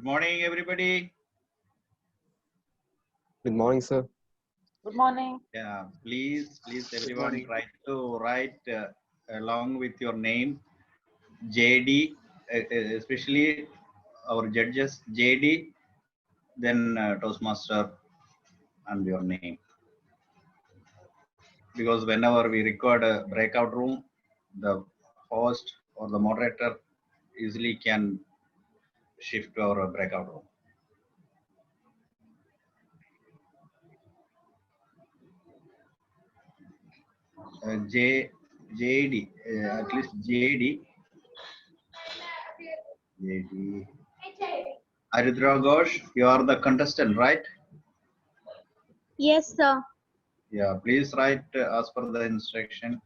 Good morning, everybody. Good morning, sir. Good morning. Yeah, please, everyone try to write along with your name, JD, especially our judges, JD, then Toastmaster and your name. Because whenever we record a breakout room, the host or the moderator easily can shift to our breakout room. JD, at least JD. JD. Aridra Ghosh, you are the contestant, right? Yes, sir. Yeah, please write as per the instruction.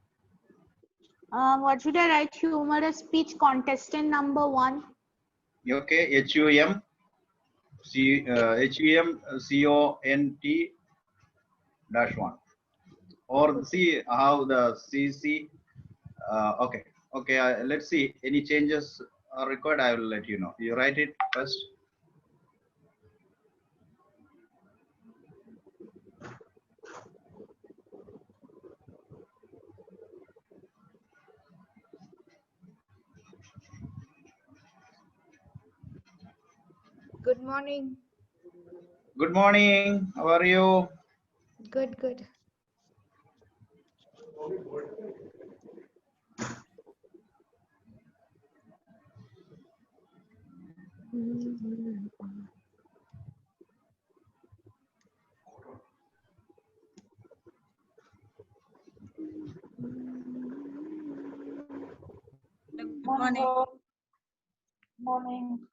What should I write? Humorous speech contestant number 1. Okay, HUM CONT -1. Or see how the CC. Okay, let's see. Any changes are required, I will let you know. You write it first. Good morning. Good morning. How are you? Good, good. Good morning. Morning.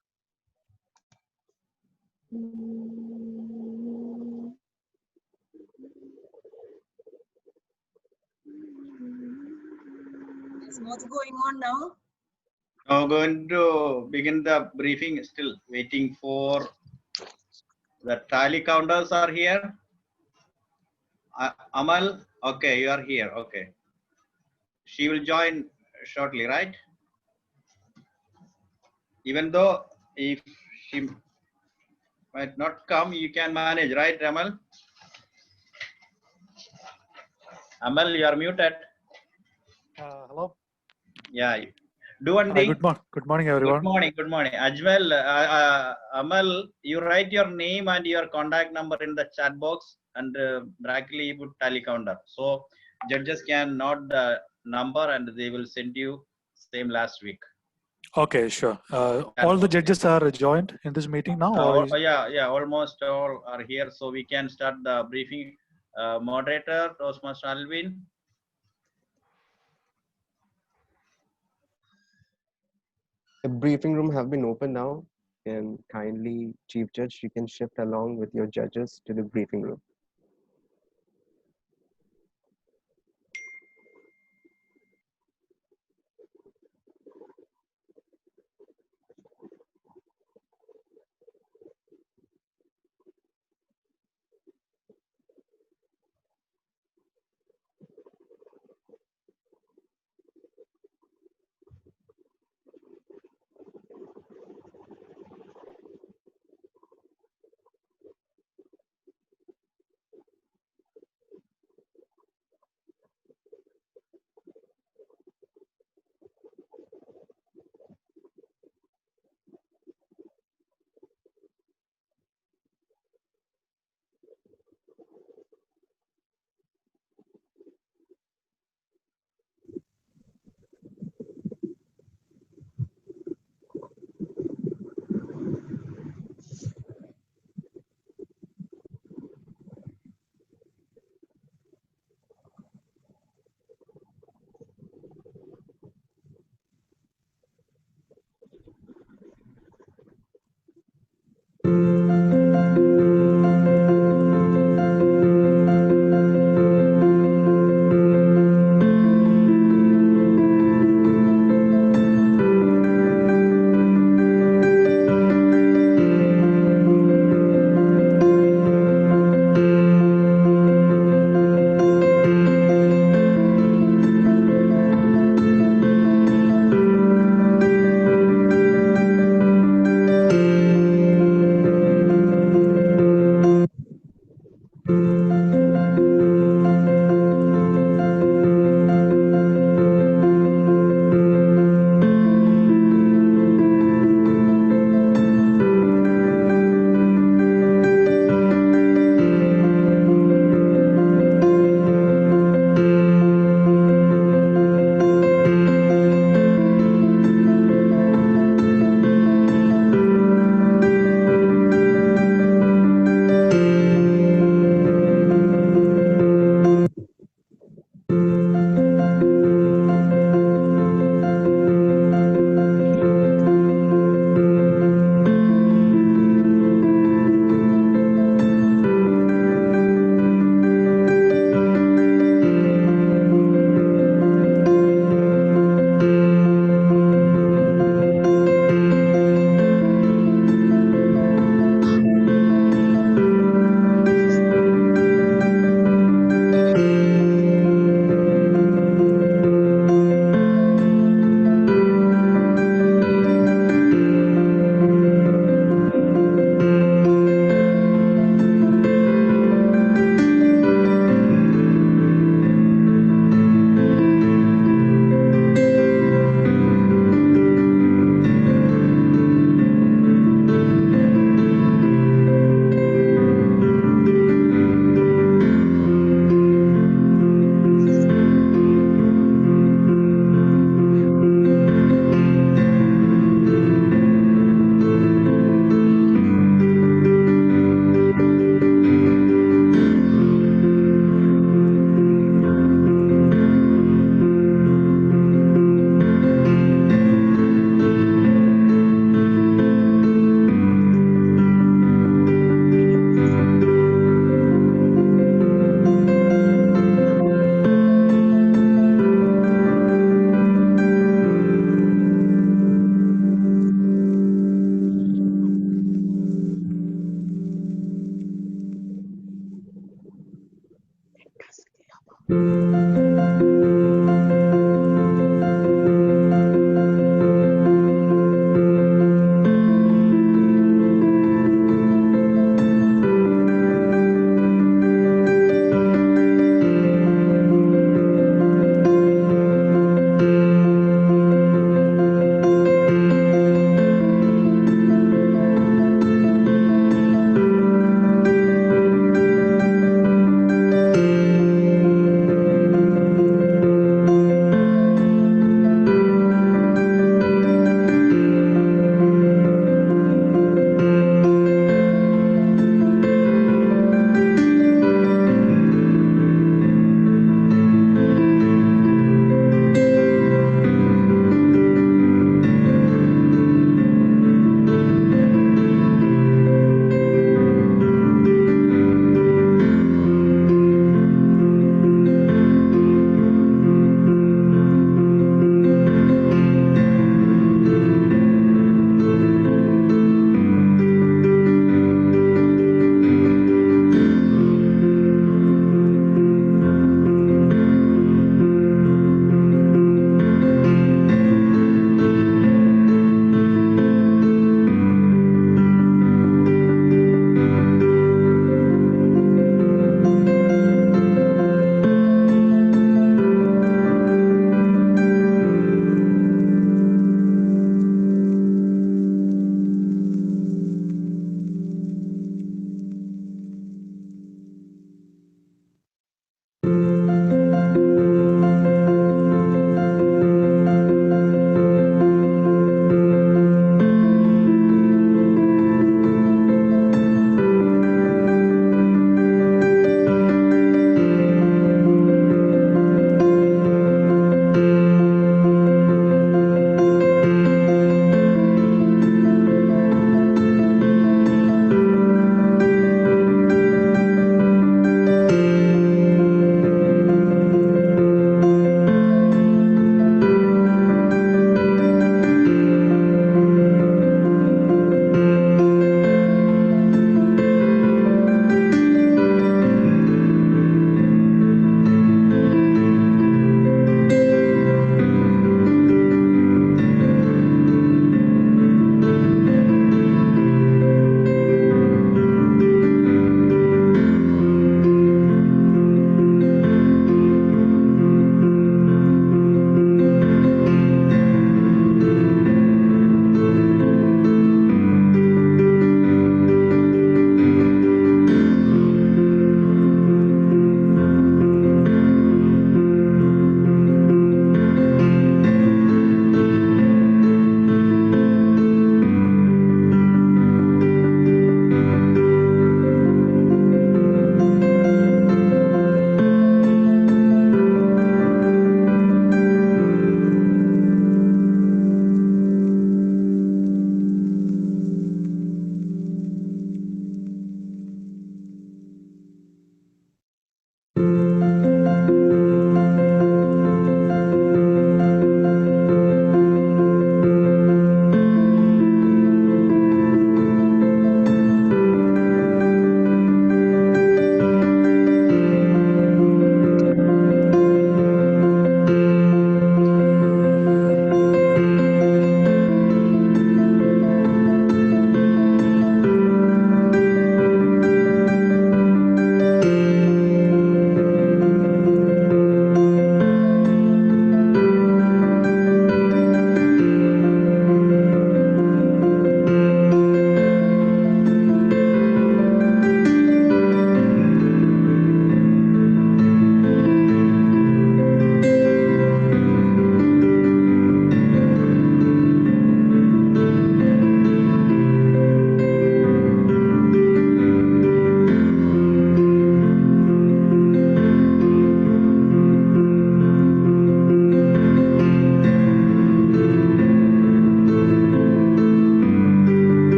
What's going on now? Now going to begin the briefing. Still waiting for the tally counters are here. Amal, okay, you are here. Okay, she will join shortly, right? Even though if she might not come, you can manage, right, Amal? Amal, you are muted. Hello. Yeah. Do one thing. Good morning, everyone. Good morning. Ajmal, Amal, you write your name and your contact number in the chat box and directly put tally counter. So judges can note the number and they will send you same last week. Okay, sure. All the judges are joined in this meeting now? Yeah, almost all are here. So we can start the briefing. Moderator, Toastmaster Alvin. The briefing room have been opened now, and kindly, Chief Judge, you can shift along with your judges to the briefing room.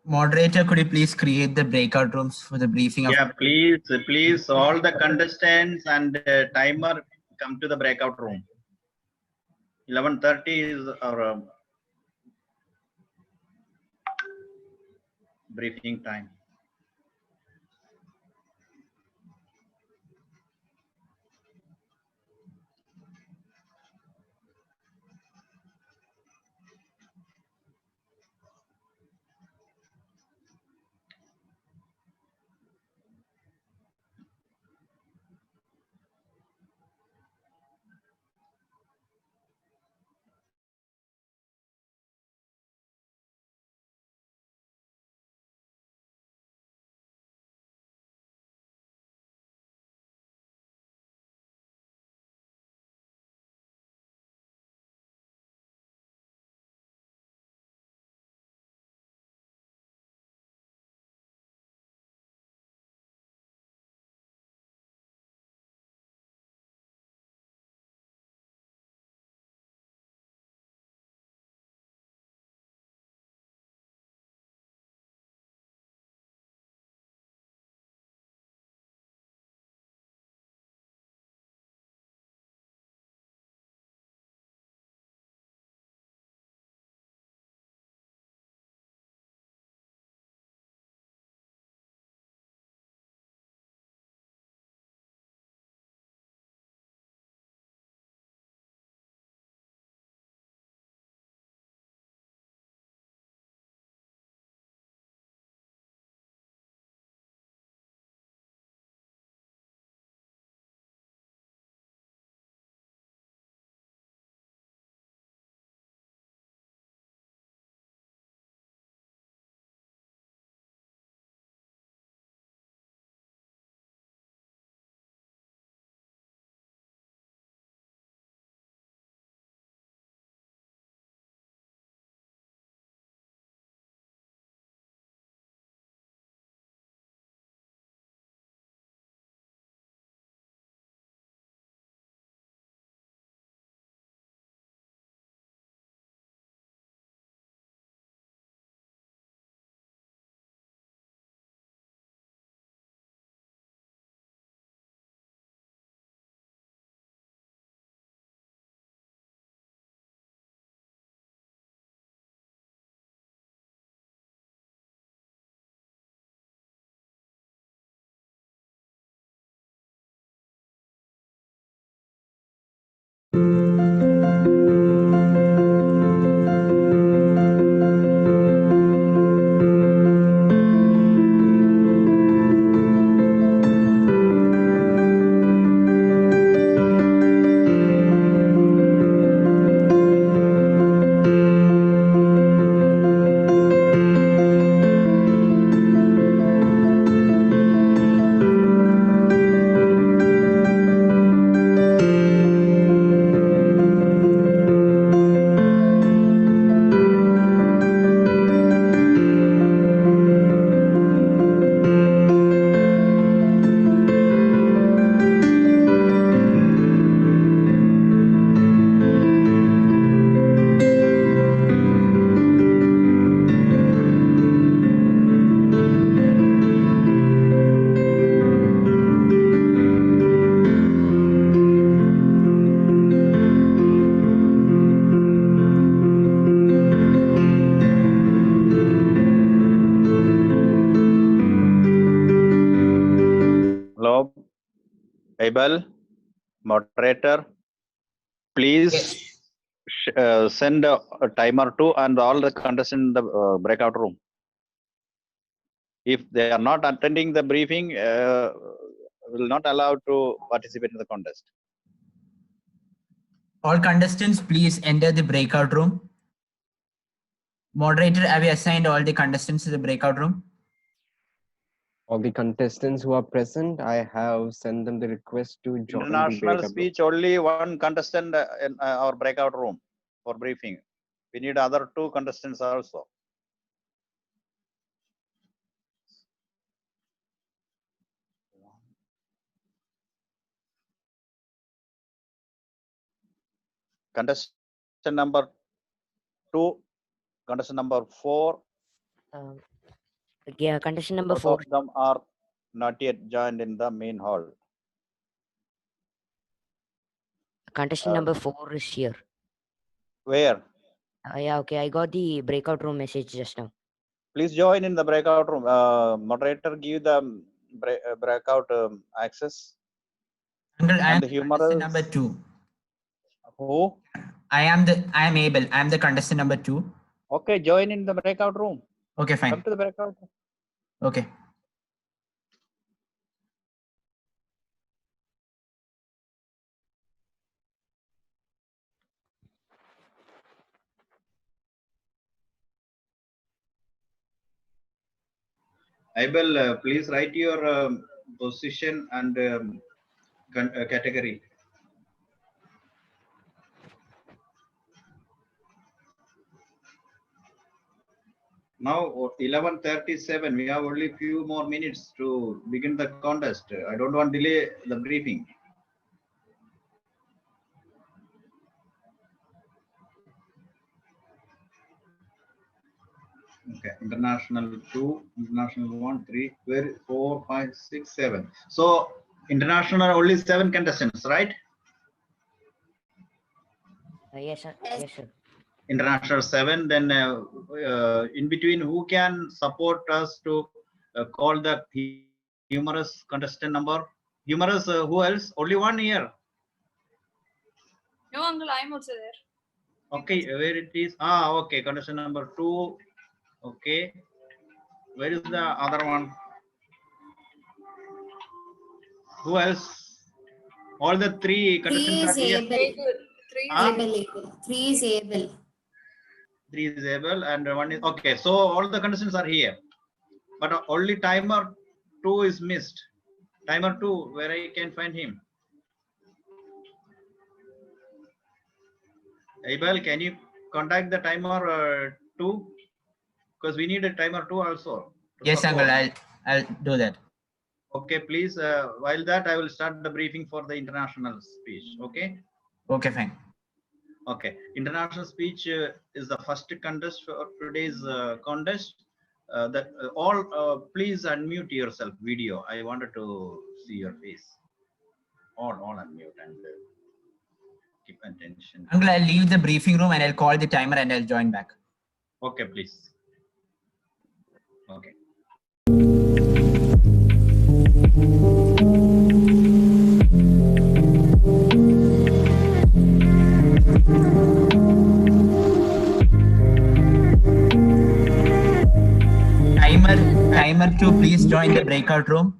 Moderator, could you please create the breakout rooms for the briefing of? Yeah, please, all the contestants and timer come to the breakout room. 11:30 is our briefing time. Hello, Abel, moderator, please send a timer to and all the contestants in the breakout room. If they are not attending the briefing, will not allow to participate in the contest. All contestants, please enter the breakout room. Moderator, have you assigned all the contestants to the breakout room? All the contestants who are present, I have sent them the request to join the International breakout room. speech, only one contestant in our breakout room for briefing. We need other 2 contestants also. Contestant number 2, contestant number 4. Yeah, contestant number Both 4. of them are not yet joined in the main hall. Contestant number 4 is here. Where? Yeah, okay. I got the breakout room message just now. Please join in the breakout room. Moderator, give the breakout access. Uncle, I am And the humorous. contestant number 2. Who? I am Abel. I am the contestant number 2. Okay, join in the breakout room. Okay, fine. Come to the breakout room. Okay. Abel, please write your position and category. Now 11:37. We have only few more minutes to begin the contest. I don't want to delay the briefing. Okay, international 2, international 1, 3, 4, 5, 6, 7. So international only 7 contestants, right? Yes, sir. Yes, sir. International 7. Then in between, who can support us to call the humorous contestant number? Humorous, who else? Only one here. No, uncle, I'm also there. Okay, where it is? Ah, okay, contestant number 2. Okay, where is the other one? Who else? All the 3 contestants are here. 3 is able. 3 is able and 1 is okay. So all the contestants are here, but only timer 2 is missed. Timer 2, where I can find him? Abel, can you contact the timer 2? Because we need a timer 2 also. Yes, uncle. I'll do that. Okay, please. While that, I will start the briefing for the international speech. Okay. Okay, fine. Okay. International speech is the first contest for today's contest. Please unmute yourself. Video. I wanted to see your face. All unmute and keep attention. Uncle, I'll leave the briefing room and I'll call the timer and I'll join back. Okay, please. Okay. timer to please join the breakout room.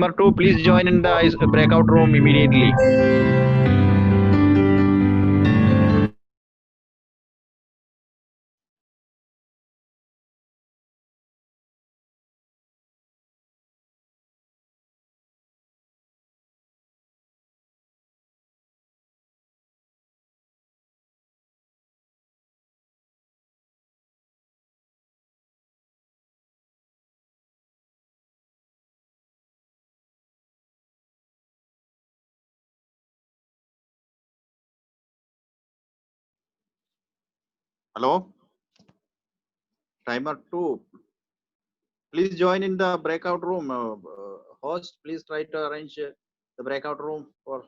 Timer 2, please join in the breakout room immediately. Hello? Timer 2, please join in the breakout room. Host, please try to arrange the breakout room for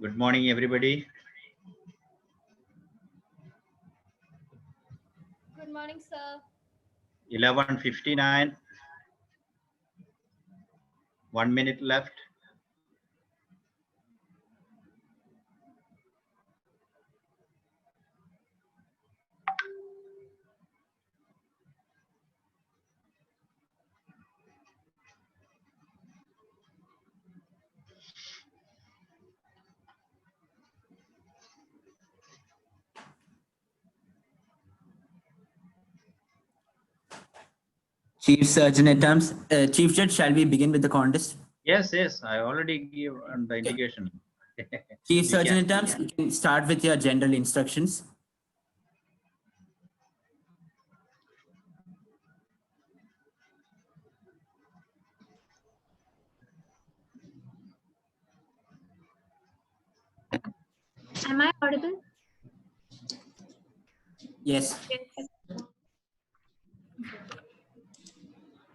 Good morning, everybody. Good morning, sir. 11:59. 1 minute left. Chief Surgeon at Arms, Chief Judge, shall we begin with the contest? Yes, yes, I already give the indication. Chief We Surgeon can- at Arms, you can start with your general instructions. Am I audible? Yes.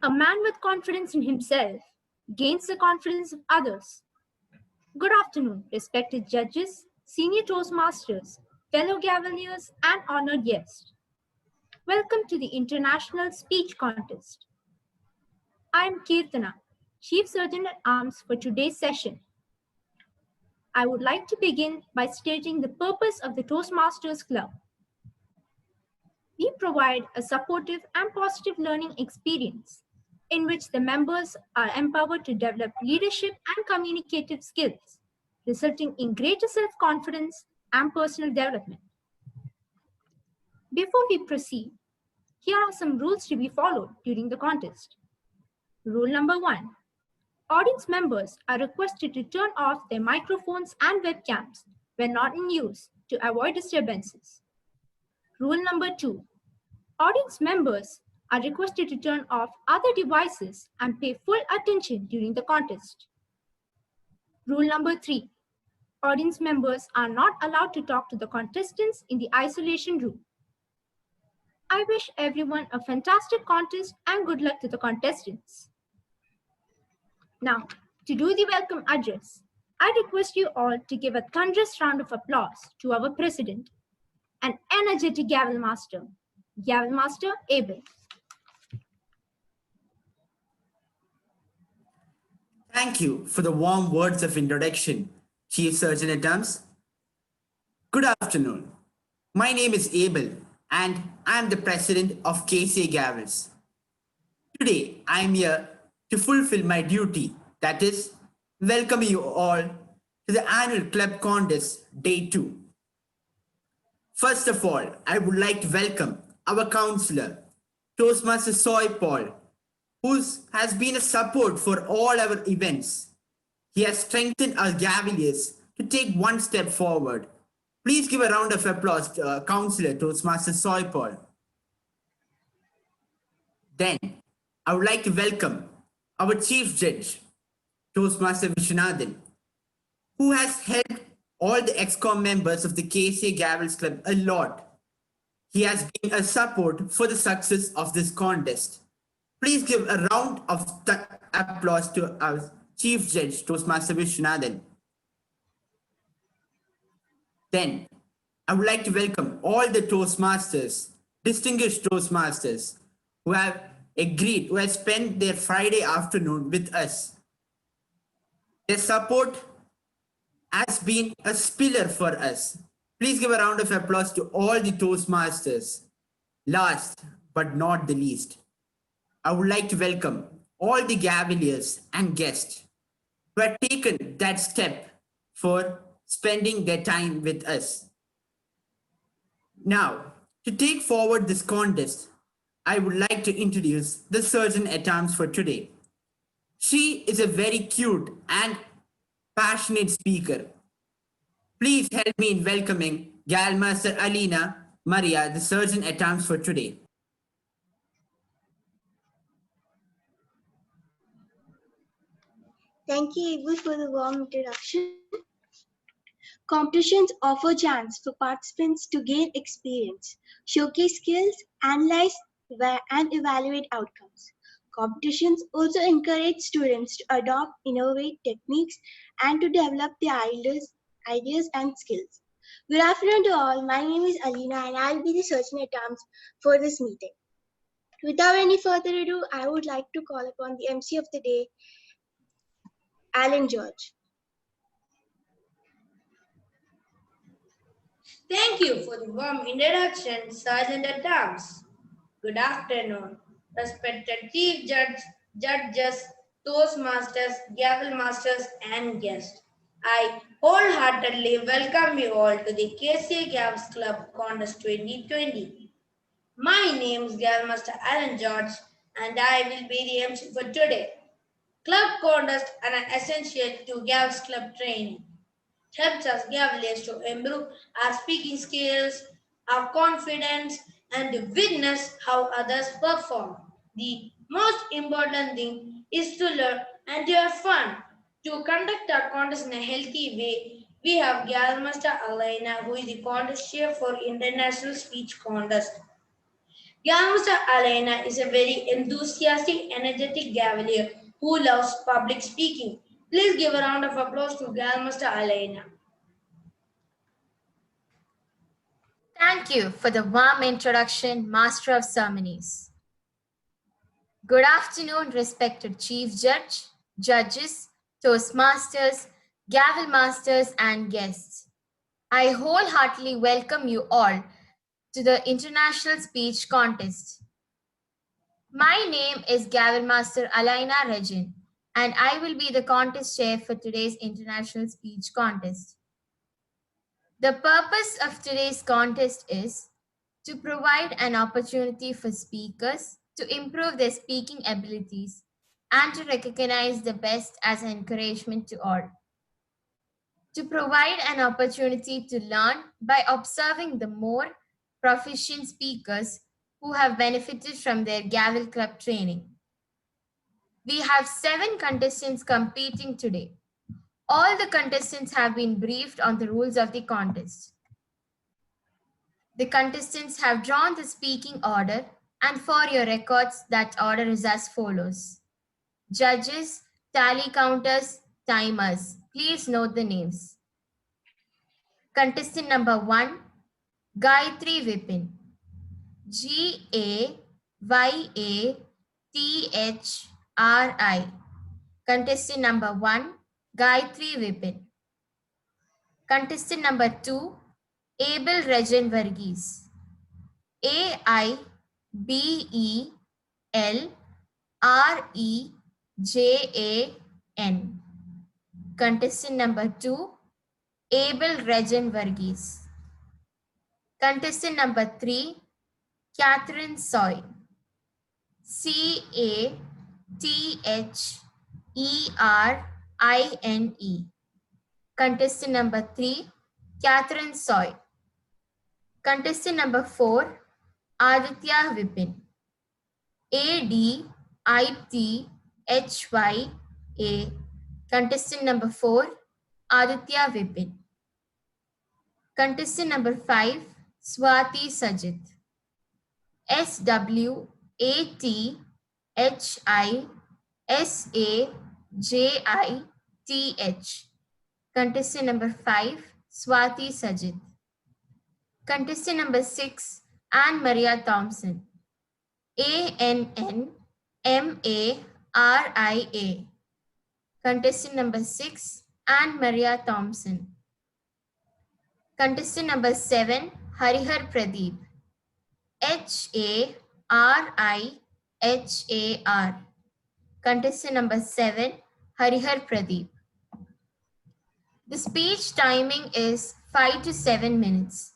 A man with confidence in himself gains the confidence of others. Good afternoon, respected judges, senior Toastmasters, fellow Gaveliers, and honored guests. Welcome to the International Speech Contest. I am Kirtana, Chief Surgeon at Arms for today's session. I would like to begin by stating the purpose of the Toastmasters Club. We provide a supportive and positive learning experience in which the members are empowered to develop leadership and communicative skills, resulting in greater self-confidence and personal development. Before we proceed, here are some rules to be followed during the contest. Rule number 1. Audience members are requested to turn off their microphones and webcams when not in use to avoid disturbances. Rule number 2. Audience members are requested to turn off other devices and pay full attention during the contest. Rule number 3. Audience members are not allowed to talk to the contestants in the isolation room. I wish everyone a fantastic contest and good luck to the contestants. Now, to do the welcome address, I request you all to give a thunderous round of applause to our president, an energetic Gavel Master, Gavel Master Abel. Thank you for the warm words of introduction, Chief Surgeon at Arms. Good afternoon. My name is Abel, and I am the president of KCA Gavels. Today, I am here to fulfill my duty, that is, welcome you all to the annual club contest, day 2. First of all, I would like to welcome our counselor, Toastmaster Soy Paul, who has been a support for all our events. He has strengthened our Gaveliers to take one step forward. Please give a round of applause to Counselor Toastmaster Soy Paul. Then, I would like to welcome our Chief Judge, Toastmaster Vishwanathan, who has helped all the EXCOM members of the KCA Gavels Club a lot. He has been a support for the success of this contest. Please give a round of applause to our Chief Judge, Toastmaster Vishwanathan. Then, I would like to welcome all the Toastmasters, distinguished Toastmasters, who have agreed, who have spent their Friday afternoon with us. Their support has been a spiller for us. Please give a round of applause to all the Toastmasters. Last but not the least, I would like to welcome all the Gaveliers and guests who have taken that step for spending their time with us. Now, to take forward this contest, I would like to introduce the Surgeon at Arms for today. She is a very cute and passionate speaker. Please help me in welcoming Galmaster Alina Maria, the Surgeon at Arms for today. Thank you, Abel, for the warm introduction. Competitions offer chance for participants to gain experience, showcase skills, analyze and evaluate outcomes. Competitions also encourage students to adopt innovative techniques and to develop their ideas, and skills. Good afternoon to all. My name is Alina and I'll be the search at terms for this meeting. Without any further ado, I would like to call upon the MC of the day, Alan George. Thank you for the warm introduction, Sergeant at Arms. Good afternoon, respected Chief Judge, Judges, Toastmasters, Gavel Masters, and guests. I wholeheartedly welcome you all to the KCA Gavels Club Contest 2020. My name is Gavel Master Alan George, and I will be the MC for today. Club contests are essential to Gavels Club training. Helps us Gaveliers to improve our speaking skills, our confidence, and to witness how others perform. The most important thing is to learn and to have fun. To conduct our contest in a healthy way, we have Gavel Master Alaina, who is the contest chair for International Speech Contest. Gavels Alena is a very enthusiastic, energetic Gavalier who loves public speaking. Please give a round of applause to Galmaster Alena. Thank you for the warm introduction, Master of Ceremonies. Good afternoon, respected Chief Judge, judges, Toastmasters, Gavel Masters, and guests. I wholeheartedly welcome you all to the International Speech Contest. My name is Gavel Master Alaina Regin, and I will be the contest chair for today's International Speech Contest. The purpose of today's contest is to provide an opportunity for speakers to improve their speaking abilities and to recognize the best as an encouragement to all. To provide an opportunity to learn by observing the more proficient speakers who have benefited from their Gavel Club training. We have 7 contestants competing today. All the contestants have been briefed on the rules of the contest. The contestants have drawn the speaking order, and for your records, that order is as follows. Judges, tally counters, timers. Please note the names. Contestant number 1, Gayatri Vipin. Gayatri. Contestant number 1, Gayatri Vipin. Contestant number 2, Abel Rejan Varghese. AIBELREJAN. Contestant number 2, Abel Rejan Varghese. Contestant number 3, Catherine Soy. CATHERINE. Contestant number 3, Catherine Soy. Contestant number 4, Aditya Vipin. ADITHYA. Contestant number 4, Aditya Vipin. Contestant number 5, Swati Sajit. SWATHISAJITH. Contestant number 5, Swati Sajit. Contestant number 6, Anne Maria Thompson. ANNMARIA. Contestant number 6, Anne Maria Thompson. Contestant number 7, Harihar Pradeep. HARIHAR. Contestant number 7, Harihar Pradeep. The speech timing is 5 to 7 minutes.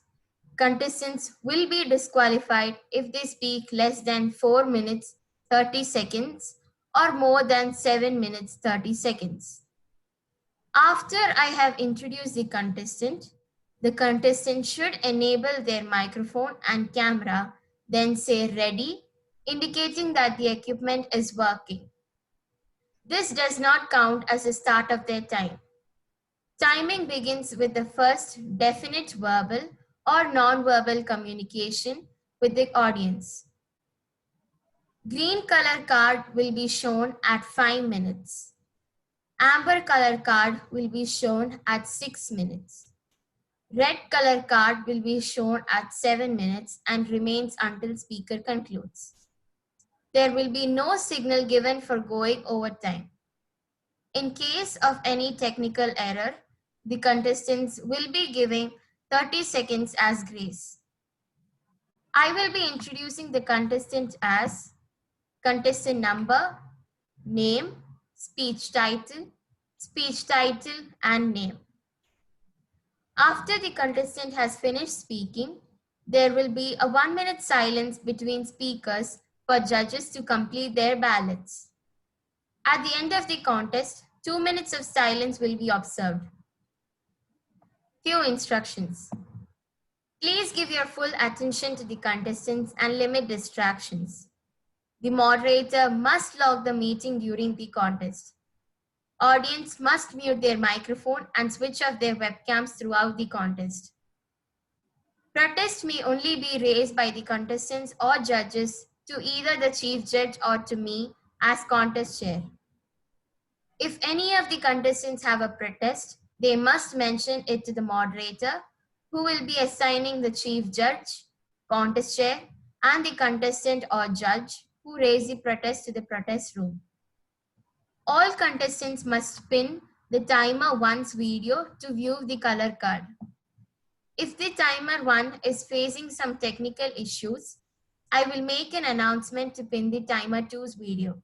Contestants will be disqualified if they speak less than 4 minutes 30 seconds or more than 7 minutes 30 seconds. After I have introduced the contestant should enable their microphone and camera, then say ready, indicating that the equipment is working. This does not count as the start of their time. Timing begins with the first definite verbal or non-verbal communication with the audience. Green color card will be shown at 5 minutes. Amber color card will be shown at 6 minutes. Red color card will be shown at 7 minutes and remains until speaker concludes. There will be no signal given for going over time. In case of any technical error, the contestants will be giving 30 seconds as grace. I will be introducing the contestant as contestant number, name, speech title, and name. After the contestant has finished speaking, there will be a 1-minute silence between speakers for judges to complete their ballots. At the end of the contest, 2 minutes of silence will be observed. Few instructions. Please give your full attention to the contestants and limit distractions. The moderator must log the meeting during the contest. Audience must mute their microphone and switch off their webcams throughout the contest. Protest may only be raised by the contestants or judges to either the chief judge or to me as contest chair. If any of the contestants have a protest, they must mention it to the moderator, who will be assigning the chief judge, contest chair, and the contestant or judge who raised the protest to the protest room. All contestants must spin the timer 1's video to view the color card. If the timer 1 is facing some technical issues, I will make an announcement to pin the timer 2's video.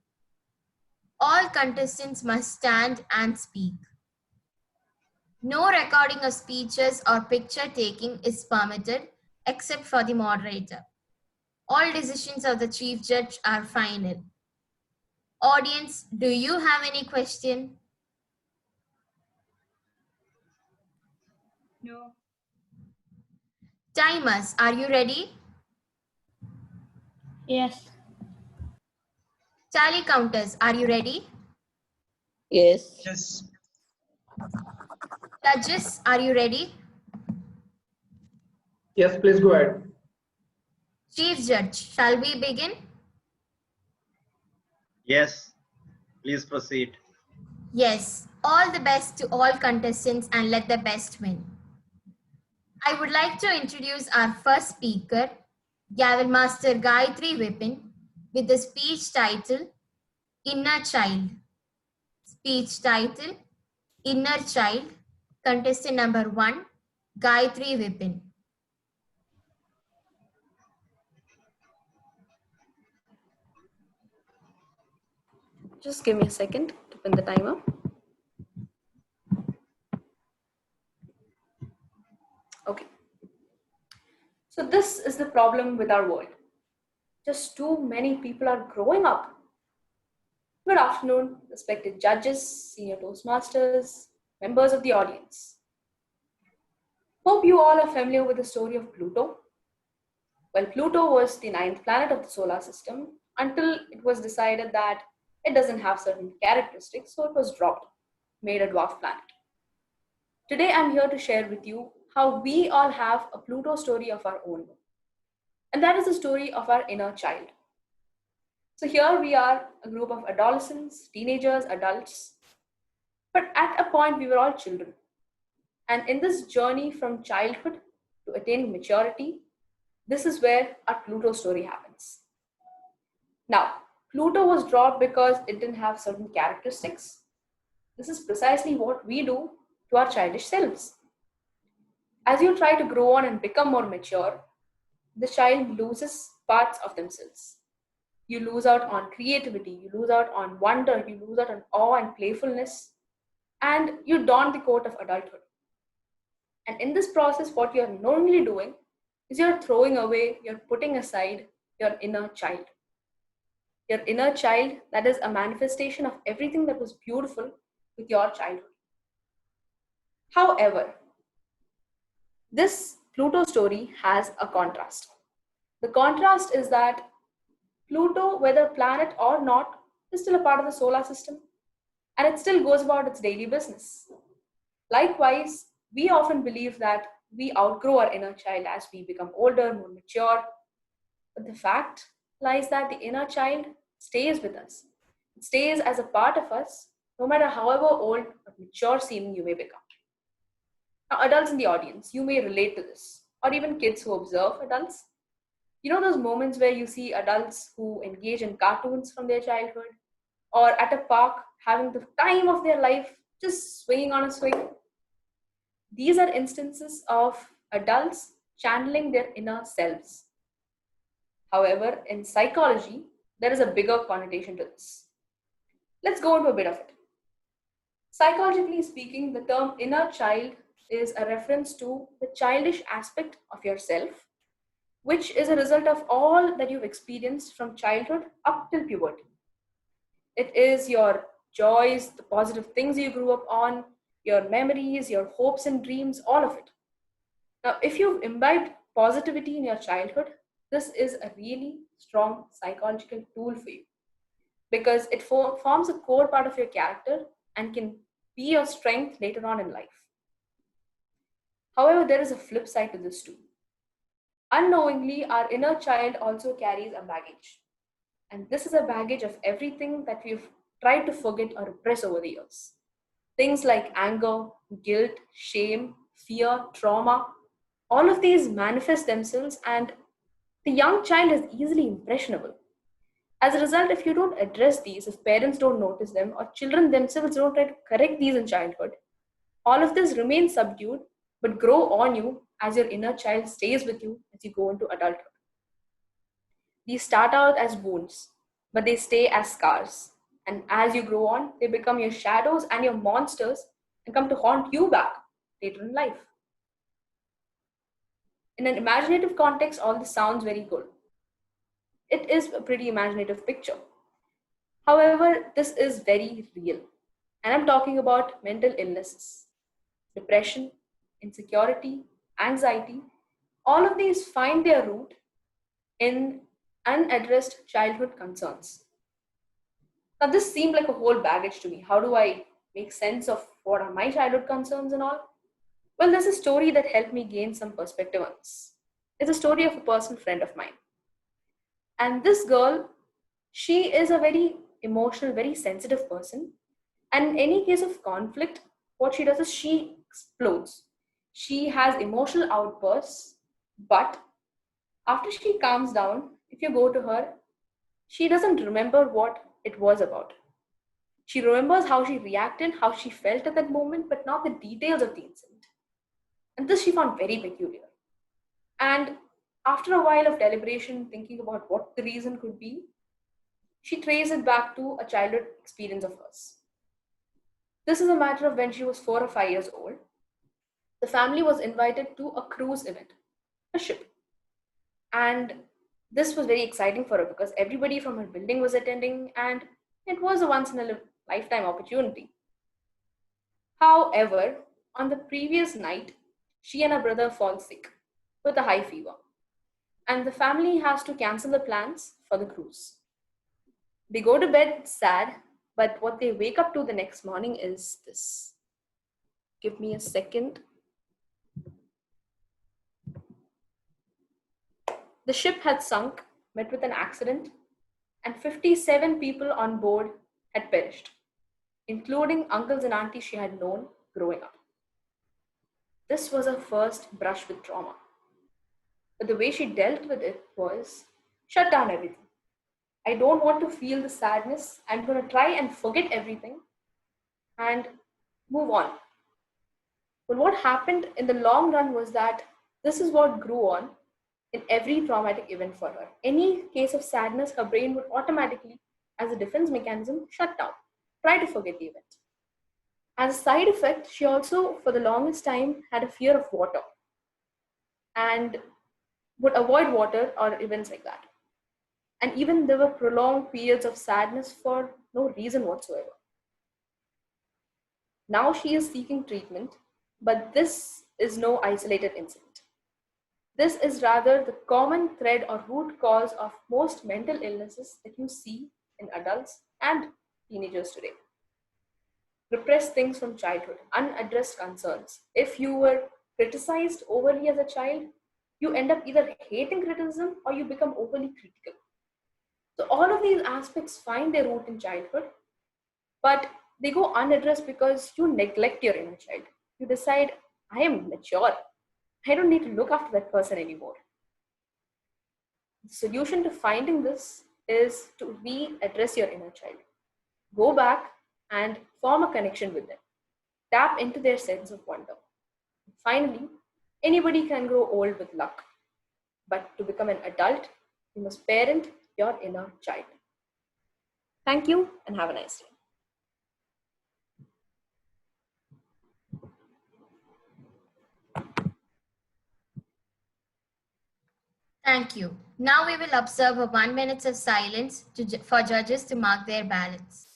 All contestants must stand and speak. No recording of speeches or picture taking is permitted except for the moderator. All decisions of the chief judge are final. Audience, do you have any question? No. Timers, are you ready? Yes. Tally counters, are you ready? Yes. Yes. Judges, are you ready? Yes, please go ahead. Chief Judge, shall we begin? Yes. Please proceed. Yes. All the best to all contestants and let the best win. I would like to introduce our first speaker, Gavel Master Gayatri Vipin, with the speech title, Inner Child. Speech title, Inner Child. Contestant number 1, Gayatri Vipin. Just give me a second to pin the timer. Okay. So this is the problem with our world. Just too many people are growing up. Good afternoon, respected judges, senior Toastmasters, members of the audience. Hope you all are familiar with the story of Pluto. Well, Pluto was the 9th planet of the solar system until it was decided that it doesn't have certain characteristics, so it was dropped, made a dwarf planet. Today, I'm here to share with you how we all have a Pluto story of our own. And that is the story of our inner child. So here we are, a group of adolescents, teenagers, adults. But at a point, we were all children. And in this journey from childhood to attaining maturity, this is where our Pluto story happens. Now, Pluto was dropped because it didn't have certain characteristics. This is precisely what we do to our childish selves. As you try to grow on and become more mature, the child loses parts of themselves. You lose out on creativity, you lose out on wonder, you lose out on awe and playfulness, and you don the coat of adulthood. And in this process, what you're normally doing is you're throwing away, you're putting aside your inner child. Your inner child, that is a manifestation of everything that was beautiful with your childhood. However, this Pluto story has a contrast. The contrast is that Pluto, whether planet or not, is still a part of the solar system, and it still goes about its daily business. Likewise, we often believe that we outgrow our inner child as we become older, more mature. But the fact lies that the inner child stays with us. It stays as a part of us no matter however old or mature seeming you may become. Now, adults in the audience, you may relate to this, or even kids who observe adults. You know those moments where you see adults who engage in cartoons from their childhood, or at a park having the time of their life just swinging on a swing? These are instances of adults channeling their inner selves. However, in psychology, there is a bigger connotation to this. Let's go into a bit of it. Psychologically speaking, the term inner child is a reference to the childish aspect of yourself, which is a result of all that you've experienced from childhood up till puberty. It is your joys, the positive things you grew up on, your memories, your hopes and dreams, all of it. Now, if you've imbibed positivity in your childhood, this is a really strong psychological tool for you because it forms a core part of your character and can be your strength later on in life. However, there is a flip side to this too. Unknowingly, our inner child also carries a baggage. And this is a baggage of everything that we've tried to forget or repress over the years. Things like anger, guilt, shame, fear, trauma, all of these manifest themselves, and the young child is easily impressionable. As a result, if you don't address these, if parents don't notice them, or children themselves don't try to correct these in childhood, all of this remains subdued but grow on you as your inner child stays with you as you go into adulthood. These start out as wounds, but they stay as scars. And as you grow on, they become your shadows and your monsters and come to haunt you back later in life. In an imaginative context, all this sounds very good. It is a pretty imaginative picture. However, this is very real. And I'm talking about mental illnesses, depression, insecurity, anxiety. All of these find their root in unaddressed childhood concerns. Now, this seemed like a whole baggage to me. How do I make sense of what are my childhood concerns and all? Well, there's a story that helped me gain some perspective on this. It's a story of a personal friend of mine. And this girl, she is a very emotional, very sensitive person. And in any case of conflict, what she does is she explodes. She has emotional outbursts, but after she calms down, if you go to her, she doesn't remember what it was about. She remembers how she reacted, how she felt at that moment, but not the details of the incident. And this she found very peculiar. And after a while of deliberation, thinking about what the reason could be, she traced it back to a childhood experience of hers. This is a matter of when she was 4 or 5 years old. The family was invited to a cruise event, a ship. And this was very exciting for her because everybody from her building was attending and it was a once in a lifetime opportunity. However, on the previous night, she and her brother fall sick with a high fever. And the family has to cancel the plans for the cruise. They go to bed sad, but what they wake up to the next morning is this. Give me a second. The ship had sunk, met with an accident, and 57 people on board had perished, including uncles and aunties she had known growing up. This was her first brush with trauma. But the way she dealt with it was shut down everything. I don't want to feel the sadness. I'm going to try and forget everything and move on. But what happened in the long run was that this is what grew on in every traumatic event for her. Any case of sadness, her brain would automatically, as a defense mechanism, shut down, try to forget the event. As a side effect, she also, for the longest time, had a fear of water and would avoid water or events like that. And even there were prolonged periods of sadness for no reason whatsoever. Now she is seeking treatment, but this is no isolated incident. This is rather the common thread or root cause of most mental illnesses that you see in adults and teenagers today. Repressed things from childhood, unaddressed concerns. If you were criticized overly as a child, you end up either hating criticism or you become overly critical. So all of these aspects find their root in childhood, but They go unaddressed because you neglect your inner child. You decide, I am mature. I don't need to look after that person anymore. The solution to finding this is to readdress your inner child. Go back and form a connection with them. Tap into their sense of wonder. Finally, anybody can grow old with luck. But to become an adult, you must parent your inner child. Thank you and have a nice day. Thank you. Now we will observe a 1 minute of silence for judges to mark their ballots.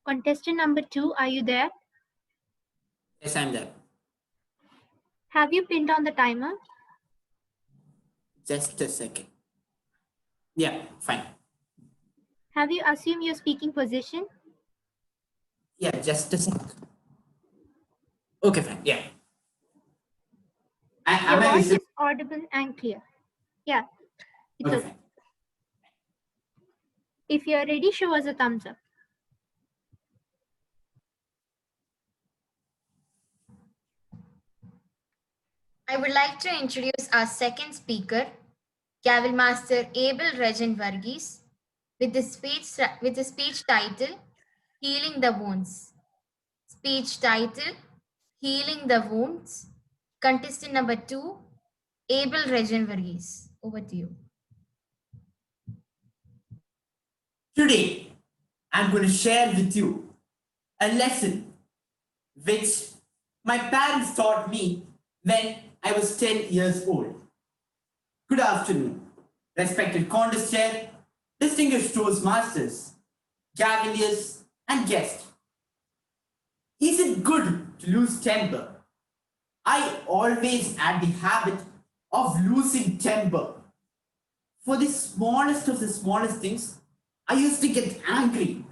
Contestant number 2, are you there? Yes, I'm there. Have you pinned on the timer? Just a second. Yeah, fine. Have you assumed your speaking position? Yeah, just a second. Okay, fine. Yeah. Your Am I voice visible? is audible and clear. Yeah, it's Okay, okay. fine. If you are ready, show us a thumbs up. I would like to introduce our second speaker, Gavel Master Abel Regent Varghese, with the speech title, Healing the Wounds. Speech title, Healing the Wounds. Contestant number 2, Abel Regent Varghese. Over to you. Today, I'm going to share with you a lesson which my parents taught me when I was 10 years old. Good afternoon, respected contest chair, distinguished Toastmasters, Gaveliers, and guests. Is it good to lose temper? I always had the habit of losing temper. For the smallest of the smallest things, I used to get angry.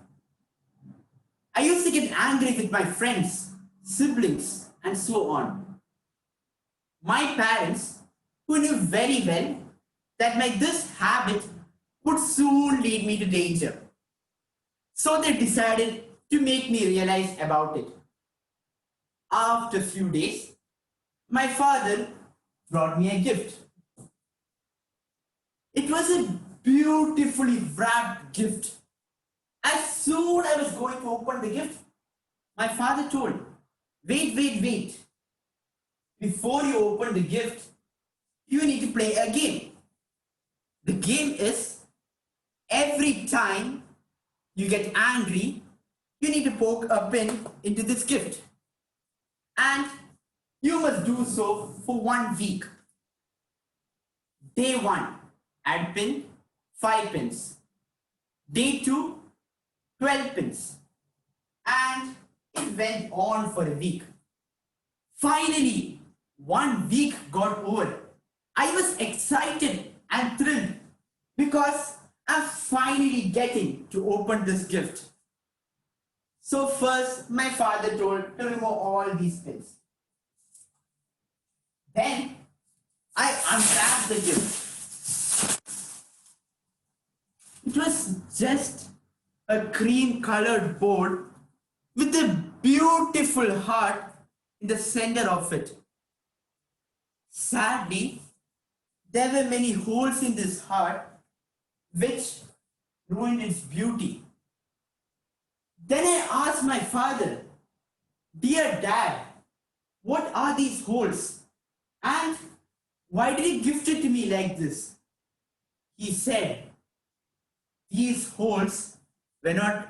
I used to get angry with my friends, siblings, and so on. My parents, who knew very well that this habit would soon lead me to danger, so they decided to make me realize about it. After a few days, my father brought me a gift. It was a beautifully wrapped gift. As soon as I was going to open the gift, my father told, wait. Before you open the gift, you need to play a game. The game is, every time you get angry, you need to poke a pin into this gift. And you must do so for 1 week. Day 1, add pin, 5 pins. Day 2, 12 pins. And it went on for a week. Finally, 1 week got over. I was excited and thrilled because I'm finally getting to open this gift. So first, my father told to remove all these pins. Then, I unwrapped the gift. It was just a cream colored board with a beautiful heart in the center of it. Sadly, there were many holes in this heart which ruined its beauty. Then I asked my father, "Dear Dad, what are these holes? And why did you gift it to me like this?" He said, "These holes were not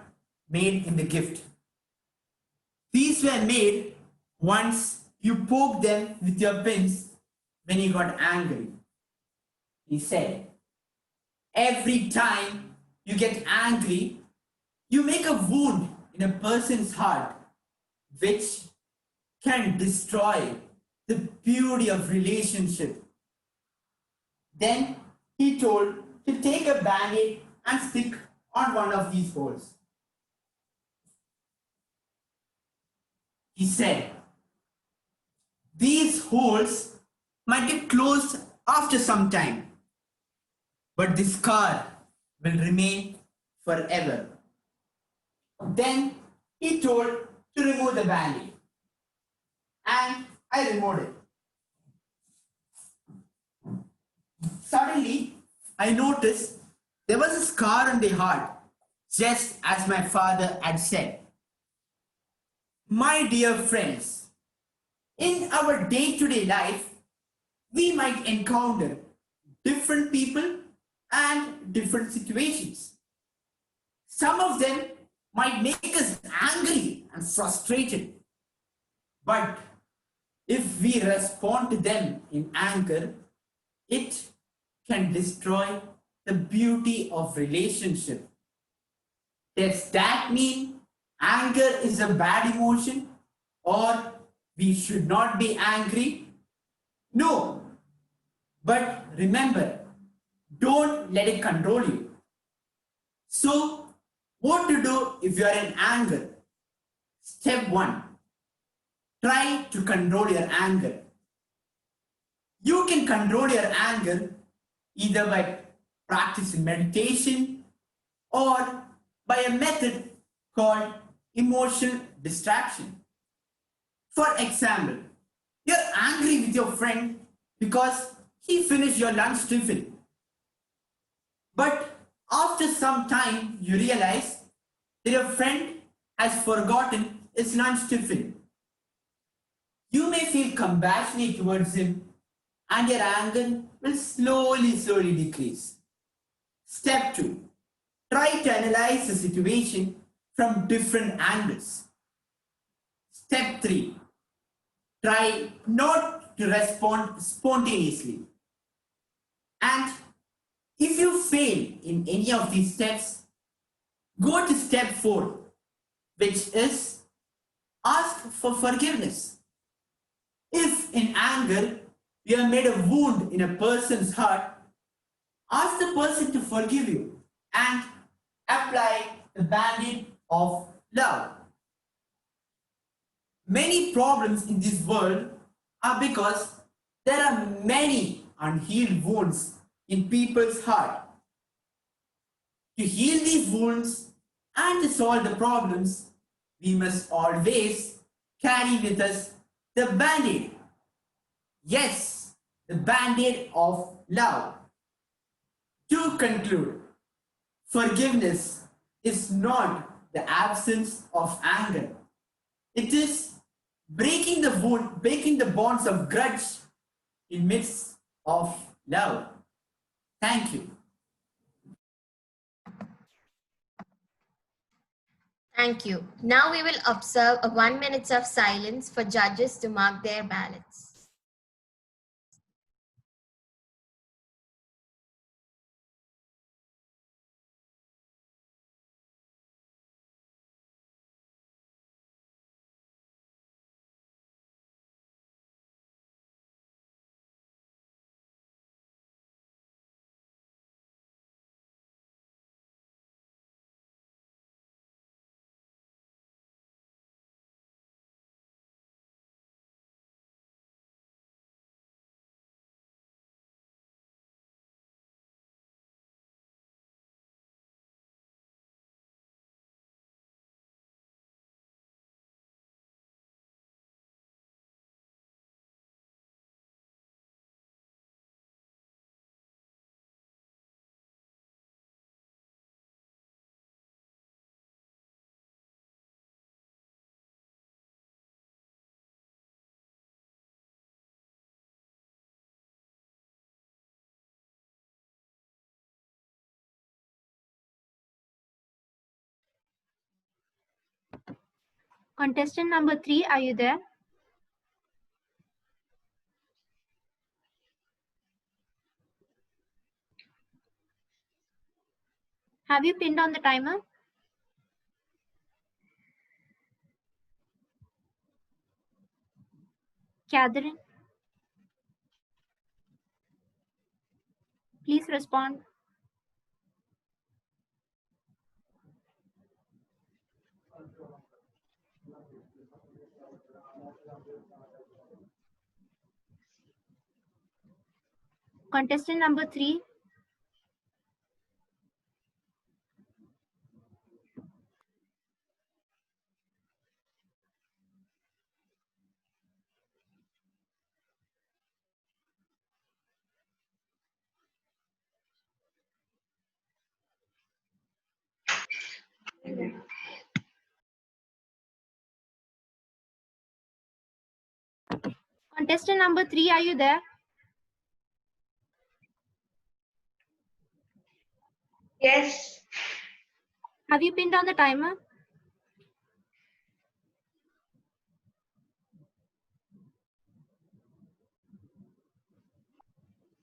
made in the gift. These were made once you poked them with your pins when you got angry." He said, "Every time you get angry, you make a wound in a person's heart, which can destroy the beauty of relationship." Then he told to take a band-aid and stick on one of these holes. He said, "These holes might get closed after some time, but the scar will remain forever." Then he told to remove the band-aid, and I removed it. Suddenly, I noticed there was a scar on the heart, just as my father had said. My dear friends, in our day-to-day life, we might encounter different people and different situations. Some of them might make us angry and frustrated. But if we respond to them in anger, it can destroy the beauty of relationship. Does that mean anger is a bad emotion or we should not be angry? No. But remember, don't let it control you. So, what to do if you are in anger? Step 1. Try to control your anger. You can control your anger either by practicing meditation or by a method called emotional distraction. For example, you're angry with your friend because he finished your lunch tiffin. But after some time, you realize that your friend has forgotten his lunch tiffin. You may feel compassionate towards him and your anger will slowly decrease. Step 2. Try to analyze the situation from different angles. Step 3. Try not to respond spontaneously. And if you fail in any of these steps, go to step 4, which is ask for forgiveness. If in anger you have made a wound in a person's heart, ask the person to forgive you and apply the band-aid of love. Many problems in this world are because there are many unhealed wounds in people's heart. To heal these wounds and to solve the problems, we must always carry with us the band-aid. Yes, the band-aid of love. To conclude, forgiveness is not the absence of anger. It is breaking the wound, breaking the bonds of grudge in midst of love. Thank you. Thank you. Now we will observe a 1 minute of silence for judges to mark their ballots. Contestant number 3, are you there? Have you pinned on the timer? Catherine, please respond. Contestant number 3. Contestant number 3, are you there? Yes. Have you pinned on the timer?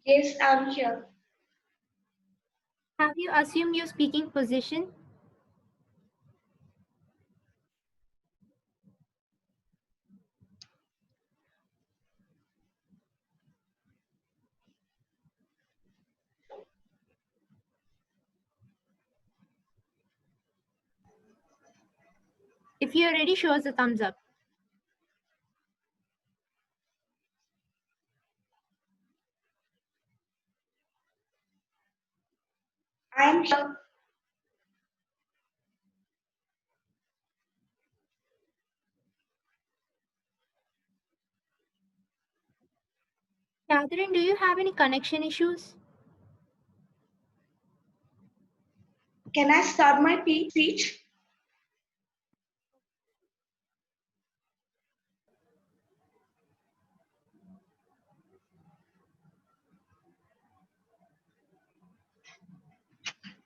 Yes, I'm here. Have you assumed your speaking position? If you are ready, show us a thumbs up. I'm here. Catherine, do you have any connection issues? Can I start my speech?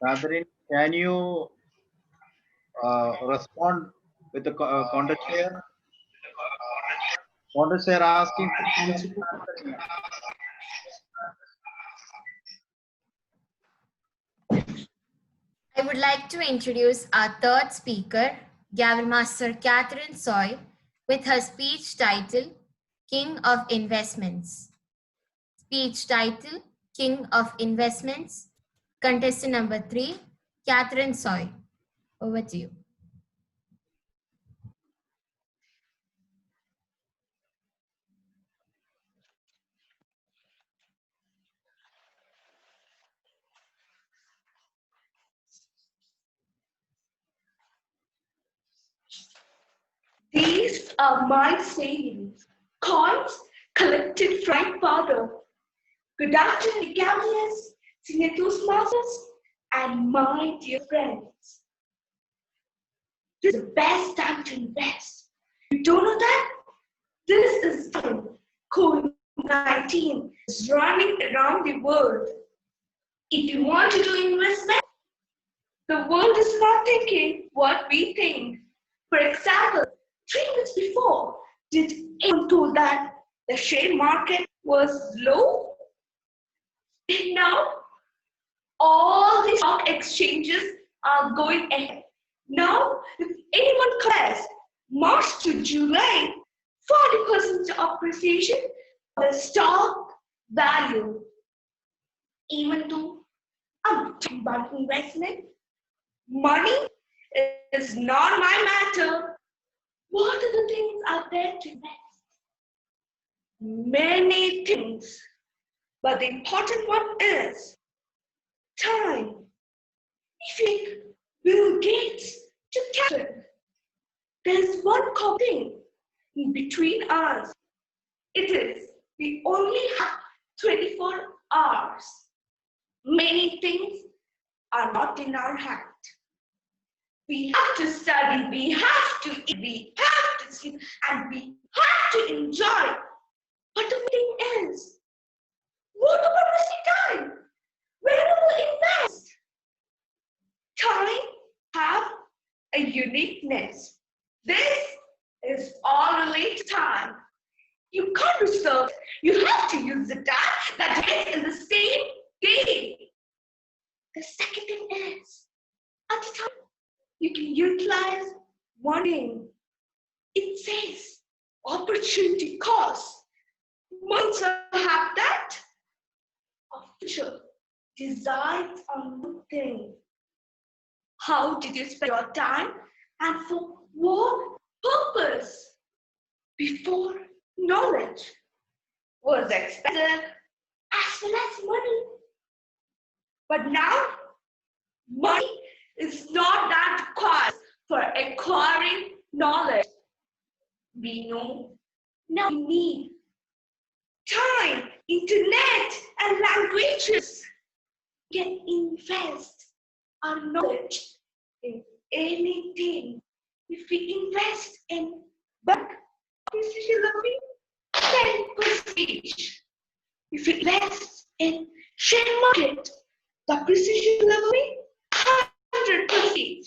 Catherine, can you respond with the contest share? Contest share asking for I would like to introduce our third speaker, Gavel Master Catherine Soy, with her speech title, King of Investments. Speech title, King of Investments. Contestant number 3, Catherine Soy. Over to you. These are my savings, coins collected from my father. Good afternoon, Gavels, senior Toastmasters, and my dear friends. This is the best time to invest. You don't know that? This is time COVID-19 is running around the world. If you want to do investment, the world is not thinking what we think. For example, 3 months before, did anyone told that the share market was low? And now, all the stock exchanges are going ahead. Now, if anyone compares March to July, 40% appreciation of the stock value. Even though I'm talking about investment, money is not my matter. What are the things out there to invest? Many things. But the important one is time. If you think Bill Gates to Catherine, there's one common thing in between us. It is we only have 24 hours. Many things are not in our hand. We have to study, we have to eat, we have to sleep, and we have to enjoy. But the thing is, what about wasting time? Where do we invest? Time have a uniqueness. This is all related time. You can't research. You have to use the time that is in the same day. The second thing is, at the time, you can utilize one thing. It says opportunity cost. Once you have that, a future decides on one thing. How did you spend your time and for what purpose? Before, knowledge was expensive as well as money. But now, money is not that required for acquiring knowledge. We know now we need time, internet, and languages. We can invest our knowledge in anything. If we invest in bank, precision learning, then prestige. If we invest in share market, the precision learning, 100%.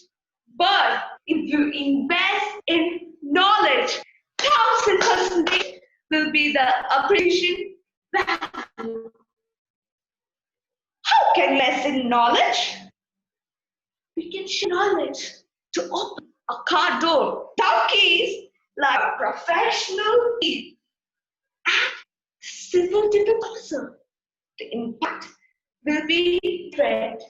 But if you invest in knowledge, 1000% will be the appreciation value. How can we invest in knowledge? We can share knowledge to open a car door. Donkeys like a professional thief and civil defense officer. The impact will be different.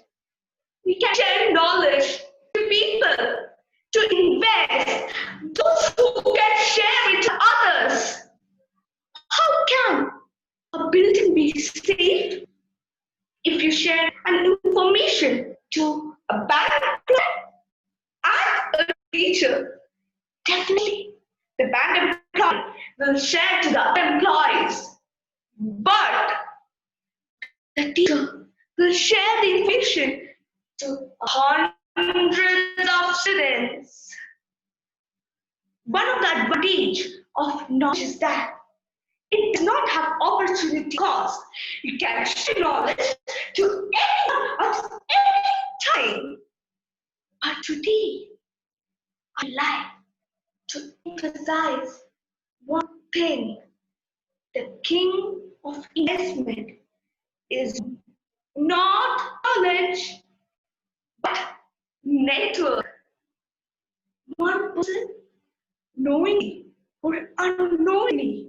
We can share knowledge to people, to invest, those who can share it to others. How can a building be safe if you share an information to a bank and a teacher? Definitely, the bank employee will share to the other employees, but the teacher will share the information to hundreds of students. One of the advantages of knowledge is that it does not have opportunity cost. You can share knowledge to anyone at any time. But today, I like to emphasize one thing. The king of investment is not knowledge, but network. One person, knowingly or unknowingly,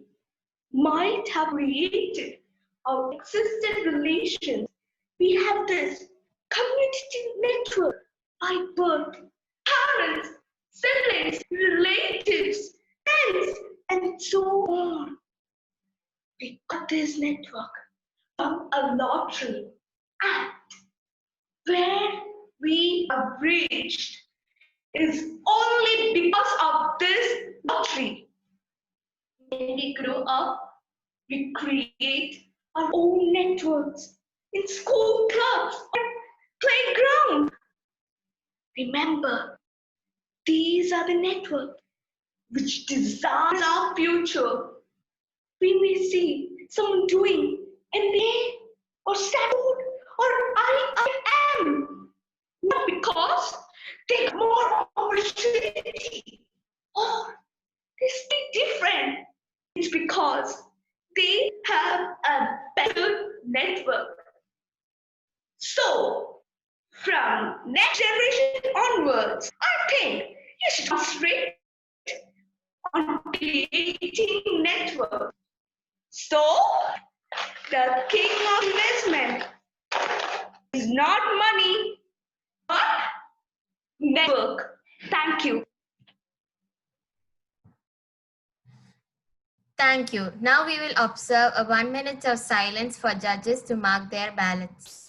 might have created our existing relations. We have this community network by birth, parents, siblings, relatives, friends, and so on. We got this network from a lottery, and where we have reached is only because of this lottery. When we grow up, we create our own networks in school clubs or playground. Remember, these are the networks which design our future. We may see someone doing MBA or Stanford or IIM, not because they have more opportunity or they speak different. It's because they have a better network. So, from next generation onwards, I think you should concentrate on creating network. So, the king of investment is not money, but network. Thank you. Thank you. Now we will observe a 1 minute of silence for judges to mark their ballots.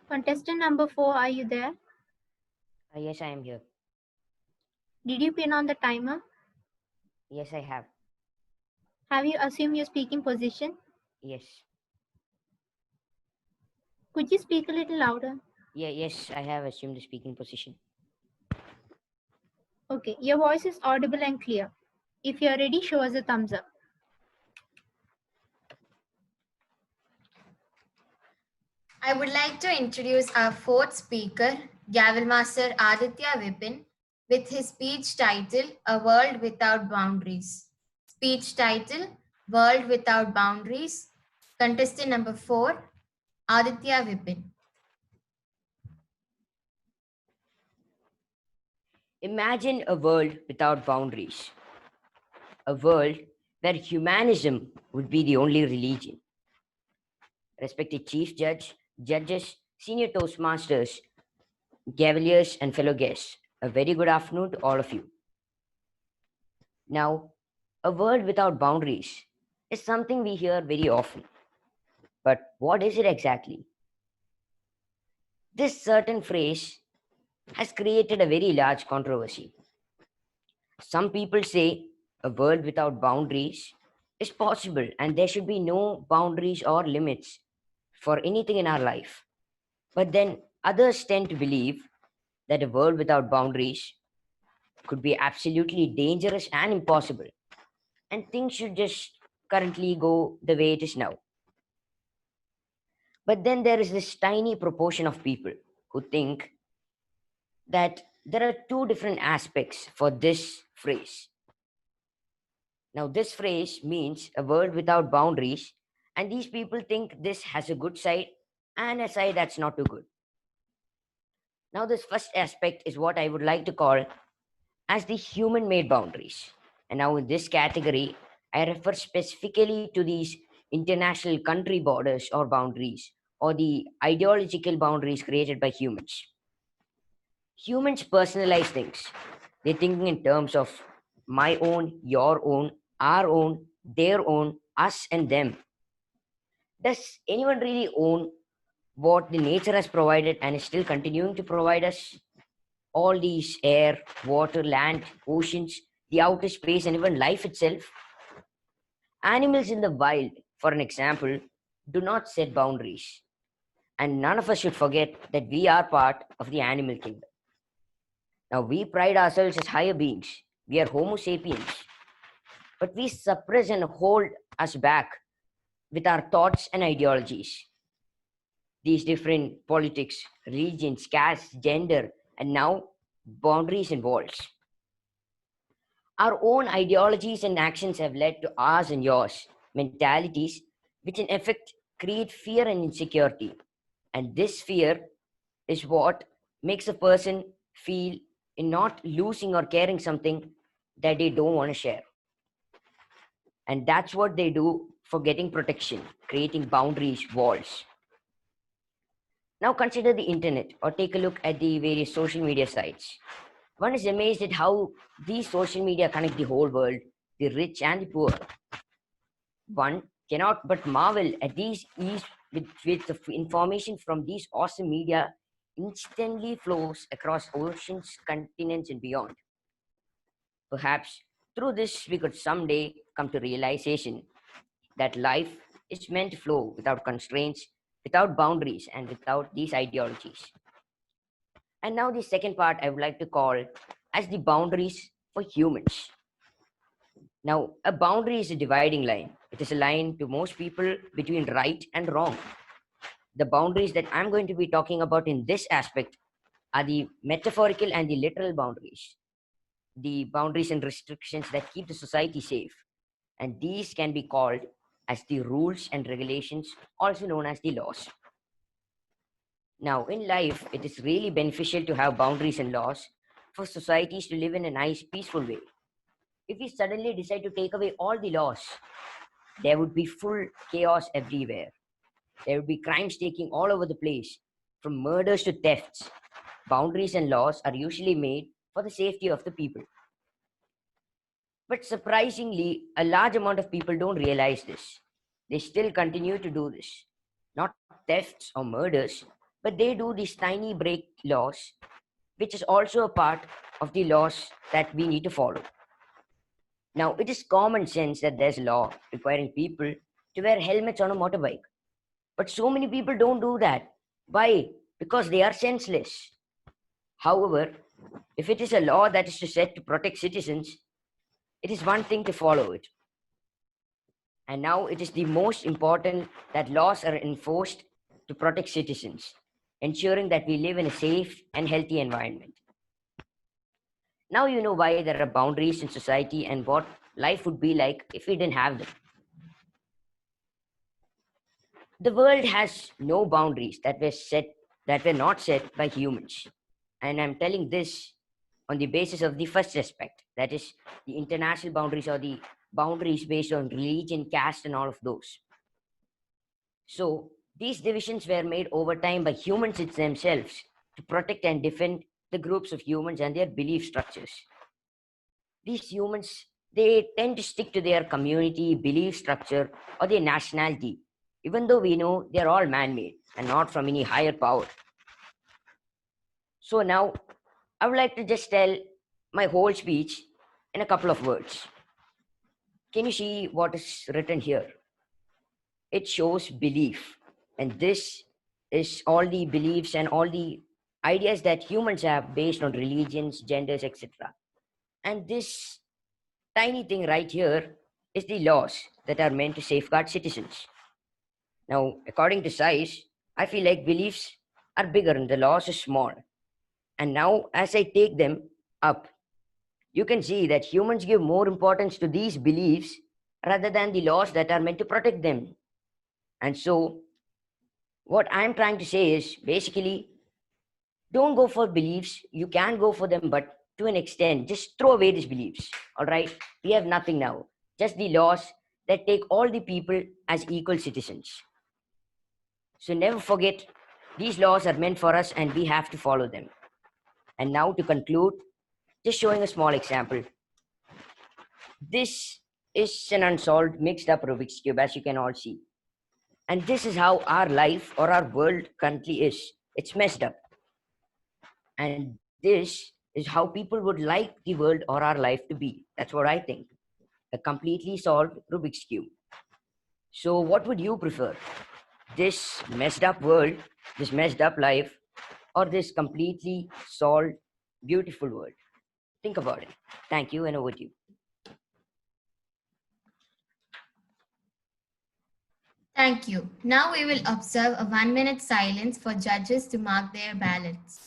Contestant number 4, are you there? Yes, I am here. Did you pin on the timer? Yes, I have. Have you assumed your speaking position? Yes. Could you speak a little louder? Yes, I have assumed the speaking position. Okay, your voice is audible and clear. If you are ready, show us a thumbs up. I would like to introduce our fourth speaker, Gavel Master Aditya Vipin, with his speech title, A World Without Boundaries. Speech title, World Without Boundaries. Contestant number 4, Aditya Vipin. Imagine a world without boundaries. A world where humanism would be the only religion. Respected Chief Judge, judges, senior Toastmasters, Gaveliers, and fellow guests, a very good afternoon to all of you. Now, a world without boundaries is something we hear very often. But what is it exactly? This certain phrase has created a very large controversy. Some people say a world without boundaries is possible and there should be no boundaries or limits for anything in our life. But then others tend to believe that a world without boundaries could be absolutely dangerous and impossible, and things should just currently go the way it is now. But then there is this tiny proportion of people who think that there are two different aspects for this phrase. Now, this phrase means a world without boundaries, and these people think this has a good side and a side that's not too good. Now, this first aspect is what I would like to call as the human made boundaries. And now, in this category, I refer specifically to these international country borders or boundaries, or the ideological boundaries created by humans. Humans personalize things. They're thinking in terms of my own, your own, our own, their own, us, and them. Does anyone really own what the nature has provided and is still continuing to provide us? All these air, water, land, oceans, the outer space, and even life itself. Animals in the wild, for an example, do not set boundaries. And none of us should forget that we are part of the animal kingdom. Now, we pride ourselves as higher beings. We are Homo sapiens. But we suppress and hold us back with our thoughts and ideologies. These different politics, religions, caste, gender, and now boundaries and walls. Our own ideologies and actions have led to ours and yours mentalities, which in effect create fear and insecurity. And this fear is what makes a person feel in not losing or caring something that they don't want to share. And that's what they do for getting protection, creating boundaries, walls. Now consider the internet or take a look at the various social media sites. One is amazed at how these social media connect the whole world, the rich and the poor. One cannot but marvel at these ease with the information from these awesome media instantly flows across oceans, continents, and beyond. Perhaps through this we could someday come to realization that life is meant to flow without constraints, without boundaries, and without these ideologies. And now the second part I would like to call as the boundaries for humans. Now, a boundary is a dividing line. It is a line to most people between right and wrong. The boundaries that I'm going to be talking about in this aspect are the metaphorical and the literal boundaries. The boundaries and restrictions that keep the society safe. And these can be called as the rules and regulations, also known as the laws. Now, in life, it is really beneficial to have boundaries and laws for societies to live in a nice, peaceful way. If we suddenly decide to take away all the laws, there would be full chaos everywhere. There would be crimes taking all over the place, from murders to thefts. Boundaries and laws are usually made for the safety of the people. But surprisingly, a large amount of people don't realize this. They still continue to do this. Not thefts or murders, but they do these tiny break laws, which is also a part of the laws that we need to follow. Now, it is common sense that there's a law requiring people to wear helmets on a motorbike. But so many people don't do that. Why? Because they are senseless. However, if it is a law that is set to protect citizens, it is one thing to follow it. And now it is the most important that laws are enforced to protect citizens, ensuring that we live in a safe and healthy environment. Now you know why there are boundaries in society and what life would be like if we didn't have them. The world has no boundaries that were not set by humans. And I'm telling this on the basis of the first aspect, that is the international boundaries or the boundaries based on religion, caste, and all of those. So these divisions were made over time by humans themselves to protect and defend the groups of humans and their belief structures. These humans, they tend to stick to their community, belief structure, or their nationality, even though we know they're all man-made and not from any higher power. So now, I would like to just tell my whole speech in a couple of words. Can you see what is written here? It shows belief. And this is all the beliefs and all the ideas that humans have based on religions, genders, etc. And this tiny thing right here is the laws that are meant to safeguard citizens. Now, according to size, I feel like beliefs are bigger and the laws are small. And now, as I take them up, you can see that humans give more importance to these beliefs rather than the laws that are meant to protect them. And so, what I'm trying to say is basically, don't go for beliefs. You can go for them, but to an extent, just throw away these beliefs. All right? We have nothing now, just the laws that take all the people as equal citizens. So never forget, these laws are meant for us and we have to follow them. And now to conclude, just showing a small example. This is an unsolved mixed up Rubik's Cube, as you can all see. And this is how our life or our world currently is. It's messed up. And this is how people would like the world or our life to be. That's what I think. A completely solved Rubik's Cube. So what would you prefer? This messed up world, this messed up life, or this completely solved, beautiful world? Think about it. Thank you, and over to you. Thank you. Now we will observe a 1-minute silence for judges to mark their ballots.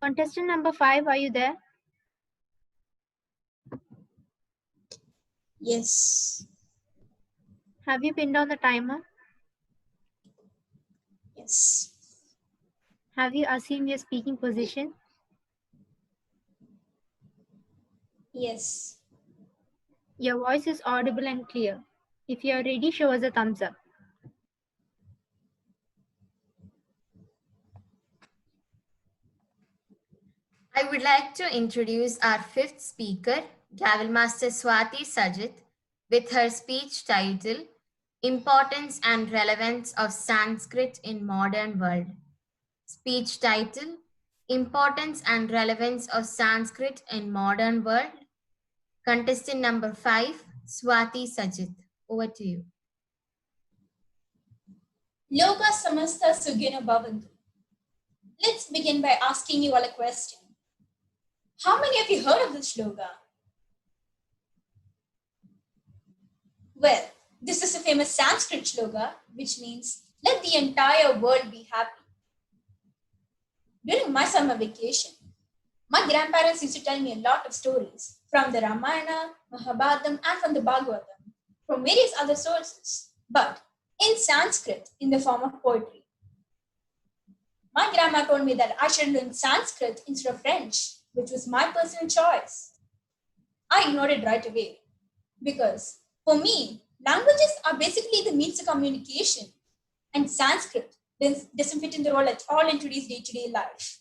Contestant number 5, are you there? Yes. Have you pinned on the timer? Yes. Have you assumed your speaking position? Yes. Your voice is audible and clear. If you are ready, show us a thumbs up. I would like to introduce our 5th speaker, Gavel Master Swati Sajit, with her speech title, Importance and Relevance of Sanskrit in Modern World. Speech title, Importance and relevance of Sanskrit in modern world. Contestant number 5, Swati Sajid. Over to you. Loka samasta sugina bhavantu. Let's begin by asking you all a question. How many of you heard of this shloka? Well, this is a famous Sanskrit shloka, which means, let the entire world be happy. During my summer vacation, my grandparents used to tell me a lot of stories from the Ramayana, Mahabharatam, and from the Bhagavatam, from various other sources, but in Sanskrit in the form of poetry. My grandma told me that I should learn Sanskrit instead of French, which was my personal choice. I ignored it right away because for me, languages are basically the means of communication, and Sanskrit doesn't fit in the role at all in today's day-to-day life.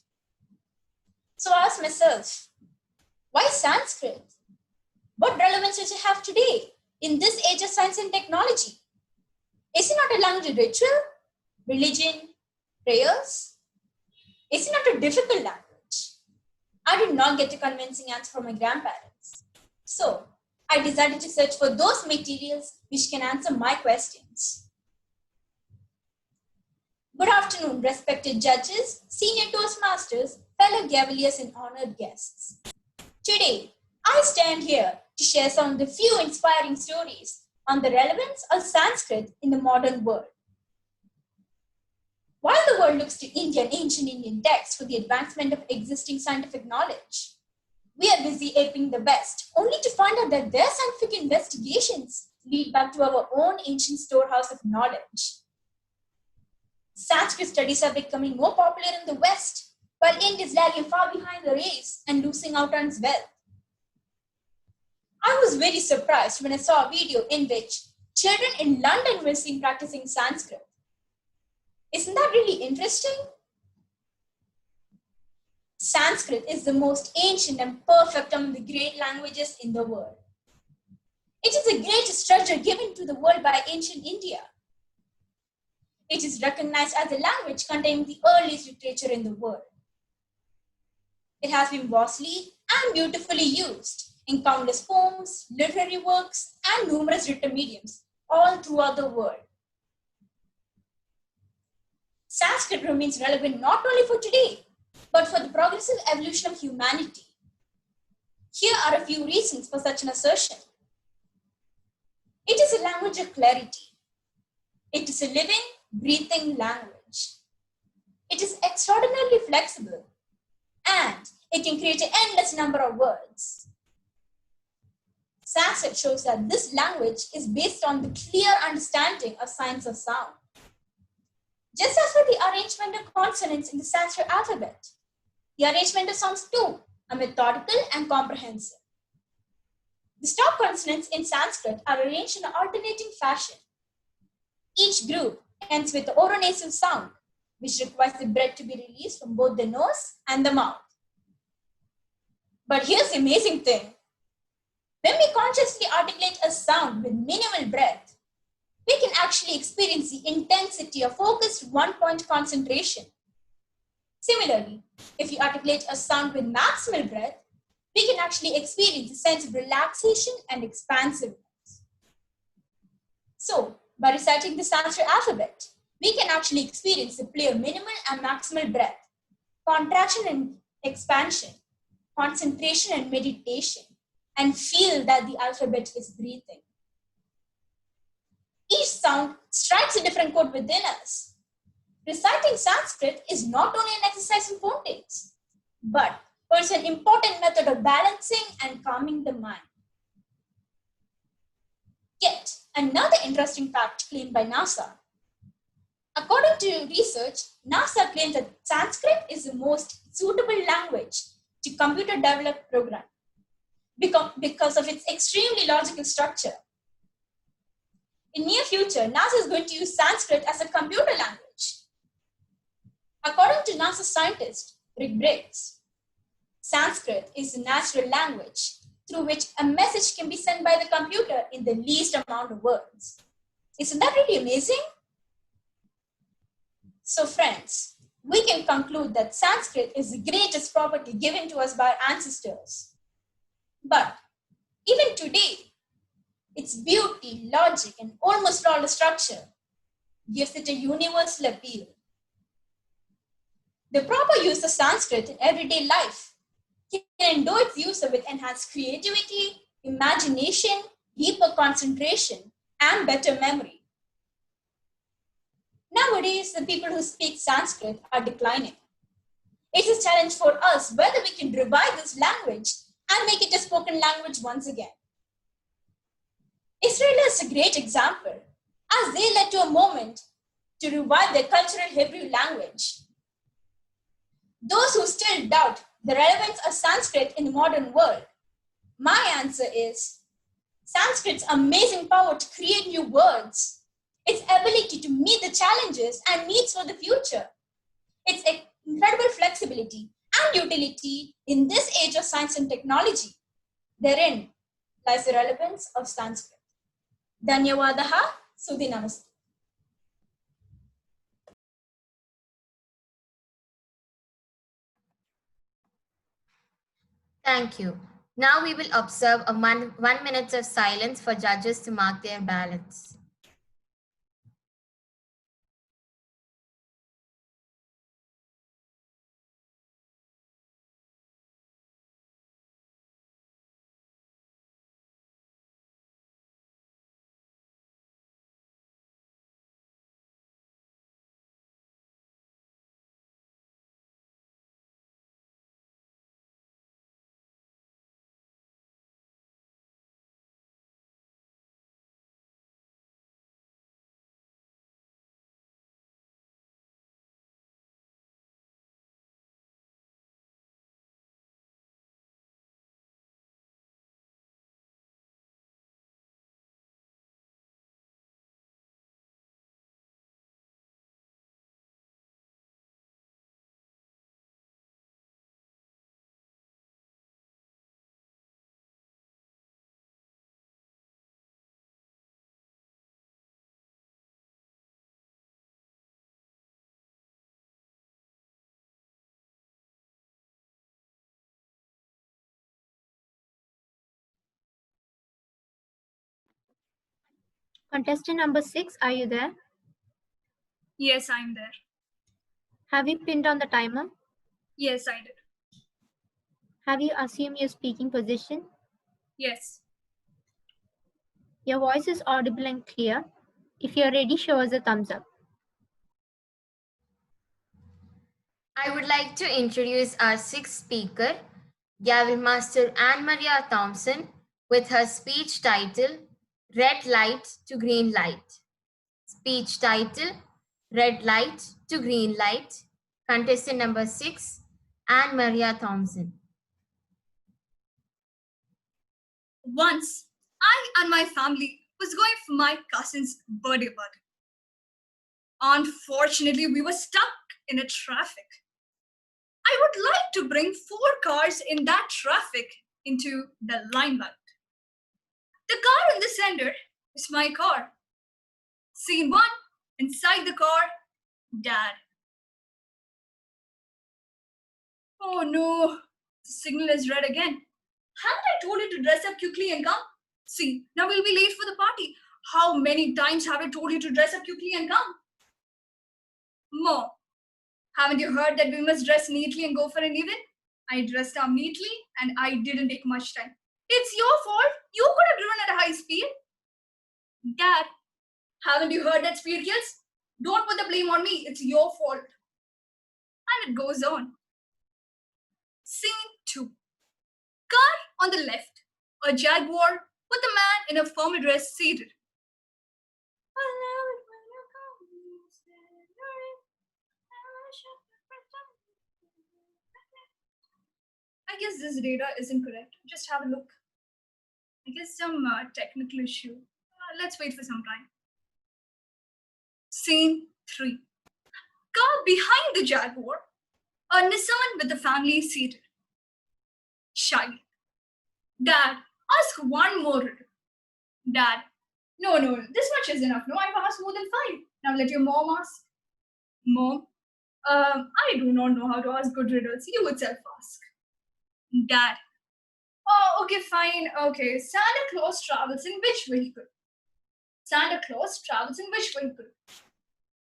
So I asked myself, why Sanskrit? What relevance does it have today in this age of science and technology? Is it not a language of ritual, religion, prayers? Is it not a difficult language? I did not get a convincing answer from my grandparents. So I decided to search for those materials which can answer my questions. Good afternoon, respected judges, senior Toastmasters, fellow Gaveliers, and honored guests. Today, I stand here to share some of the few inspiring stories on the relevance of Sanskrit in the modern world. While the world looks to India and ancient Indian texts for the advancement of existing scientific knowledge, we are busy aping the best, only to find out that their scientific investigations lead back to our own ancient storehouse of knowledge. Sanskrit studies are becoming more popular in the West, while India is lagging far behind the race and losing out on its wealth. I was very surprised when I saw a video in which children in London were seen practicing Sanskrit. Isn't that really interesting? Sanskrit is the most ancient and perfect among the great languages in the world. It is the greatest treasure given to the world by ancient India. It is recognized as the language containing the earliest literature in the world. It has been vastly and beautifully used in countless poems, literary works, and numerous written mediums all throughout the world. Sanskrit remains relevant not only for today, but for the progressive evolution of humanity. Here are a few reasons for such an assertion. It is a language of clarity. It is a living, breathing language. It is extraordinarily flexible, and it can create an endless number of words. Sanskrit shows that this language is based on the clear understanding of science of sound. Just as for the arrangement of consonants in the Sanskrit alphabet, the arrangement of sounds too are methodical and comprehensive. The stop consonants in Sanskrit are arranged in an alternating fashion. Each group ends with the oronasal sound, which requires the breath to be released from both the nose and the mouth. But here's the amazing thing. When we consciously articulate a sound with minimal breath, we can actually experience the intensity of focused one-point concentration. Similarly, if we articulate a sound with maximal breath, we can actually experience a sense of relaxation and expansiveness. So, by reciting the Sanskrit alphabet, we can actually experience the play of minimal and maximal breath, contraction and expansion, concentration and meditation, and feel that the alphabet is breathing. Each sound strikes a different chord within us. Reciting Sanskrit is not only an exercise in phonetics, but it's an important method of balancing and calming the mind. Yet, another interesting fact claimed by NASA. According to research, NASA claims that Sanskrit is the most suitable language to computer-developed program because of its extremely logical structure. In near future, NASA is going to use Sanskrit as a computer language. According to NASA scientist Rick Briggs, Sanskrit is a natural language through which a message can be sent by the computer in the least amount of words. Isn't that really amazing? So friends, we can conclude that Sanskrit is the greatest property given to us by our ancestors. But even today, its beauty, logic, and almost flawless structure gives it a universal appeal. The proper use of Sanskrit in everyday life can endow its user with enhanced creativity, imagination, deeper concentration, and better memory. Nowadays, the people who speak Sanskrit are declining. It's a challenge for us whether we can revive this language and make it a spoken language once again. Israel is a great example, as they led to a moment to revive their cultural Hebrew language. Those who still doubt the relevance of Sanskrit in the modern world, my answer is Sanskrit's amazing power to create new words, its ability to meet the challenges and needs for the future, its incredible flexibility and utility in this age of science and technology. Therein lies the relevance of Sanskrit. Dhanyawadaha, Sudhi Namaste. Thank you. Now we will observe a 1 minute of silence for judges to mark their ballots. Contestant number 6, are you there? Yes, I'm there. Have you pinned on the timer? Yes, I did. Have you assumed your speaking position? Yes. Your voice is audible and clear. If you're ready, show us a thumbs up. I would like to introduce our sixth speaker, Gavel Master Anne Maria Thompson, with her speech title, Red Light to Green Light. Speech title, Red Light to Green Light. Contestant number 6, Anne Maria Thompson. Once, I and my family was going for my cousin's birthday party. Unfortunately, we were stuck in a traffic. I would like to bring 4 cars in that traffic into the limelight. The car in the center is my car. Scene 1, inside the car, Dad. Oh no, the signal is red again. Haven't I told you to dress up quickly and come? See, now we'll be late for the party. How many times have I told you to dress up quickly and come? Mom, haven't you heard that we must dress neatly and go for an event? I dressed up neatly and I didn't take much time. It's your fault. You could have driven at a high speed. Dad, haven't you heard that speed kills? Don't put the blame on me. It's your fault. And it goes on. Scene 2. Car on the left. A Jaguar with a man in a formal dress seated. I guess this data isn't correct. Just have a look. I guess some technical issue. Let's wait for some time. Scene 3. Car behind the Jaguar. A Nissan with the family seated. Shy. Dad, ask one more riddle. Dad, no, this much is enough. No, I've asked more than 5. Now let your mom ask. Mom, I do not know how to ask good riddles. You itself ask. Dad. Oh, okay, fine. Okay, Santa Claus travels in which vehicle? Santa Claus travels in which vehicle?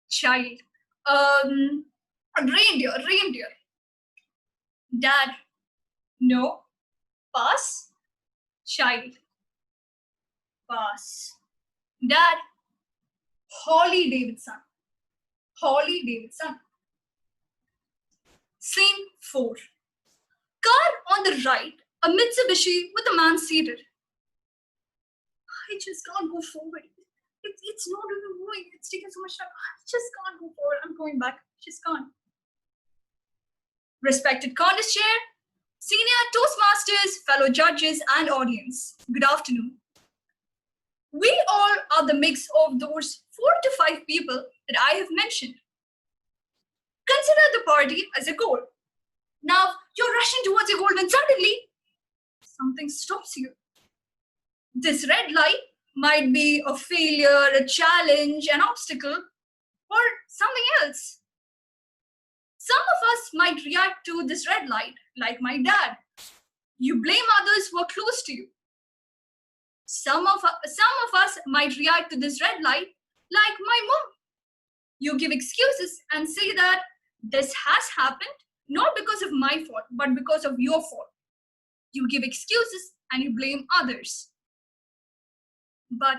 Child. Reindeer. Dad. No. Pass. Child. Pass. Dad. Holly Davidson. Scene 4. Car on the right, a Mitsubishi with a man seated. I just can't go forward. It's not even moving. It's taking so much time. I just can't go forward. I'm going back. Just can't. Respected contest chair, senior Toastmasters, fellow judges, and audience, good afternoon. We all are the mix of those 4 to 5 people that I have mentioned. Consider the party as a goal. Now, you're rushing towards your goal when suddenly something stops you. This red light might be a failure, a challenge, an obstacle, or something else. Some of us might react to this red light like my dad. You blame others who are close to you. Some of us might react to this red light like my mom. You give excuses and say that this has happened not because of my fault, but because of your fault. You give excuses and you blame others. But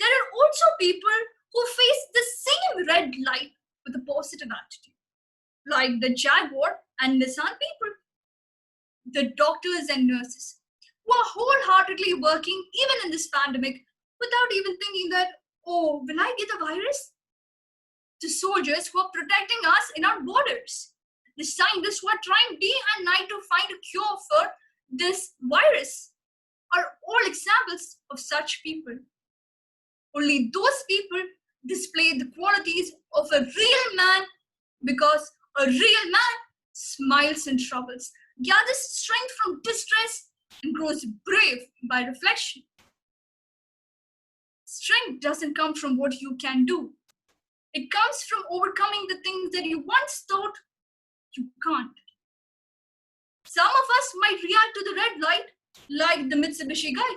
there are also people who face the same red light with a positive attitude, like the Jaguar and Nissan people. The doctors and nurses who are wholeheartedly working even in this pandemic without even thinking that, oh, will I get the virus? The soldiers who are protecting us in our borders. The scientists who are trying day and night to find a cure for this virus are all examples of such people. Only those people display the qualities of a real man because a real man smiles in troubles, gathers strength from distress, and grows brave by reflection. Strength doesn't come from what you can do. It comes from overcoming the things that you once thought you can't. Some of us might react to the red light like the Mitsubishi guy.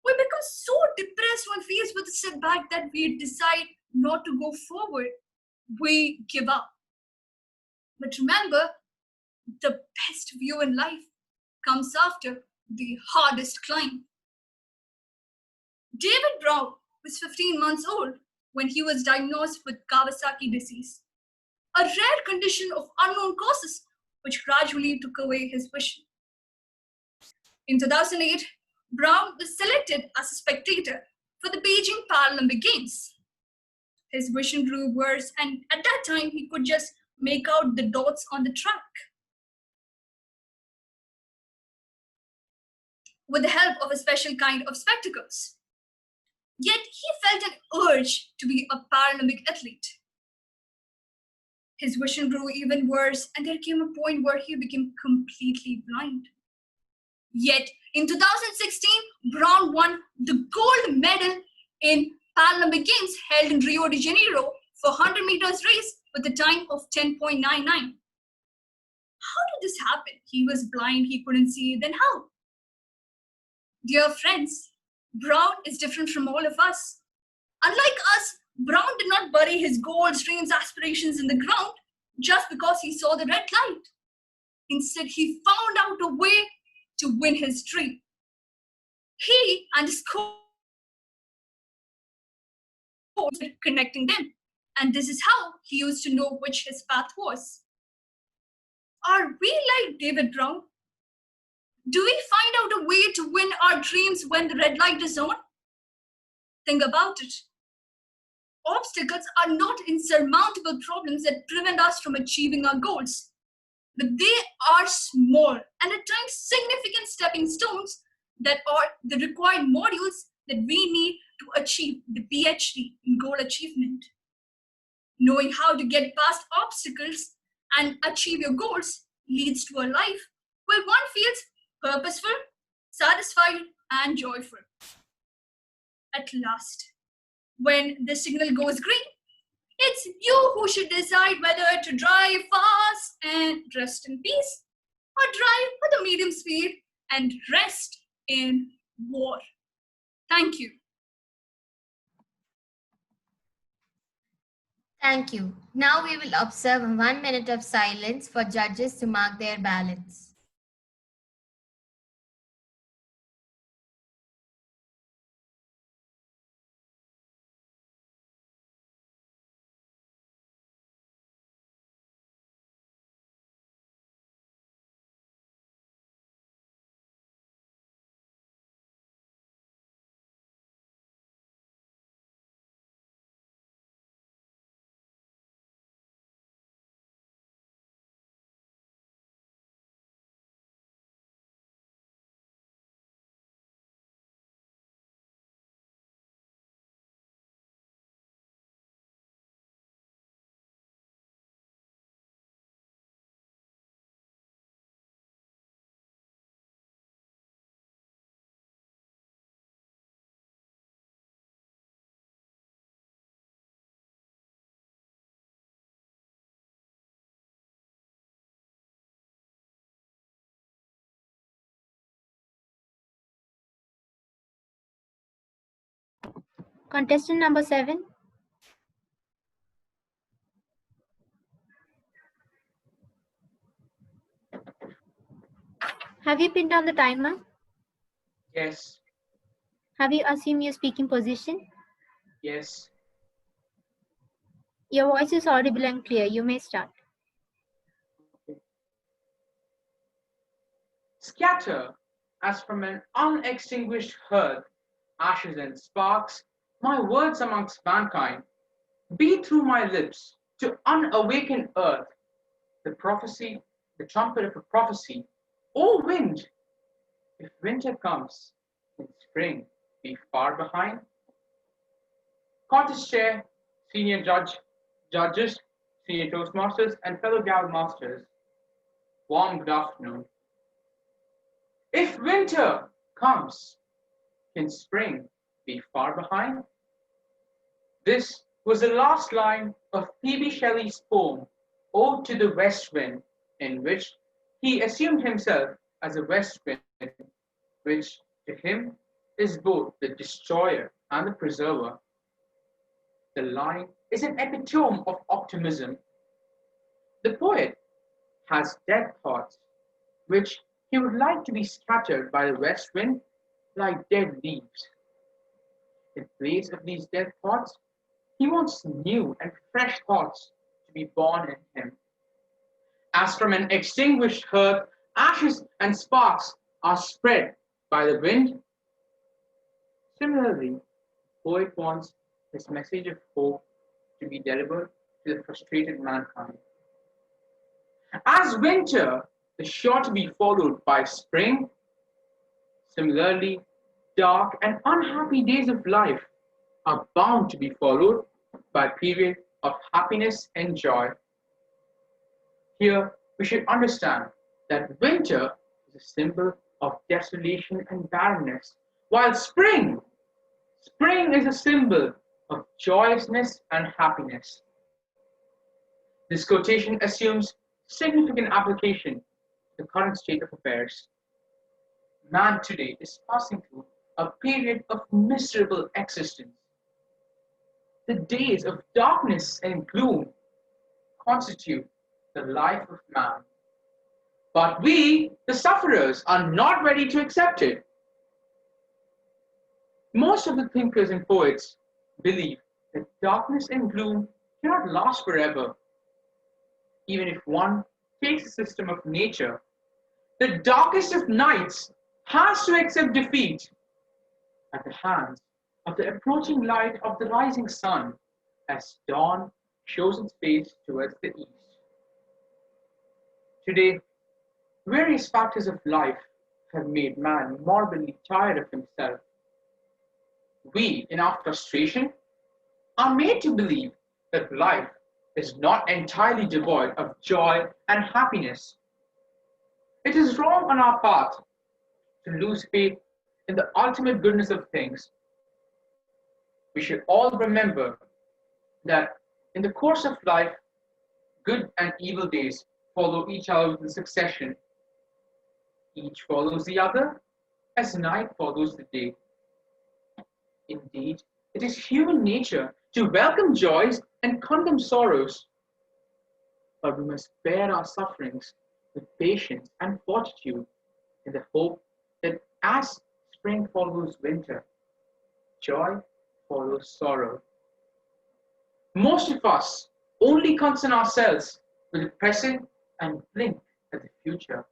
We become so depressed when faced with a setback that we decide not to go forward. We give up. But remember, the best view in life comes after the hardest climb. David Brown was 15 months old when he was diagnosed with Kawasaki disease, a rare condition of unknown causes which gradually took away his vision. In 2008, Brown was selected as a spectator for the Beijing Paralympic Games. His vision grew worse, and at that time, he could just make out the dots on the track. With the help of a special kind of spectacles. Yet he felt an urge to be a Paralympic athlete. His vision grew even worse, and there came a point where he became completely blind. Yet in 2016, Brown won the gold medal in Paralympic Games held in Rio de Janeiro for 100 meters race with a time of 10.99. How did this happen? He was blind, he couldn't see, then how? Dear friends, Brown is different from all of us. Unlike us, Brown did not bury his goals, dreams, aspirations in the ground just because he saw the red light. Instead, he found out a way to win his dream. He and his coach connecting them. And this is how he used to know which his path was. Are we like David Brown? Do we find out a way to win our dreams when the red light is on? Think about it. Obstacles are not insurmountable problems that prevent us from achieving our goals, but they are small and at times significant stepping stones that are the required modules that we need to achieve the PhD in goal achievement. Knowing how to get past obstacles and achieve your goals leads to a life where one feels purposeful, satisfied, and joyful. At last, when the signal goes green, It's you who should decide whether to drive fast and rest in peace, or drive with a medium speed and rest in war. Thank you. Thank you. Now we will observe 1 minute of silence for judges to mark their ballots. Contestant number 7. Have you pinned down the timer? Yes. Have you assumed your speaking position? Yes. Your voice is audible and clear. You may start. Scatter, as from an unextinguished hearth, ashes and sparks, my words amongst mankind. Beat through my lips to unawaken earth the prophecy, the trumpet of a prophecy. O wind, if winter comes, in spring be far behind. Contest chair, senior judges, senior Toastmasters, and fellow Gavel Masters, warm good afternoon. If winter comes, can spring be far behind? This was the last line of P.B. Shelley's poem, Ode to the West Wind, in which he assumed himself as a west wind, which to him is both the destroyer and the preserver. The line is an epitome of optimism. The poet has dead thoughts, which he would like to be scattered by the west wind like dead leaves. In place of these dead thoughts, he wants new and fresh thoughts to be born in him. As from an extinguished hearth, ashes and sparks are spread by the wind. Similarly, the poet wants his message of hope to be delivered to the frustrated mankind. As winter is sure to be followed by spring, similarly, dark and unhappy days of life are bound to be followed by a period of happiness and joy. Here, we should understand that winter is a symbol of desolation and barrenness, while spring is a symbol of joyousness and happiness. This quotation assumes significant application to the current state of affairs. Man today is passing through a period of miserable existence. The days of darkness and gloom constitute the life of man. But we, the sufferers, are not ready to accept it. Most of the thinkers and poets believe that darkness and gloom cannot last forever. Even if one takes the system of nature, the darkest of nights has to accept defeat at the hands of the approaching light of the rising sun as dawn shows its face towards the east. Today, various factors of life have made man morbidly tired of himself. We, in our frustration, are made to believe that life is not entirely devoid of joy and happiness. It is wrong on our part to lose faith in the ultimate goodness of things. We should all remember that In the course of life, good and evil days follow each other in succession. Each follows the other as night follows the day. Indeed, it is human nature to welcome joys and condemn sorrows. But we must bear our sufferings with patience and fortitude in the hope that as spring follows winter, joy follows sorrow. Most of us only concern ourselves with the present and blink at the future.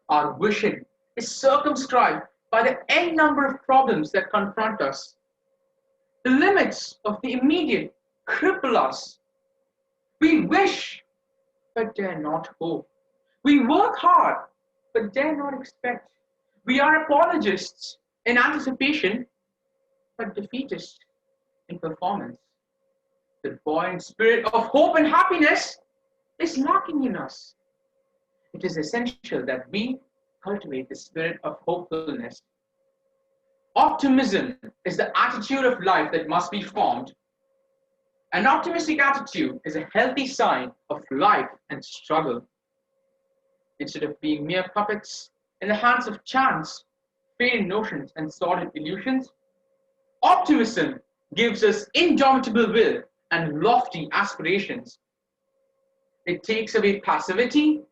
Our vision is circumscribed by the n number of problems that confront us. The limits of the immediate cripple us. We wish, but dare not hope. We work hard, but dare not expect. We are apologists in anticipation, but defeatists in performance. The buoyant spirit of hope and happiness is lacking in us. It is essential that we cultivate the spirit of hopefulness. Optimism is the attitude of life that must be formed. An optimistic attitude is a healthy sign of life and struggle. Instead of being mere puppets in the hands of chance, fading notions, and sordid illusions, optimism gives us indomitable will and lofty aspirations. It takes away passivity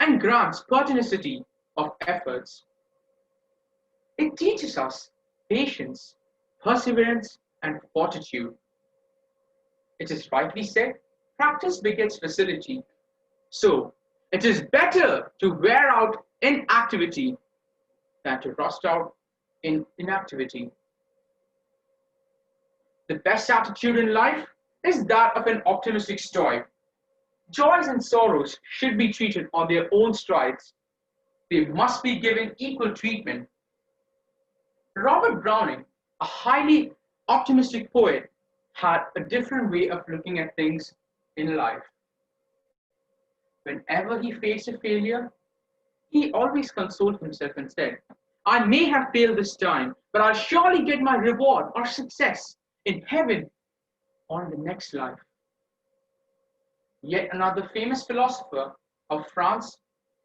and grants pertinacity of efforts. It teaches us patience, perseverance, and fortitude. It is rightly said, practice begets facility. So, it is better to wear out in activity than to rust out in inactivity. The best attitude in life is that of an optimistic stoic. Joys and sorrows should be treated on their own strides. They must be given equal treatment. Robert Browning, a highly optimistic poet, had a different way of looking at things in life. Whenever he faced a failure, he always consoled himself and said, I may have failed this time, but I'll surely get my reward or success in heaven or in the next life. Yet another famous philosopher of France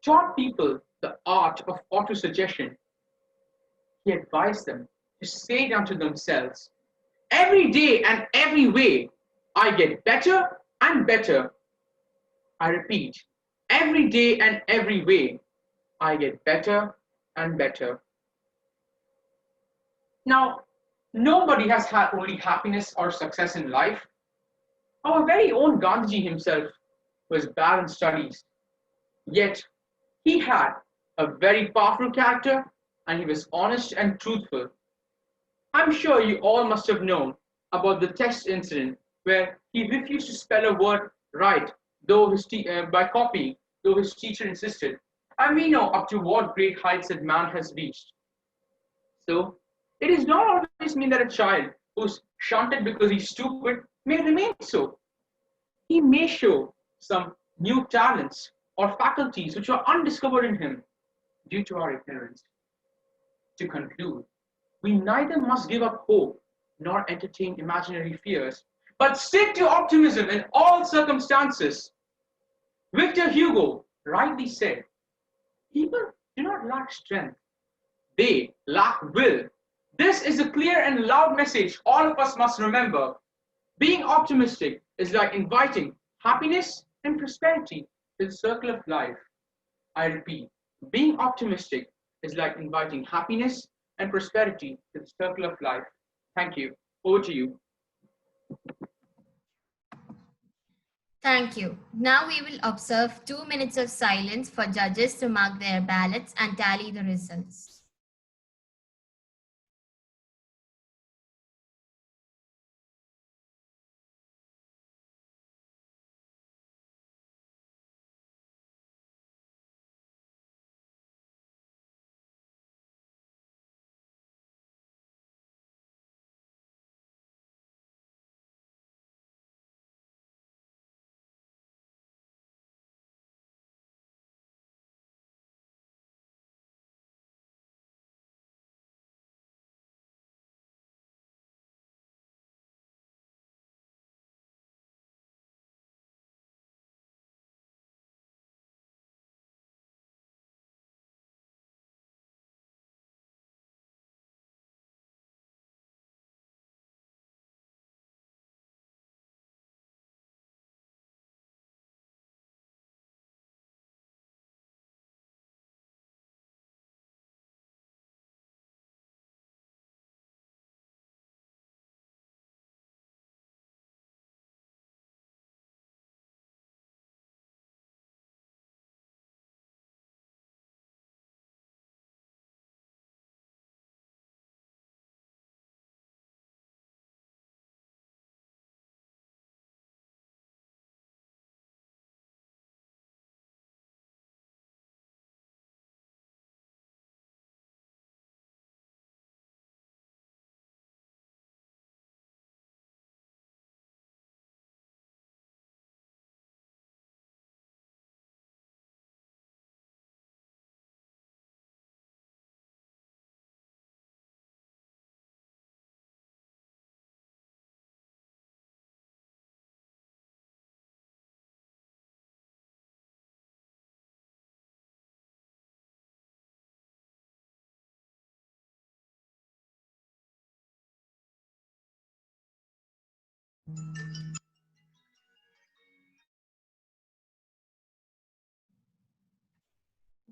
taught people the art of autosuggestion. He advised them to say unto themselves, every day and every way, I get better and better. I repeat, every day and every way, I get better and better. Now, nobody has had only happiness or success in life. Our very own Gandhiji himself was bad in studies, yet he had a very powerful character and he was honest and truthful. I'm sure you all must have known about the test incident where he refused to spell a word right by copying, though his teacher insisted. And we know up to what great heights that man has reached. So, it does not always mean that a child who's shunted because he's stupid may remain so. He may show some new talents or faculties which are undiscovered in him due to our ignorance. To conclude, we neither must give up hope nor entertain imaginary fears, but stick to optimism in all circumstances. Victor Hugo rightly said, people do not lack strength, they lack will. This is a clear and loud message all of us must remember. Being optimistic is like inviting happiness and prosperity to the circle of life. I repeat, being optimistic is like inviting happiness and prosperity to the circle of life. Thank you. Over to you. Thank you. Now we will observe 2 minutes of silence for judges to mark their ballots and tally the results.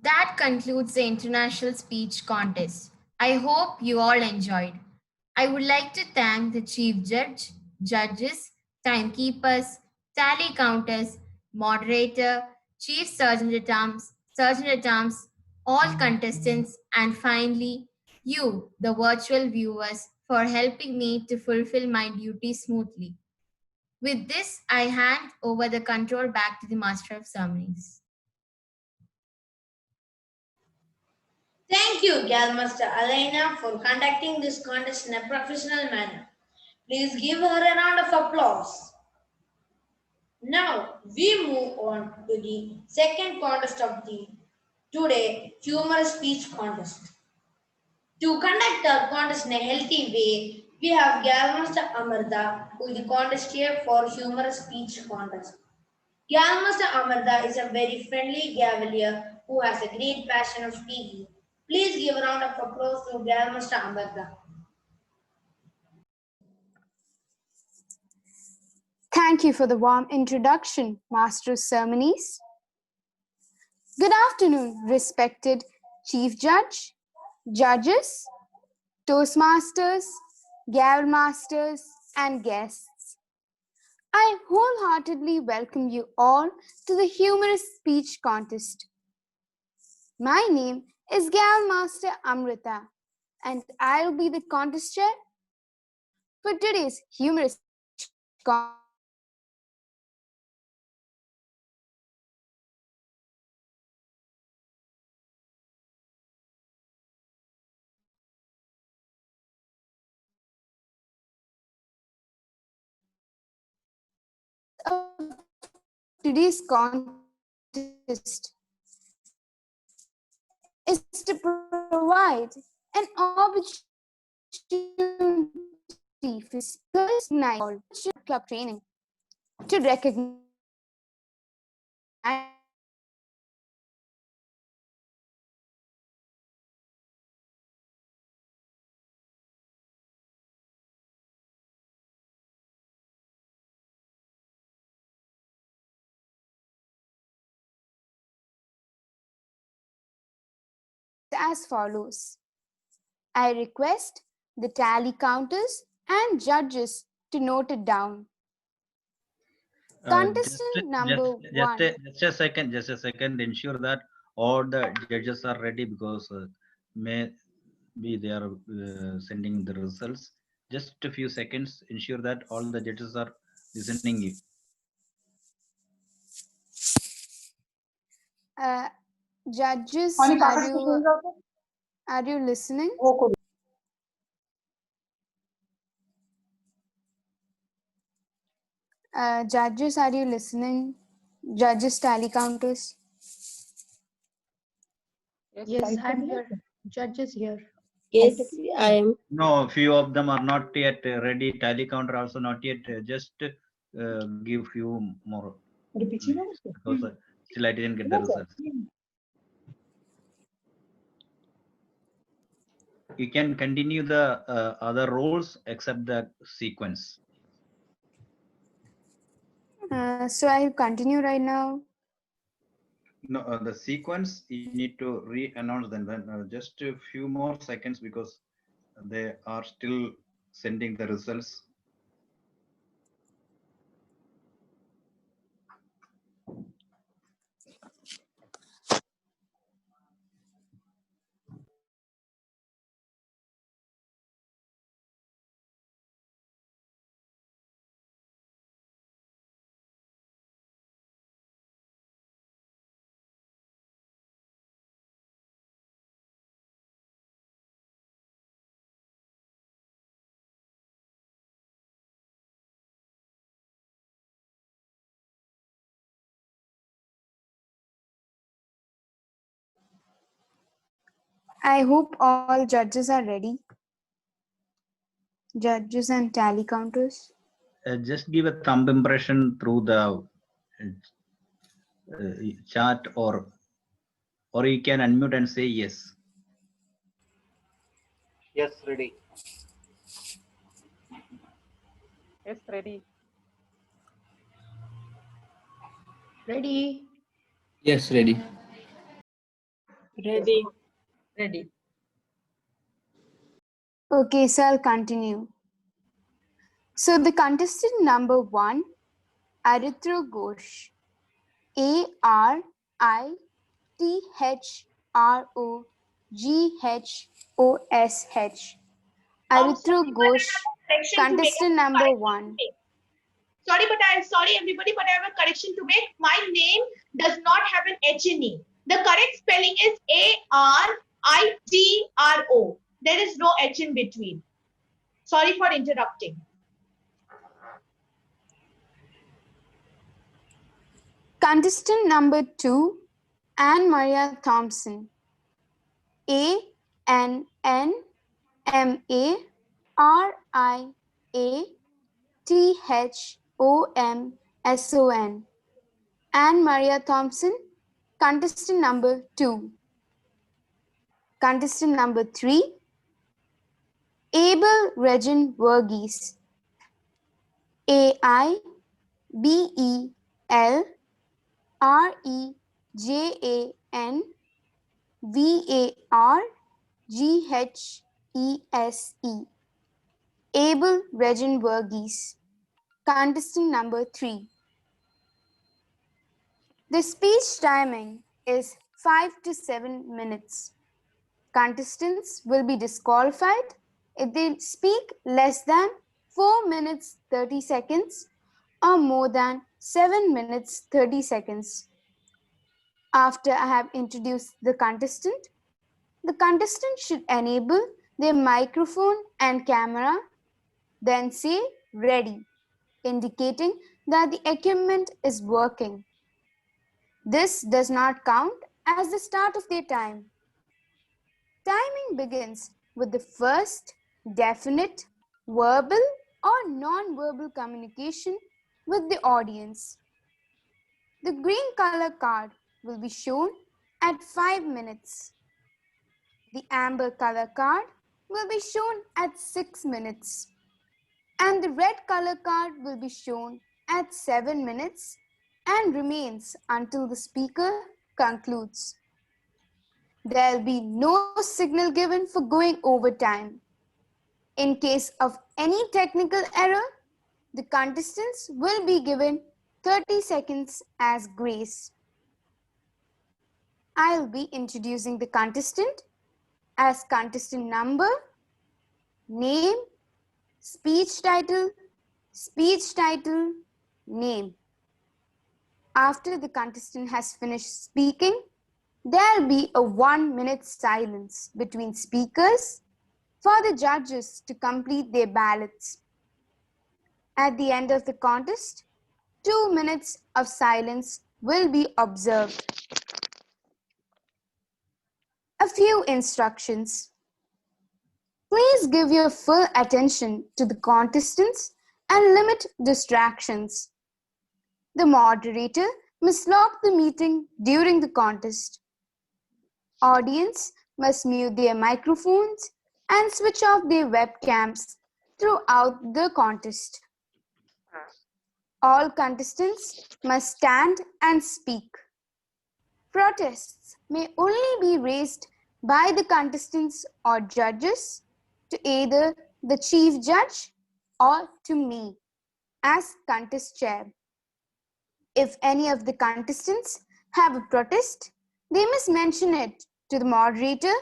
That concludes the International Speech Contest. I hope you all enjoyed. I would like to thank the Chief Judge, judges, timekeepers, tally counters, moderator, Chief Sergeant at Arms, all contestants, and finally, you, the virtual viewers, for helping me to fulfill my duty smoothly. With this, I hand over the control back to the Master of Ceremonies. Thank you, Galmaster Alaina, for conducting this contest in a professional manner. Please give her a round of applause. Now, we move on to the second contest of the today, humorous speech contest. To conduct our contest in a healthy way, we have Galmaster Amarda, who is the contestant for humorous speech contest. Galmaster Amarda is a very friendly Gavelier who has a great passion of speaking. Please give a round of applause to Galmaster Amarda. Thank you for the warm introduction, Master of Ceremonies. Good afternoon, respected Chief Judge, judges, Toastmasters, Gavel Masters, and guests. I wholeheartedly welcome you all to the humorous speech contest. My name is Gavel Master Amrita, and I will be the contest chair for today's humorous contest. Today's contest is to provide an opportunity for speakers club training to recognize as follows. I request the tally counters and judges to note it down. Contestant number one. Just a second. Ensure that all the judges are ready because may be they are sending the results. Just a few seconds. Ensure that all the judges are listening you. Judges, are you listening? Judges, are you listening? Judges, tally counters. Yes, I'm here. Judge is here. Yes, I am. No, few of them are not yet ready. Tally counter also not yet. Just give few more. Because still I didn't get the results. You can continue the other roles except the sequence. So I continue right now. No, the sequence you need to re-announce them. Then just a few more seconds because they are still sending the results. I hope all judges are ready. Judges and tally counters. Just give a thumb impression through the chat or you can unmute and say yes. Yes, ready. Yes, ready. Ready? Yes, ready. Ready. Ready. Okay, so I'll continue. So the contestant number 1, Arithro Ghosh. Arithrogosh. Arithro Sorry, but I Ghosh, have a correction to make. contestant number 1. Sorry, everybody, but I have a correction to make. My name does not have an H in it. The correct spelling is Aritro. There is no H in between. Sorry for interrupting. Contestant number 2, Anne Maria Thompson. ANNMARIATHOMSON. Anne Maria Thompson, contestant number 2. Contestant number 3, Abel Regin Verghese. AIBELREJANVARGHESE. Abel Regin Verghese, contestant number 3. The speech timing is 5 to 7 minutes. Contestants will be disqualified if they speak less than 4 minutes 30 seconds or more than 7 minutes 30 seconds. After I have introduced the contestant should enable their microphone and camera, then say ready, indicating that the equipment is working. This does not count as the start of their time. Timing begins with the first definite verbal or non-verbal communication with the audience. The green color card will be shown at 5 minutes. The amber color card will be shown at 6 minutes. And the red color card will be shown at 7 minutes and remains until the speaker concludes. There will be no signal given for going over time. In case of any technical error, the contestants will be given 30 seconds as grace. I'll be introducing the contestant as contestant number, name, speech title, name. After the contestant has finished speaking, there'll be a 1-minute silence between speakers for the judges to complete their ballots. At the end of the contest, 2 minutes of silence will be observed. A few instructions. Please give your full attention to the contestants and limit distractions. The moderator must lock the meeting during the contest. Audience must mute their microphones and switch off their webcams throughout the contest. All contestants must stand and speak. Protests may only be raised by the contestants or judges to either the chief judge or to me as contest chair. If any of the contestants have a protest, they must mention it to the moderator,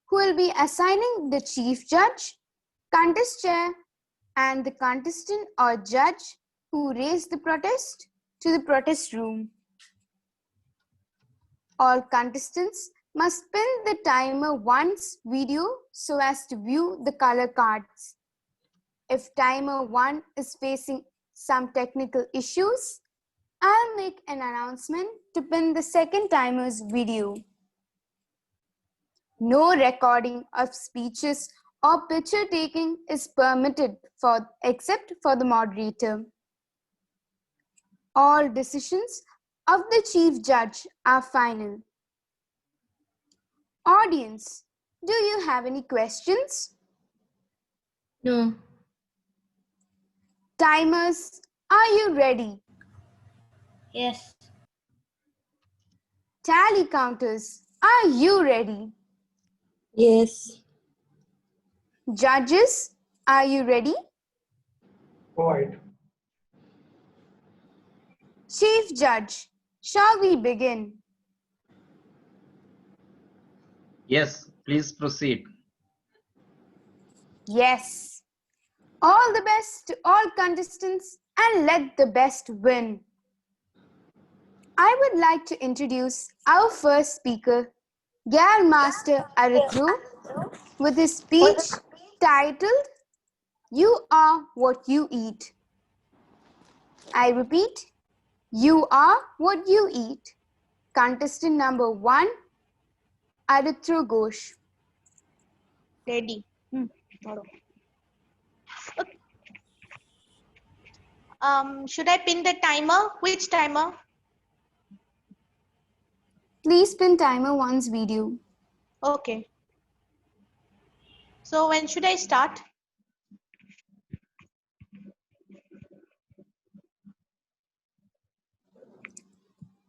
who will be assigning the chief judge, contest chair, and the contestant or judge who raised the protest to the protest room. All contestants must spin the timer once video so as to view the color cards. If timer 1 is facing some technical issues, I'll make an announcement to pin the second timer's video. No recording of speeches or picture taking is permitted except for the moderator. All decisions of the chief judge are final. Audience, do you have any questions? No. Timers, are you ready? Yes. Tally counters, are you ready? Yes. Judges, are you ready? Right. Chief Judge, shall we begin? Yes, please proceed. Yes. All the best to all contestants and let the best win. I would like to introduce our first speaker, Gal Master Aritru, with his speech titled, You Are What You Eat. I repeat, you are what you eat. Contestant number 1, Aritru Ghosh. Ready. Should I pin the timer? Which timer? Please pin timer 1's video. Okay. So when should I start?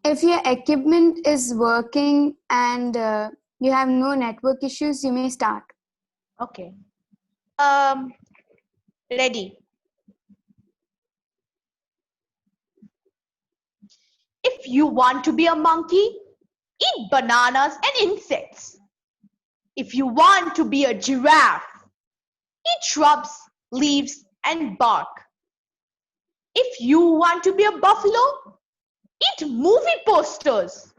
If your equipment is working and you have no network issues, you may start. Okay. Ready. If you want to be a monkey, eat bananas and insects. If you want to be a giraffe, eat shrubs, leaves, and bark. If you want to be a buffalo, eat movie posters.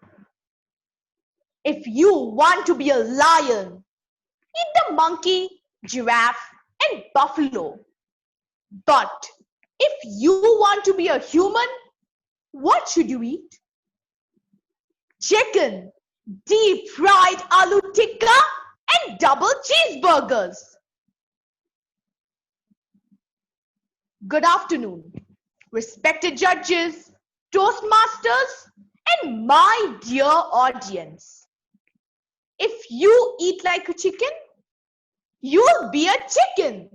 If you want to be a lion, eat the monkey, giraffe, and buffalo. But if you want to be a human, what should you eat? Chicken, deep fried aloo tikka, and double cheeseburgers. Good afternoon, respected judges, toastmasters, and my dear audience. If you eat like a chicken, you'll be a chicken.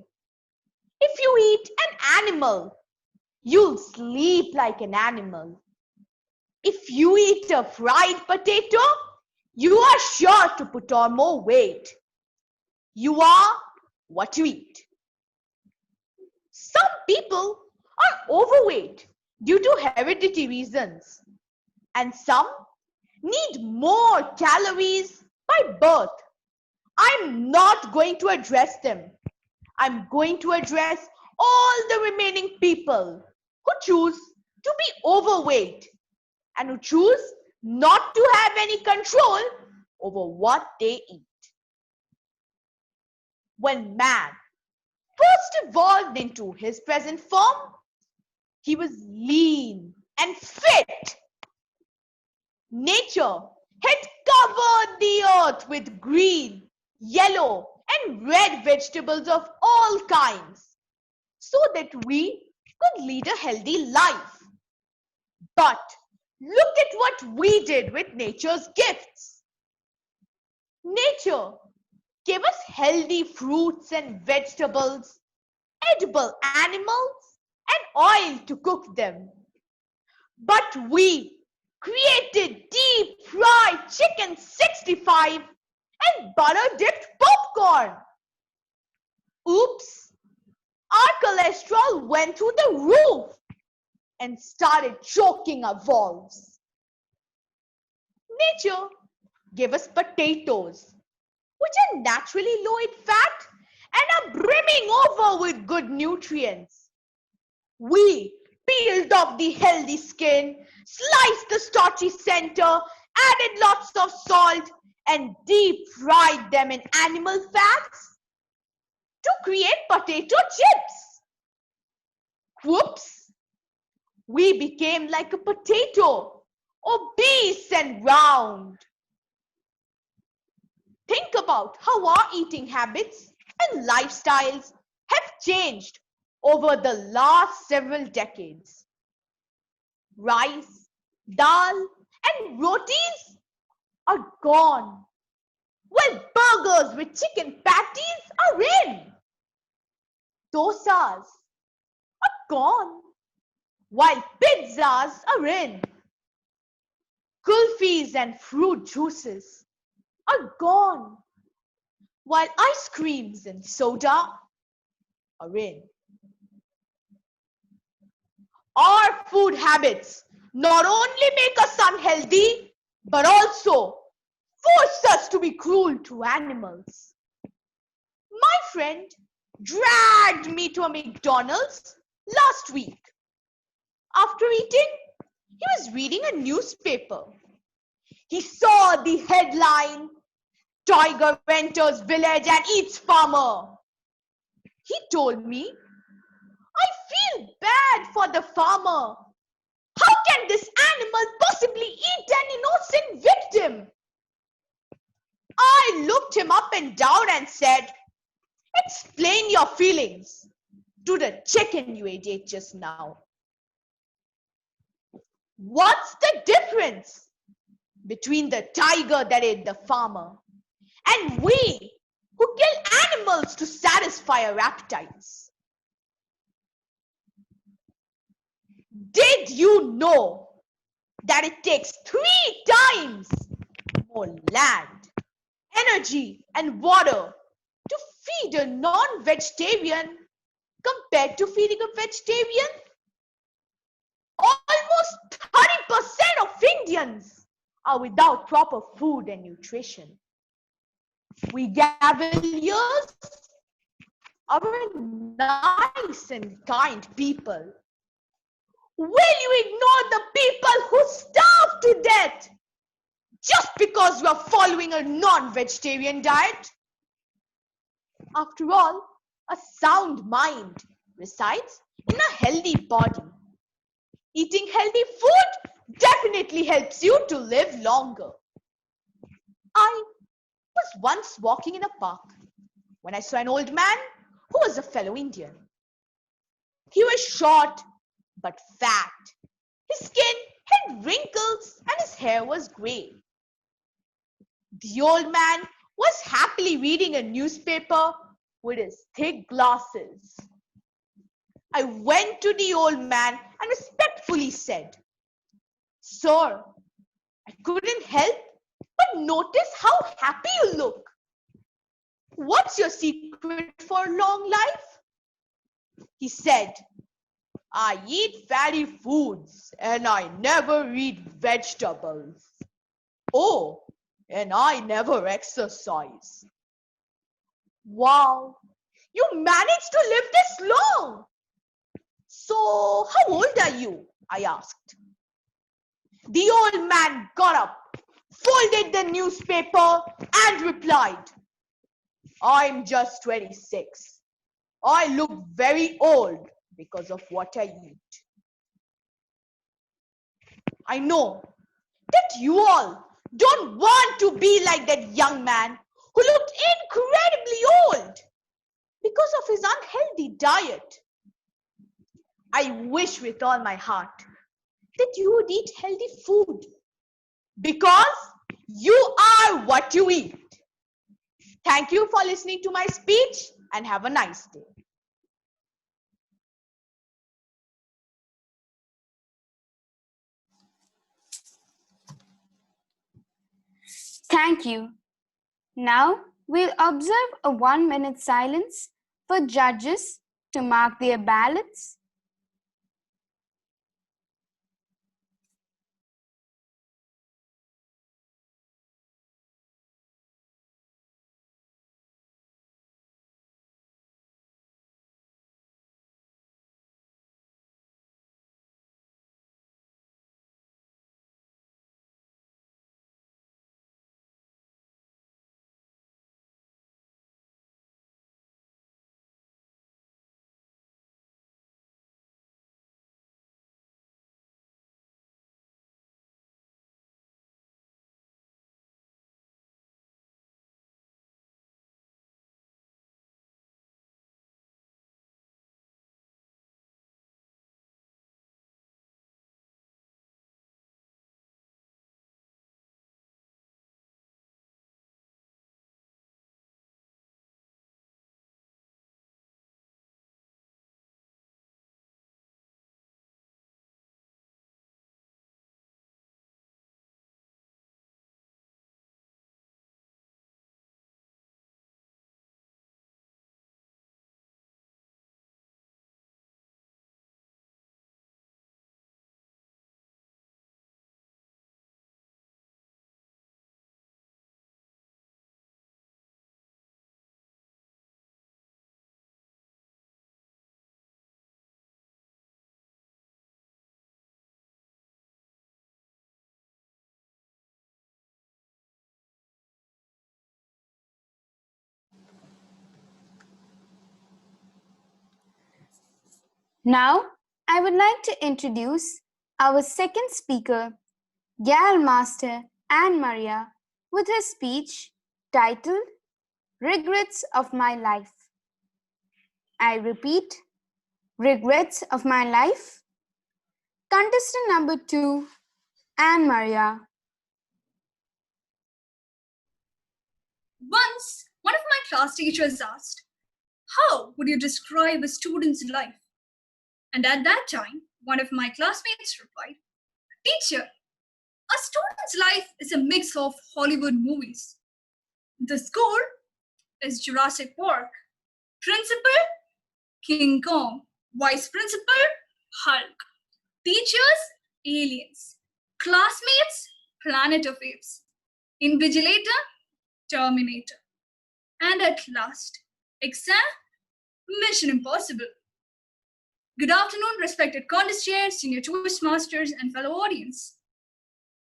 If you eat an animal, you'll sleep like an animal. If you eat a fried potato, you are sure to put on more weight. You are what you eat. Some people are overweight due to hereditary reasons, and some need more calories by birth. I'm not going to address them. I'm going to address all the remaining people who choose to be overweight and who choose not to have any control over what they eat. When man first evolved into his present form, he was lean and fit. Nature had covered the earth with green, yellow, and red vegetables of all kinds so that we could lead a healthy life. But look at what we did with nature's gifts. Nature gave us healthy fruits and vegetables, edible animals, and oil to cook them. But we created deep fried chicken 65 and butter dipped popcorn. Oops, our cholesterol went through the roof and started choking our valves. Nature gave us potatoes, which are naturally low in fat and are brimming over with good nutrients. We peeled off the healthy skin, sliced the starchy center, added lots of salt, and deep fried them in animal fats to create potato chips. Whoops! We became like a potato, obese and round. Think about how our eating habits and lifestyles have changed over the last several decades. Rice, dal, and rotis are gone, while burgers with chicken patties are in. Dosas are gone, while pizzas are in. kulfis and fruit juices are gone, while ice creams and soda are in. Our food habits not only make us unhealthy, but also force us to be cruel to animals. My friend dragged me to a McDonald's last week. After eating, he was reading a newspaper. He saw the headline, "Tiger enters village and eats farmer." He told me, "I feel bad for the farmer. How can this animal possibly eat an innocent victim?" I looked him up and down and said, "Explain your feelings to the chicken you ate just now. What's the difference between the tiger that ate the farmer and we who kill animals to satisfy our appetites? Did you know that it takes 3 times more land, energy, and water to feed a non-vegetarian compared to feeding a vegetarian? Almost 30% of Indians are without proper food and nutrition. We Gaveliers are a nice and kind people. Will you ignore the people who starve to death just because you are following a non-vegetarian diet? After all, a sound mind resides in a healthy body. Eating healthy food definitely helps you to live longer. I was once walking in a park when I saw an old man who was a fellow Indian. He was short but fat. His skin had wrinkles and his hair was grey. The old man was happily reading a newspaper with his thick glasses. I went to the old man and respectfully said, "Sir, I couldn't help but notice how happy you look. What's your secret for long life?" He said, "I eat fatty foods and I never eat vegetables. Oh, and I never exercise." Wow, you managed to live this long. So, how old are you? I asked. The old man got up, folded the newspaper, and replied, "I'm just 26. I look very old because of what I eat." I know that you all don't want to be like that young man who looked incredibly old because of his unhealthy diet. I wish with all my heart that you would eat healthy food because you are what you eat. Thank you for listening to my speech and have a nice day. Thank you. Now we'll observe a 1-minute silence for judges to mark their ballots. Now, I would like to introduce our second speaker, Gal Master Anne Maria, with her speech titled Regrets of My Life. I repeat, Regrets of My Life. Contestant number 2, Anne Maria. Once, one of my class teachers asked, "How would you describe a student's life?" And at that time, one of my classmates replied, "Teacher, a student's life is a mix of Hollywood movies. The school is Jurassic Park. Principal, King Kong. Vice principal, Hulk. Teachers, aliens. Classmates, Planet of Apes. Invigilator, Terminator. And at last, exam, Mission Impossible." Good afternoon, respected contest chairs, senior Toastmasters, and fellow audience.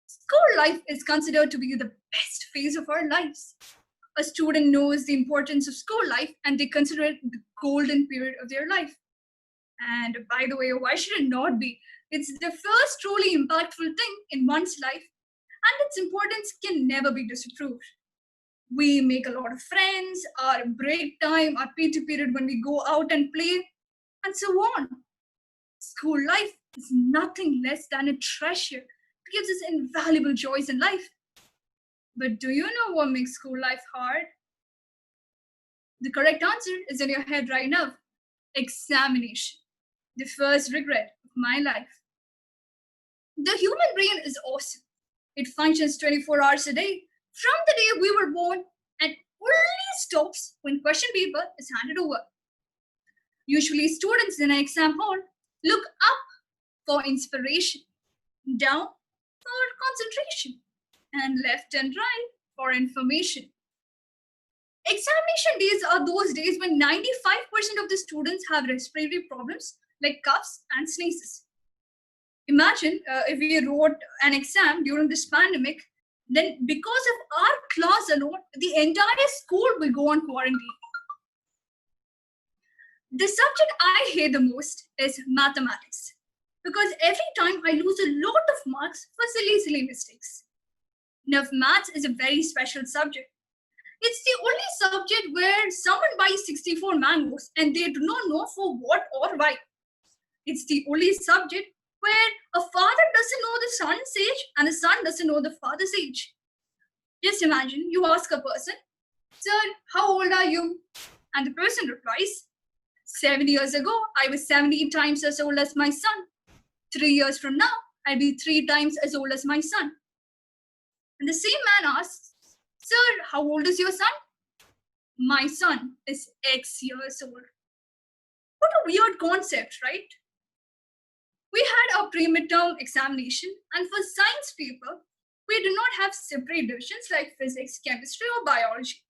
School life is considered to be the best phase of our lives. A student knows the importance of school life and they consider it the golden period of their life. And by the way, why should it not be? It's the first truly impactful thing in one's life, and its importance can never be disapproved. We make a lot of friends, our break time, our PT period when we go out and play, and so on. School life is nothing less than a treasure. It gives us invaluable joys in life. But do you know what makes school life hard? The correct answer is in your head right now. Examination. The first regret of my life. The human brain is awesome. It functions 24 hours a day from the day we were born and only stops when question paper is handed over. Usually students in an exam hall look up for inspiration, down for concentration, and left and right for information. Examination days are those days when 95% of the students have respiratory problems like coughs and sneezes. Imagine if we wrote an exam during this pandemic, then because of our class alone, the entire school will go on quarantine. The subject I hate the most is mathematics, because every time I lose a lot of marks for silly mistakes. Now, maths is a very special subject. It's the only subject where someone buys 64 mangoes and they do not know for what or why. It's the only subject where a father doesn't know the son's age and the son doesn't know the father's age. Just imagine you ask a person, "Sir, how old are you?" And the person replies, 7 years ago, I was 17 times as old as my son. 3 years from now, I'll be 3 times as old as my son. And the same man asks, "Sir, how old is your son?" "My son is X years old." What a weird concept, right? We had our pre-midterm examination, and for science paper, we do not have separate divisions like physics, chemistry, or biology.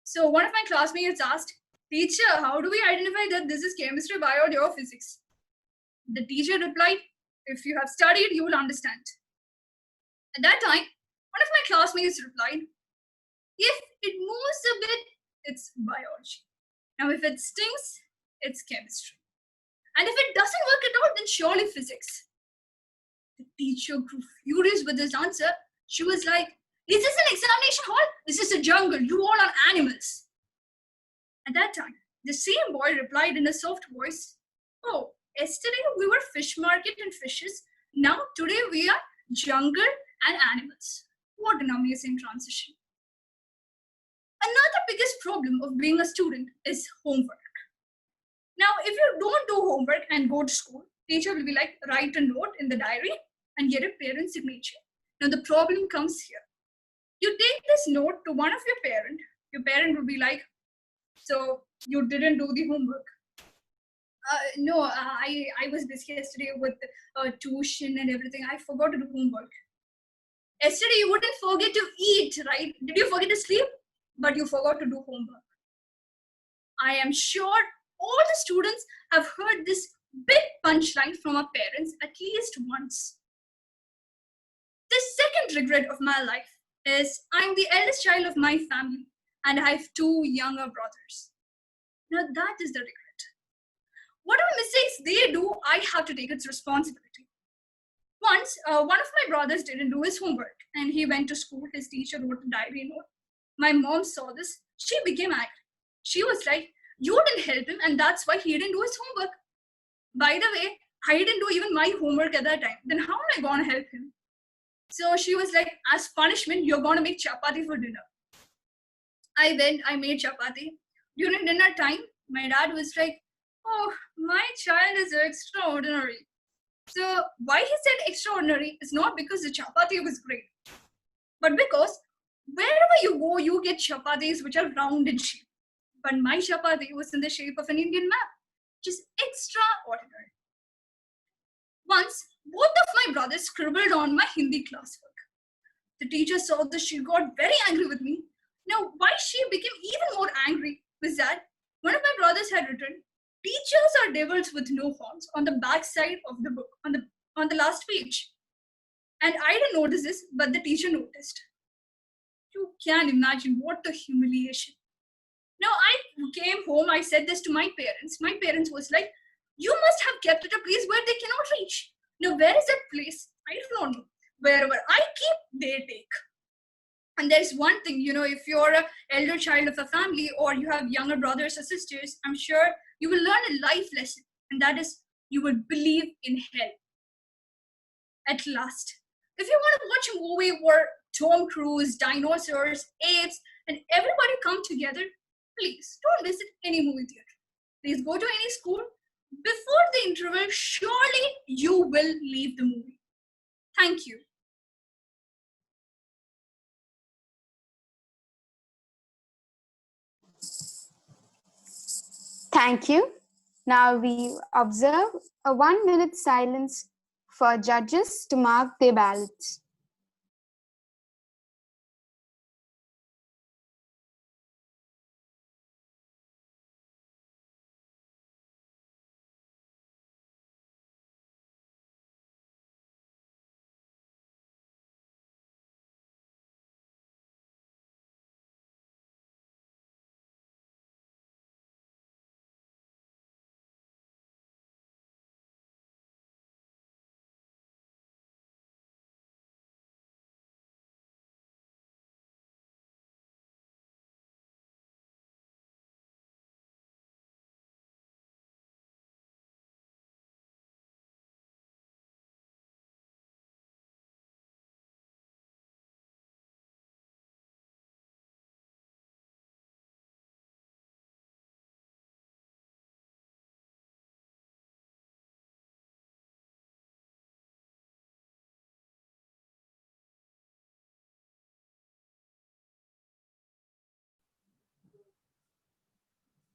So one of my classmates asked, "Teacher, how do we identify that this is chemistry, biology, or physics?" The teacher replied, "If you have studied, you will understand." At that time, one of my classmates replied, "If it moves a bit, it's biology. Now, if it stings, it's chemistry. And if it doesn't work at all, then surely physics." The teacher grew furious with this answer. She was like, "Is this an examination hall? This is a jungle. You all are animals." At that time, the same boy replied in a soft voice, "Oh, yesterday we were fish market and fishes. Now today we are jungle and animals." What an amazing transition. Another biggest problem of being a student is homework. Now, if you don't do homework and go to school, teacher will be like, "Write a note in the diary and get a parent's signature." Now, the problem comes here. You take this note to one of your parent will be like, "So you didn't do the homework?" No, I was busy yesterday with tuition and everything. I forgot to do homework." Yesterday you wouldn't forget to eat, right? Did you forget to sleep? But you forgot to do homework. I am sure all the students have heard this big punchline from our parents at least once. The second regret of my life is I'm the eldest child of my family and I have 2 younger brothers. Now that is the regret. whatever mistakes they do, I have to take its responsibility. Once, one of my brothers didn't do his homework and he went to school. His teacher wrote a diary note. My mom saw this. She became angry. She was like, you didn't help him and that's why he didn't do his homework. By the way, I didn't do even my homework at that time. Then how am I going to help him? So she was like, as punishment, you're going to make chapati for dinner. I went, I made chapati. During dinner time, my dad was like, oh, my child is extraordinary. So why he said extraordinary is not because the chapati was great, but because wherever you go, you get chapatis which are round in shape. But my chapati was in the shape of an Indian map, which is extraordinary. Once, both of my brothers scribbled on my Hindi classwork. The teacher saw this, she got very angry with me. Now, why she became even more angry was that one of my brothers had written, teachers are devils with no horns on the back side of the book, on the last page. And I didn't notice this, but the teacher noticed. You can't imagine what the humiliation. Now, I came home, I said this to my parents. My parents was like, you must have kept it a place where they cannot reach. Now, where is that place? I don't know. Wherever I keep, they take. And there's one thing, if you're an elder child of a family or you have younger brothers or sisters, I'm sure you will learn a life lesson. And that is, you will believe in hell. At last. If you want to watch a movie where Tom Cruise, dinosaurs, apes, and everybody come together, please don't visit any movie theater. Please go to any school. Before the interval, surely you will leave the movie. Thank you. Thank you. Now we observe a 1-minute silence for judges to mark their ballots.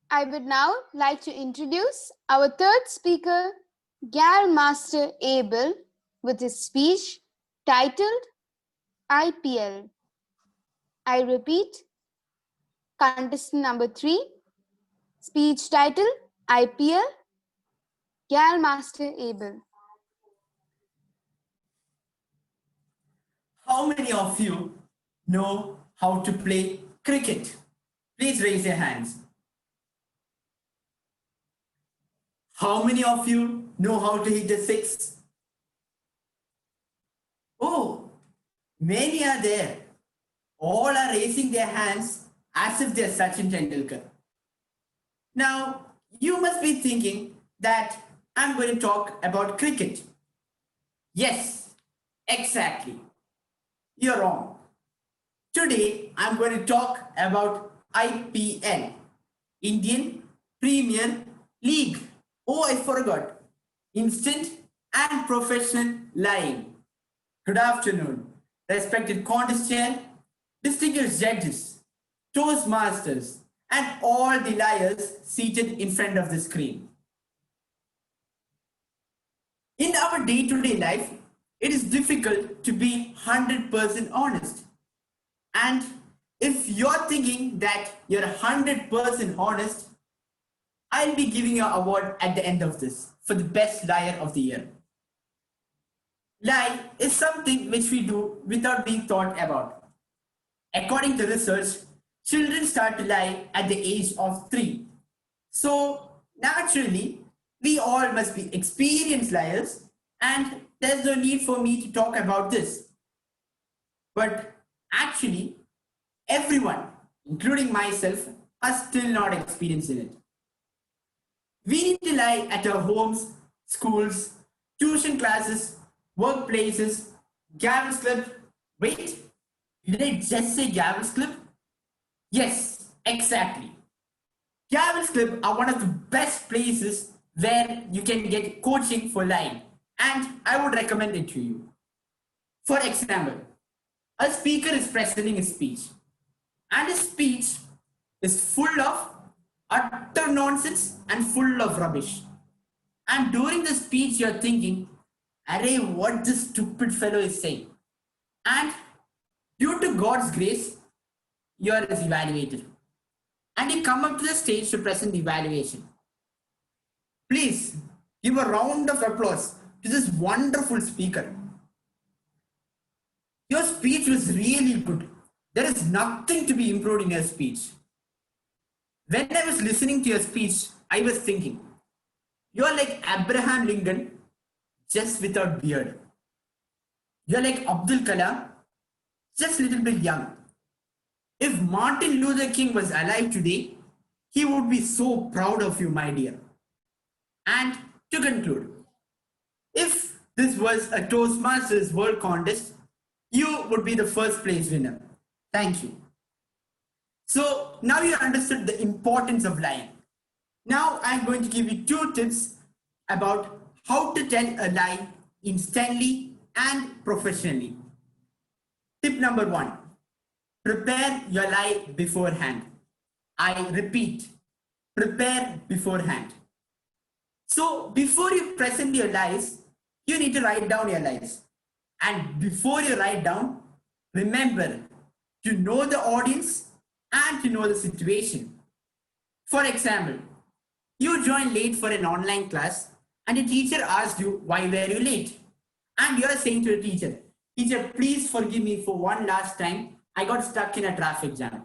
I would now like to introduce our third speaker, Gal Master Abel, with his speech titled IPL. I repeat, contestant number 3, speech title IPL, Gal Master Abel. How many of you know how to play cricket? Please raise your hands. How many of you know how to hit a six? Oh, many are there. All are raising their hands as if they're Sachin Tendulkar. Now, you must be thinking that I'm going to talk about cricket. Yes, exactly. You're wrong. Today, I'm going to talk about IPL, Indian Premier League. Oh, I forgot. Instant and professional lying. Good afternoon, respected contestant, distinguished judges, toastmasters, and all the liars seated in front of the screen. In our day-to-day life, it is difficult to be 100% honest. And if you're thinking that you're 100% honest, I'll be giving you an award at the end of this for the best liar of the year. Lie is something which we do without being thought about. According to research, children start to lie at the age of 3. So naturally, We all must be experienced liars, and there's no need for me to talk about this. But actually, everyone, including myself, are still not experienced in it. We need to lie at our homes, schools, tuition classes, workplaces, Gavels Club. Wait, did I just say Gavels Club? Yes, exactly. Gavels Club are one of the best places where you can get coaching for lying, and I would recommend it to you. For example, a speaker is presenting a speech, and his speech is full of utter nonsense and full of rubbish. And during the speech, you're thinking, array, what this stupid fellow is saying. And due to God's grace, you are evaluated. And you come up to the stage to present the evaluation. Please give a round of applause to this wonderful speaker. Your speech was really good. There is nothing to be improved in your speech. When I was listening to your speech, I was thinking, you're like Abraham Lincoln, just without beard. You're like Abdul Kalam, just a little bit young. If Martin Luther King was alive today, he would be so proud of you, my dear. And to conclude, if this was a Toastmasters World Contest, you would be the first place winner. Thank you. So now you understood the importance of lying. Now I'm going to give you 2 tips about how to tell a lie instantly and professionally. Tip number 1, prepare your lie beforehand. I repeat, prepare beforehand. So before you present your lies, you need to write down your lies. And before you write down, remember to know the audience and to know the situation. For example, you joined late for an online class and a teacher asked you, why were you late? And you're saying to the teacher, teacher, please forgive me for one last time. I got stuck in a traffic jam.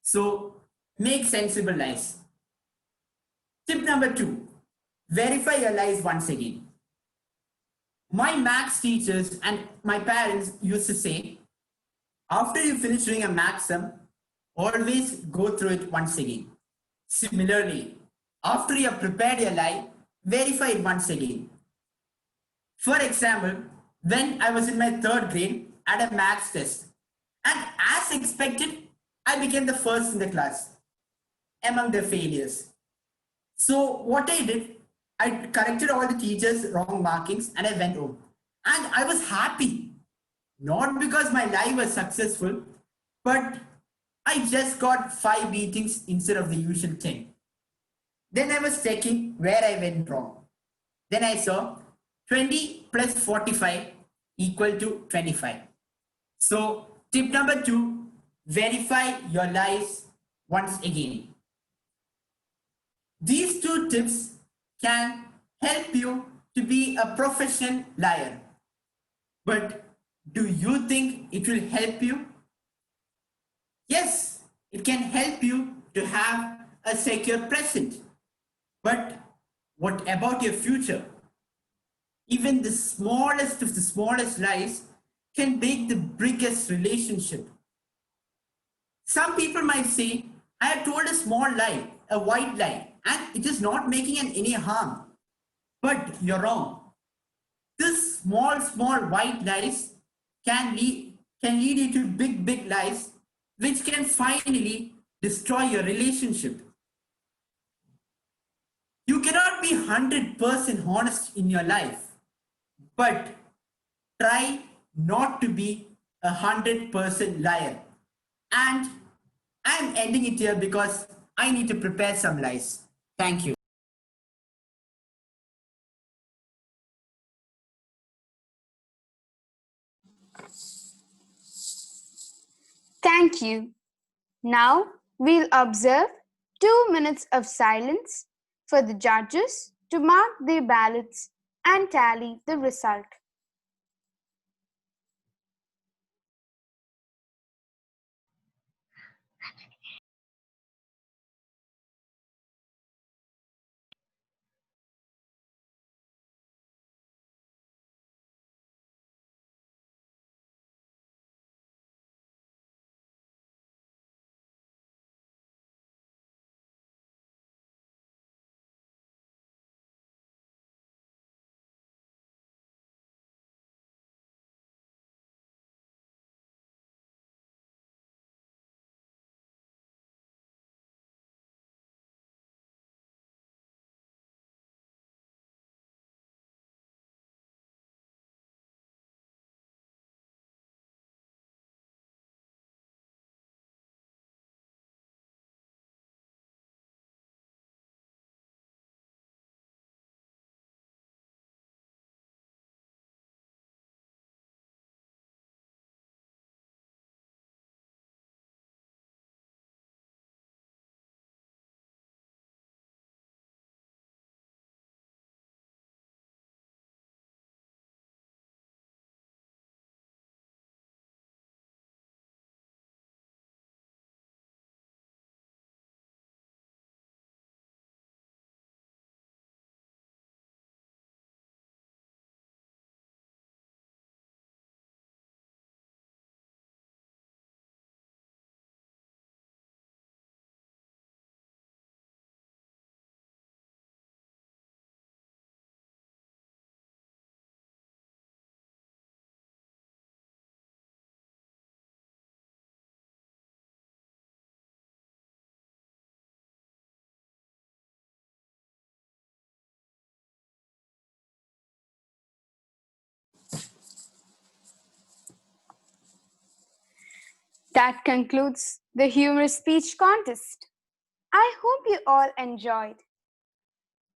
So make sensible lies. Tip number 2, verify your lies once again. My maths teachers and my parents used to say, after you finish doing a maths sum, always go through it once again. Similarly, after you have prepared your lie, verify it once again. For example, when I was in my 3rd grade at a maths test, and as expected, I became the first in the class among the failures. So what I did, I corrected all the teachers' wrong markings and I went home. And I was happy, not because my lie was successful, but I just got 5 beatings instead of the usual 10. Then I was checking where I went wrong. Then I saw 20 plus 45 equal to 25. So tip number 2, verify your lies once again. These 2 tips can help you to be a professional liar. But do you think it will help you? Yes, it can help you to have a secure present. But what about your future? Even the smallest of the smallest lies can break the biggest relationship. Some people might say, I have told a small lie, a white lie, and it is not making any harm. But you're wrong. This small white lies can lead you to big lies, which can finally destroy your relationship. You cannot be 100% honest in your life, but try not to be 100% liar. And I'm ending it here because I need to prepare some lies. Thank you. Thank you. Now we'll observe 2 minutes of silence for the judges to mark their ballots and tally the result. That concludes the humorous speech contest. I hope you all enjoyed.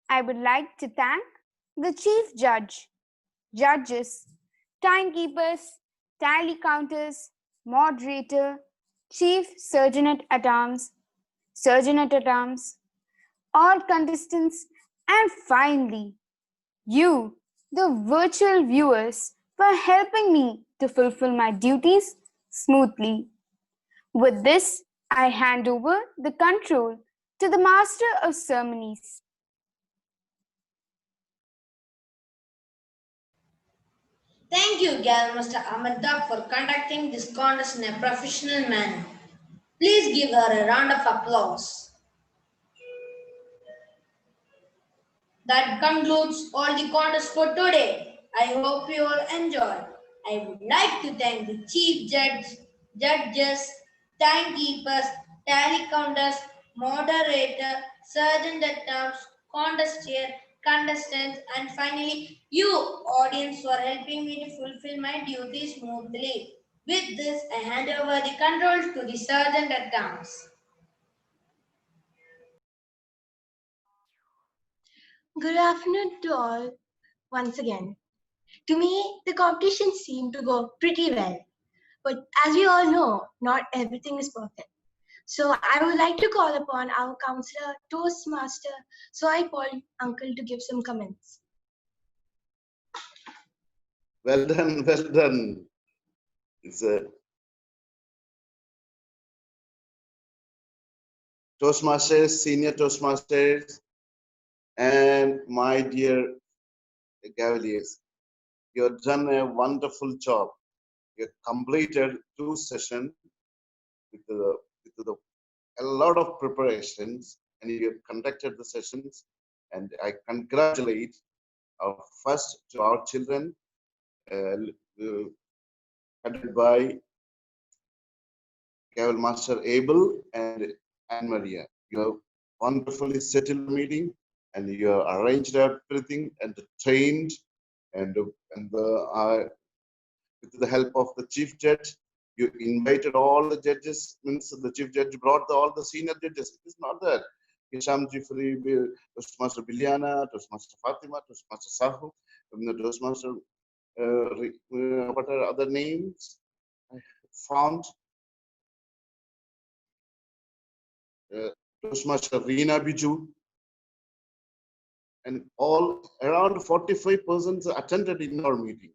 I would like to thank the Chief Judge, judges, timekeepers, tally counters, moderator, Chief Surgeon at Arms, all contestants, and finally, you, the virtual viewers, for helping me to fulfill my duties smoothly. With this, I hand over the control to the Master of Ceremonies. Thank you, Gal Mr. Ahmeddab, for conducting this contest in a professional manner. Please give her a round of applause. That concludes all the contests for today. I hope you all enjoyed. I would like to thank the Chief Judge, judges, timekeepers, tally counters, moderator, sergeant at arms, contest chair, contestants, and finally you, audience, for helping me to fulfill my duties smoothly. With this, I hand over the controls to the sergeant at arms. Good afternoon to all once again. To me, the competition seemed to go pretty well. But as we all know, not everything is perfect. So I would like to call upon our counselor, Toastmaster, Soy Paul Uncle to give some comments. Well done, well done. It's a Toastmasters, senior Toastmasters, and my dear Gavels. You've done a wonderful job. You completed 2 sessions with a lot of preparations, and you have conducted the sessions. And I congratulate first to our children, headed by Gavel Master Abel and Anne Maria. You have wonderfully settled the meeting, and you have arranged everything and trained, and with the help of the chief judge, you invited all the judges. Means the chief judge brought all the senior judges. It is not that. Hisham Jifri, Toastmaster Biliana, Toastmaster Fatima, Toastmaster Sahu, Toastmaster, what are other names I found? Toastmaster Reena Biju, and all around 45 persons attended in our meeting.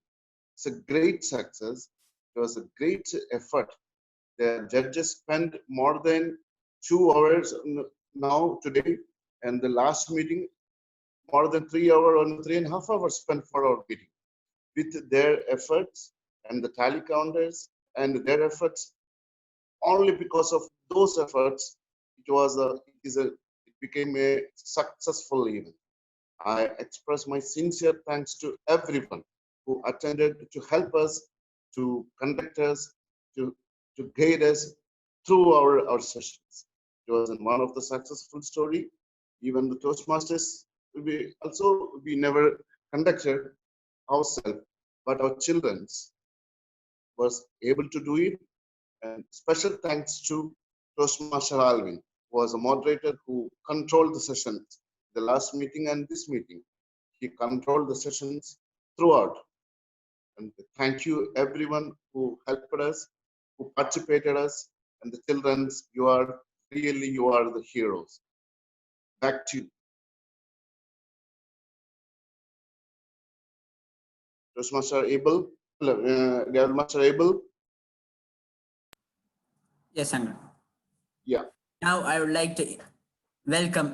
It's a great success. It was a great effort. The judges spent more than 2 hours now today, and the last meeting more than 3 hours and 3.5 hours spent for our meeting. With their efforts and the tally counters and their efforts, only because of those efforts, it became a successful event. I express my sincere thanks to everyone who attended to help us, to conduct us, to guide us through our sessions. It was one of the successful story. Even the Toastmasters, we never conducted ourselves, but our children's was able to do it. And special thanks to Toastmaster Alvin, who was a moderator who controlled the sessions, the last meeting and this meeting. He controlled the sessions throughout. And thank you everyone who helped us, who participated us, and the children's, you are the heroes. Back to you. Toastmaster Abel, Master Abel. Yes, Sangram. Yeah. Now I would like to welcome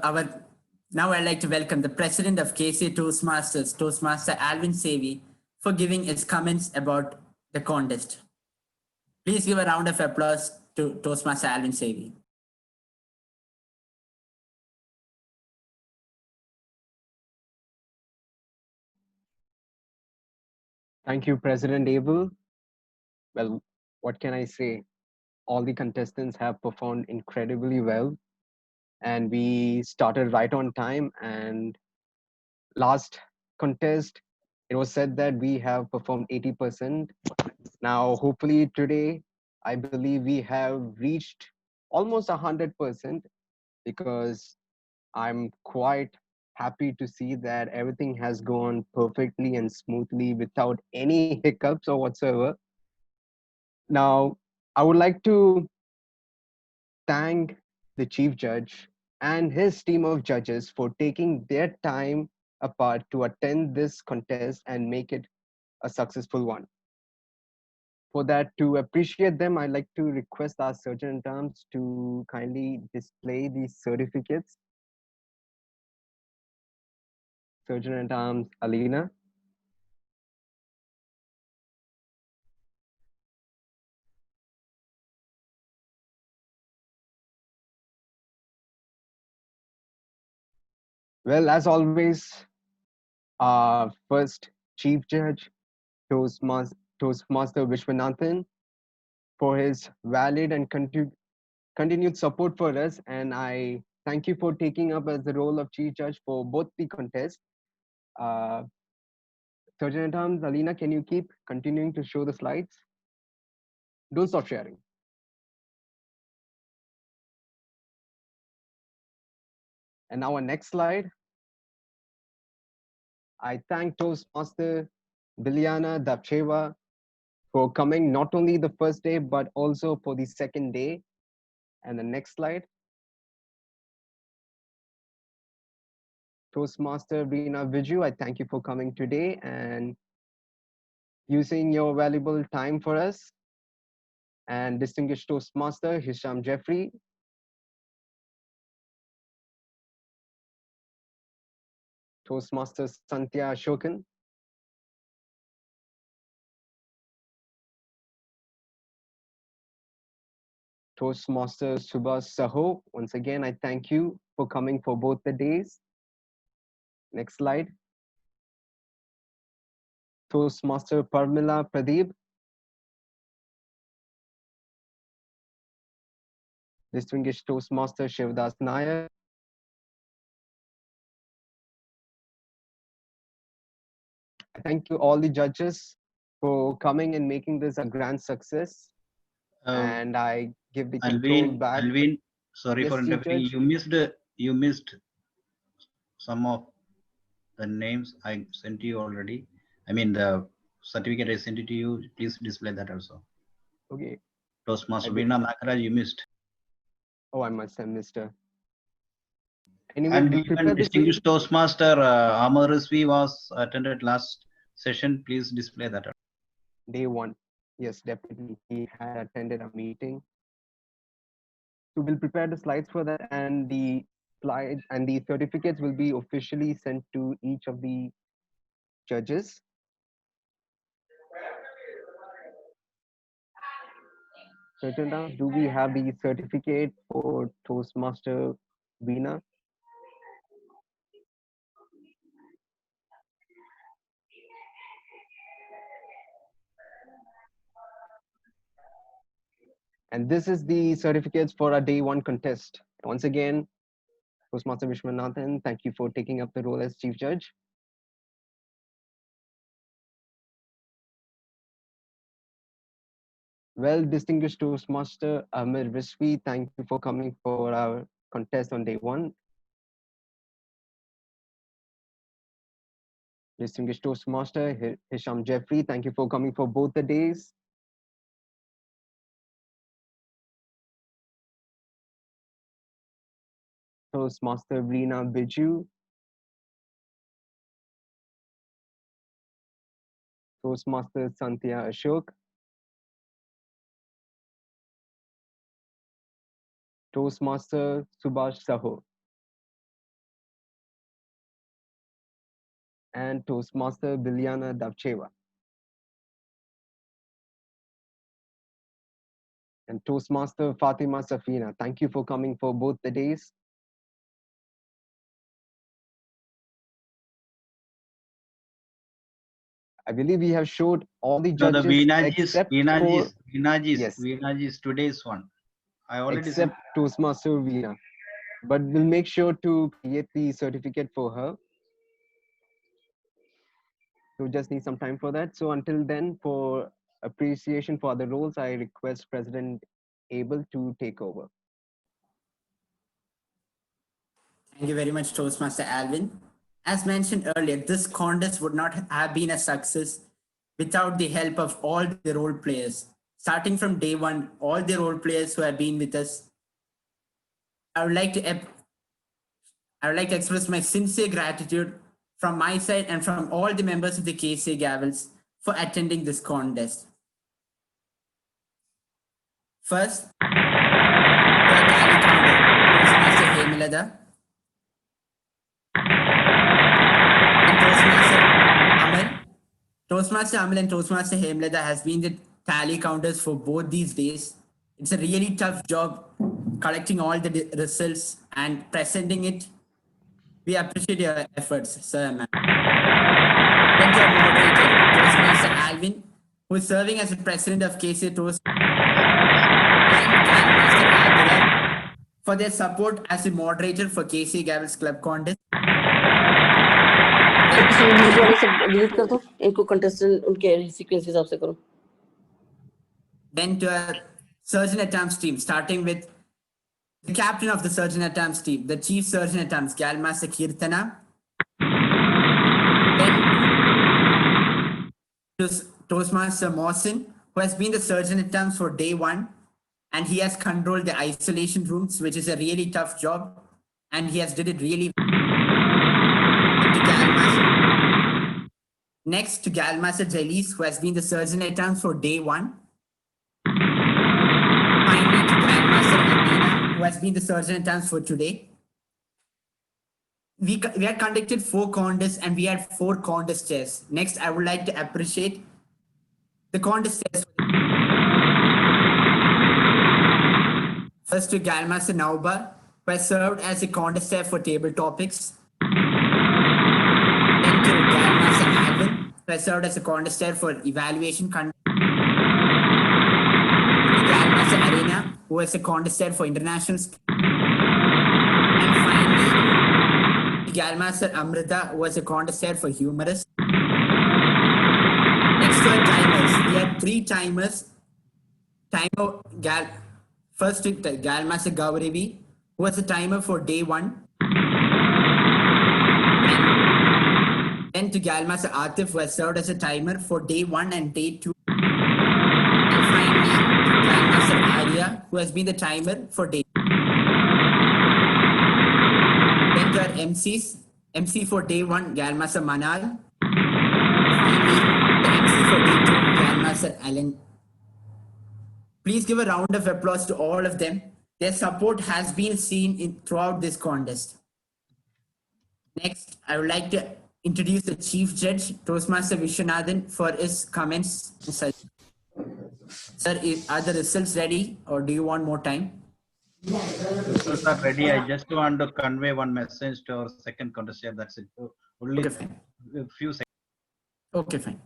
the president of KCA Toastmasters, Toastmaster Alvin Savy, for giving his comments about the contest. Please give a round of applause to Toastmaster Alvin Savy. Thank you, President Abel. Well, what can I say? All the contestants have performed incredibly well, and we started right on time. And last contest, it was said that we have performed 80%. Now, hopefully today, I believe we have reached almost 100% because I'm quite happy to see that everything has gone perfectly and smoothly without any hiccups or whatsoever. Now, I would like to thank the chief judge and his team of judges for taking their time apart to attend this contest and make it a successful one. For that, to appreciate them, I'd like to request our surgeon at arms to kindly display these certificates. Surgeon at arms, Alina. Well, as always, our first chief judge, Toastmaster Vishwanathan, for his valid and continued support for us. And I thank you for taking up as the role of chief judge for both the contests. Uh, Surgeon at arms, Alina, can you keep continuing to show the slides? Don't stop sharing. And now our next slide. I thank Toastmaster Bilyana Dapcheva for coming not only the first day, but also for the second day. And the next slide. Toastmaster Reena Viju, I thank you for coming today and using your valuable time for us. And distinguished Toastmaster Hisham Jeffrey. Toastmaster Santya Ashokan. Toastmaster Subhas Saho. Once again, I thank you for coming for both the days. Next slide. Toastmaster Parmila Pradeep. Distinguished Toastmaster Shivdas Nayak. I thank you all the judges for coming and making this a grand success. And I give the control back. Alvin, sorry Yes, for Chief interrupting. Judge. You missed some of the names I sent you already. I mean the certificate I sent it to you. Please display that also. Okay. Toastmaster Veena Makaraj, you missed. Oh, I must have missed her. Anyway, And we'll even prepare this. distinguished Toastmaster Amar Risvi was attended last session. Please display that. Day one. Yes, definitely. He had attended a meeting. So we'll prepare the slides for that, and the slides and the certificates will be officially sent to each of the judges. Certain, do we have the certificate for Toastmaster Veena? And this is the certificates for our day one contest. Once again, Toastmaster Vishwanathan, thank you for taking up the role as Chief Judge. Well, distinguished Toastmaster Amir Risvi, thank you for coming for our contest on day one. Distinguished Toastmaster Hisham Jeffrey, thank you for coming for both the days. Toastmaster Reena Biju. Toastmaster Santya Ashok. Toastmaster Subhash Saho. And Toastmaster Bilyana Davcheva. And Toastmaster Fatima Safina, thank you for coming for both the days. I believe we have showed all the No, the judges except for yes, Veenaji's today's one. I already except sent. Toastmaster Veena. But we'll make sure to create the certificate for her. So just need some time for that. So until then, for appreciation for the roles, I request President Abel to take over. Thank you very much, Toastmaster Alvin. As mentioned earlier, this contest would not have been a success without the help of all the role players. Starting from day one, all the role players who have been with us, I would like to express my sincere gratitude from my side and from all the members of the KCA Gavels for attending this contest. First, to our tally counter, Toastmaster Hemilada, and Toastmaster Amal. Toastmaster Amal and Toastmaster Hemilada has been the tally counters for both these days. It's a really tough job collecting all the results and presenting it. We appreciate your efforts, sir and ma'am. Then to our moderator, Toastmaster Alvin, who is serving as the president of KCA Toast, and Grandmaster Adira for their support as the moderator for KCA Gavels Club Contest. Delete कर दो इनको contestant उनके sequence के हिसाब से करो. Then to our surgeon at arms team, starting with the captain of the surgeon at arms team, the chief surgeon at arms, Galmaster Kirtana. Then to Toastmaster Mawson, who has been the surgeon at arms for day one, and he has controlled the isolation rooms, which is a really tough job, and he has did it really well. Next to Galmaster Jailis, who has been the surgeon at arms for day one. Finally to Grandmaster Alina, who has been the surgeon at arms for today. We had conducted 4 contests and we had 4 contest chairs. Next, I would like to appreciate the contest chairs. First to Galmaster Nauba, who has served as a contest chair for table topics. Then to Galmaster Alvin, who has served as a contest chair for evaluation. Galmaster Arena, who was a contest chair for international. And finally, Galmaster Amrita, who was a contest chair for humorous. Next to our timers, we had 3 timers. First to Galmaster Gauravi, who was a timer for day 1. Then to Galmaster Atif, who has served as a timer for day 1 and day 2. And finally, to Galmaster Arya, who has been the timer for day 2. Then to our MCs, MC for day 1, Galmaster Manal. Finally, the MC for day 2, Galmaster Alan. Please give a round of applause to all of them. Their support has been seen throughout this contest. Next, I would like to introduce the Chief Judge, Toastmaster Vishwanathan, for his comments. Sir, are the results ready or do you want more time? Results are ready. I just want to convey one message to our second contestant. That's it. Only a few seconds. Okay, fine.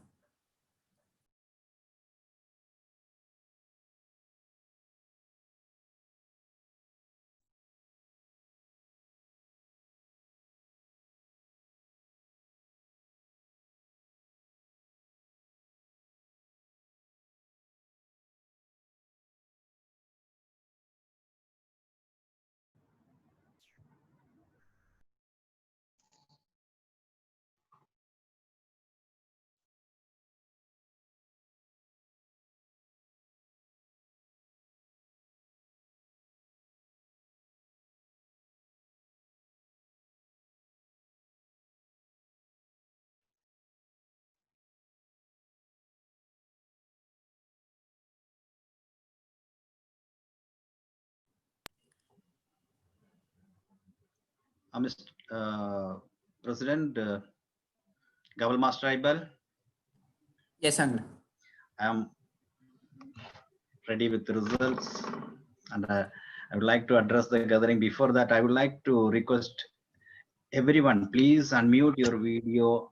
Mr. President, Gavel Master Ibel. Yes, Angla. I am ready with the results, and I would like to address the gathering. Before that, I would like to request everyone, please unmute your video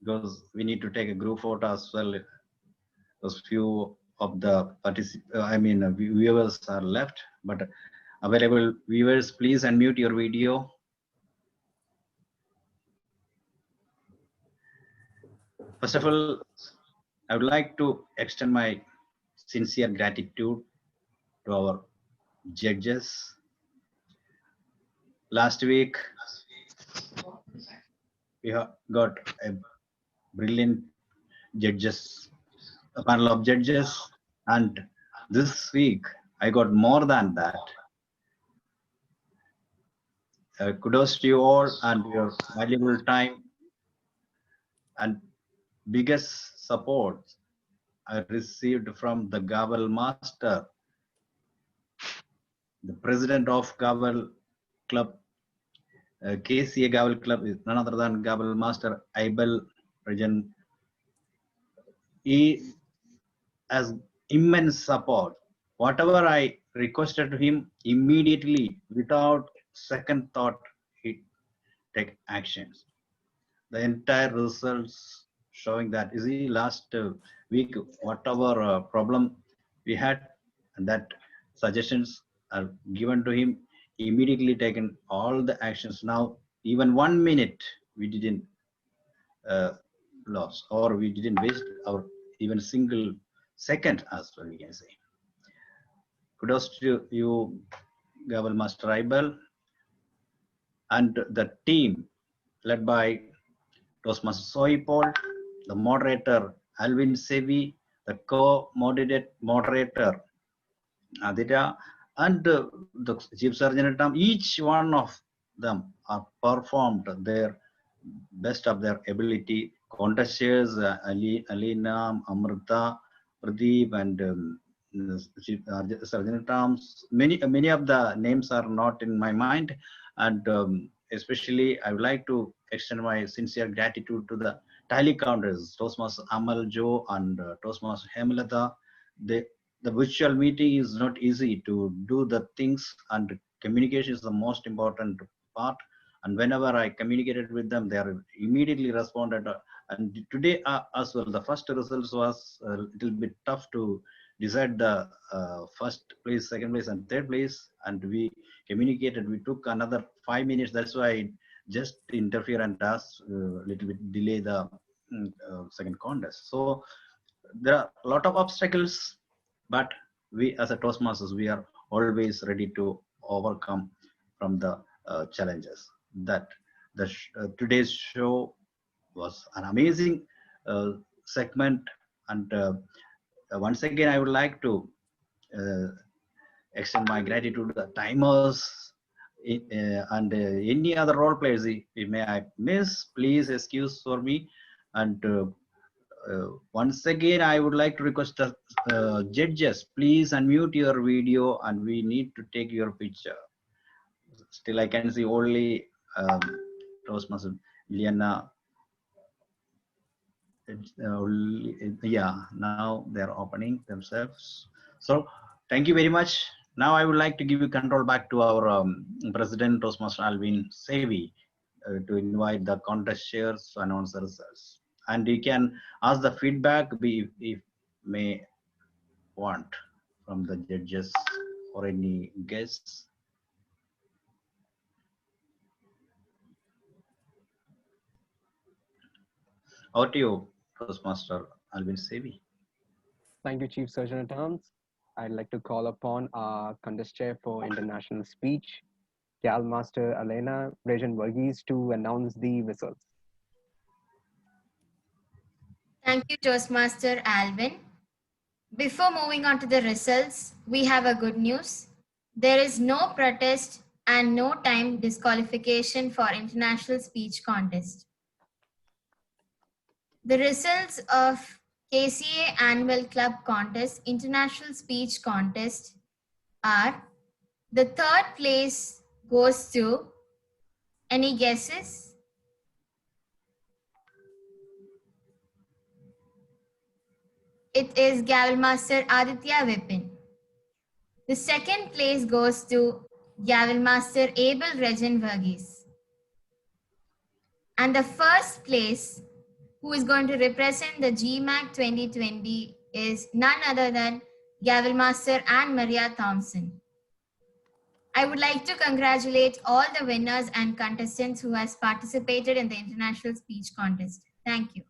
because we need to take a group photo as well. Because few of the viewers are left, but available viewers, please unmute your video. First of all, I would like to extend my sincere gratitude to our judges. Last week, we have got a brilliant judges, a panel of judges, and this week I got more than that. Kudos to you all and your valuable time and biggest support I received from the Gavel Master, the president of Gavel Club, KCA Gavel Club is none other than Gavel Master Ibel Rajan. He has immense support. Whatever I requested to him, immediately, without second thought, he take actions. The entire results showing that is the last week, whatever problem we had, and that suggestions are given to him, immediately taken all the actions. Now, even 1 minute we didn't lose, or we didn't waste our even single second, as well we can say. Kudos to you, Gavel Master Ibel, and the team led by Toastmaster Soipol, the moderator Alvin Sevi, the co-moderator Aditya, and the Chief Surgeon at Arms. Each one of them are performed their best of their ability. Contestants Alina, Amrita, Pradeep, and Chief Surgeon at Arms. Many of the names are not in my mind, and especially I would like to extend my sincere gratitude to the tally counters, Toastmaster Amal Joe and Toastmaster Hemlata. The virtual meeting is not easy to do the things, and communication is the most important part. And whenever I communicated with them, they are immediately responded. And today as well, the first results was a little bit tough to decide the first place, second place, and third place. And we communicated. We took another 5 minutes. That's why I just interfere and ask a little bit delay the second contest. So there are a lot of obstacles, but we as a Toastmasters, we are always ready to overcome from the challenges. That today's show was an amazing segment, and once again I would like to extend my gratitude to the timers and any other role players. If may I miss, please excuse for me. And once again, I would like to request the judges, please unmute your video, and we need to take your picture. Still, I can see only Toastmaster Liana. Yeah, now they're opening themselves. So, thank you very much. Now, I would like to give you control back to our President Toastmaster Alvin Sevi to invite the contest shares to announce the results. And you can ask the feedback if may want from the judges or any guests. Over to you, Toastmaster Alvin Sevi. Thank you, Chief Surgeon at Arms. I'd like to call upon our contest chair for international speech, Gal Master Elena Rejan Varghese, to announce the results. Thank you, Toastmaster Alvin. Before moving on to the results, we have a good news. There is no protest and no time disqualification for international speech contest. The results of KCA Annual Club Contest International Speech Contest are: the third place goes to, any guesses? It is Gavel Master Aditya Vipin. The second place goes to Gavel Master Abel Rejan Varghese. And the first place, who is going to represent the GMAC 2020, is none other than Gavel Master Anne Maria Thompson. I would like to congratulate all the winners and contestants who has participated in the International Speech Contest. Thank you.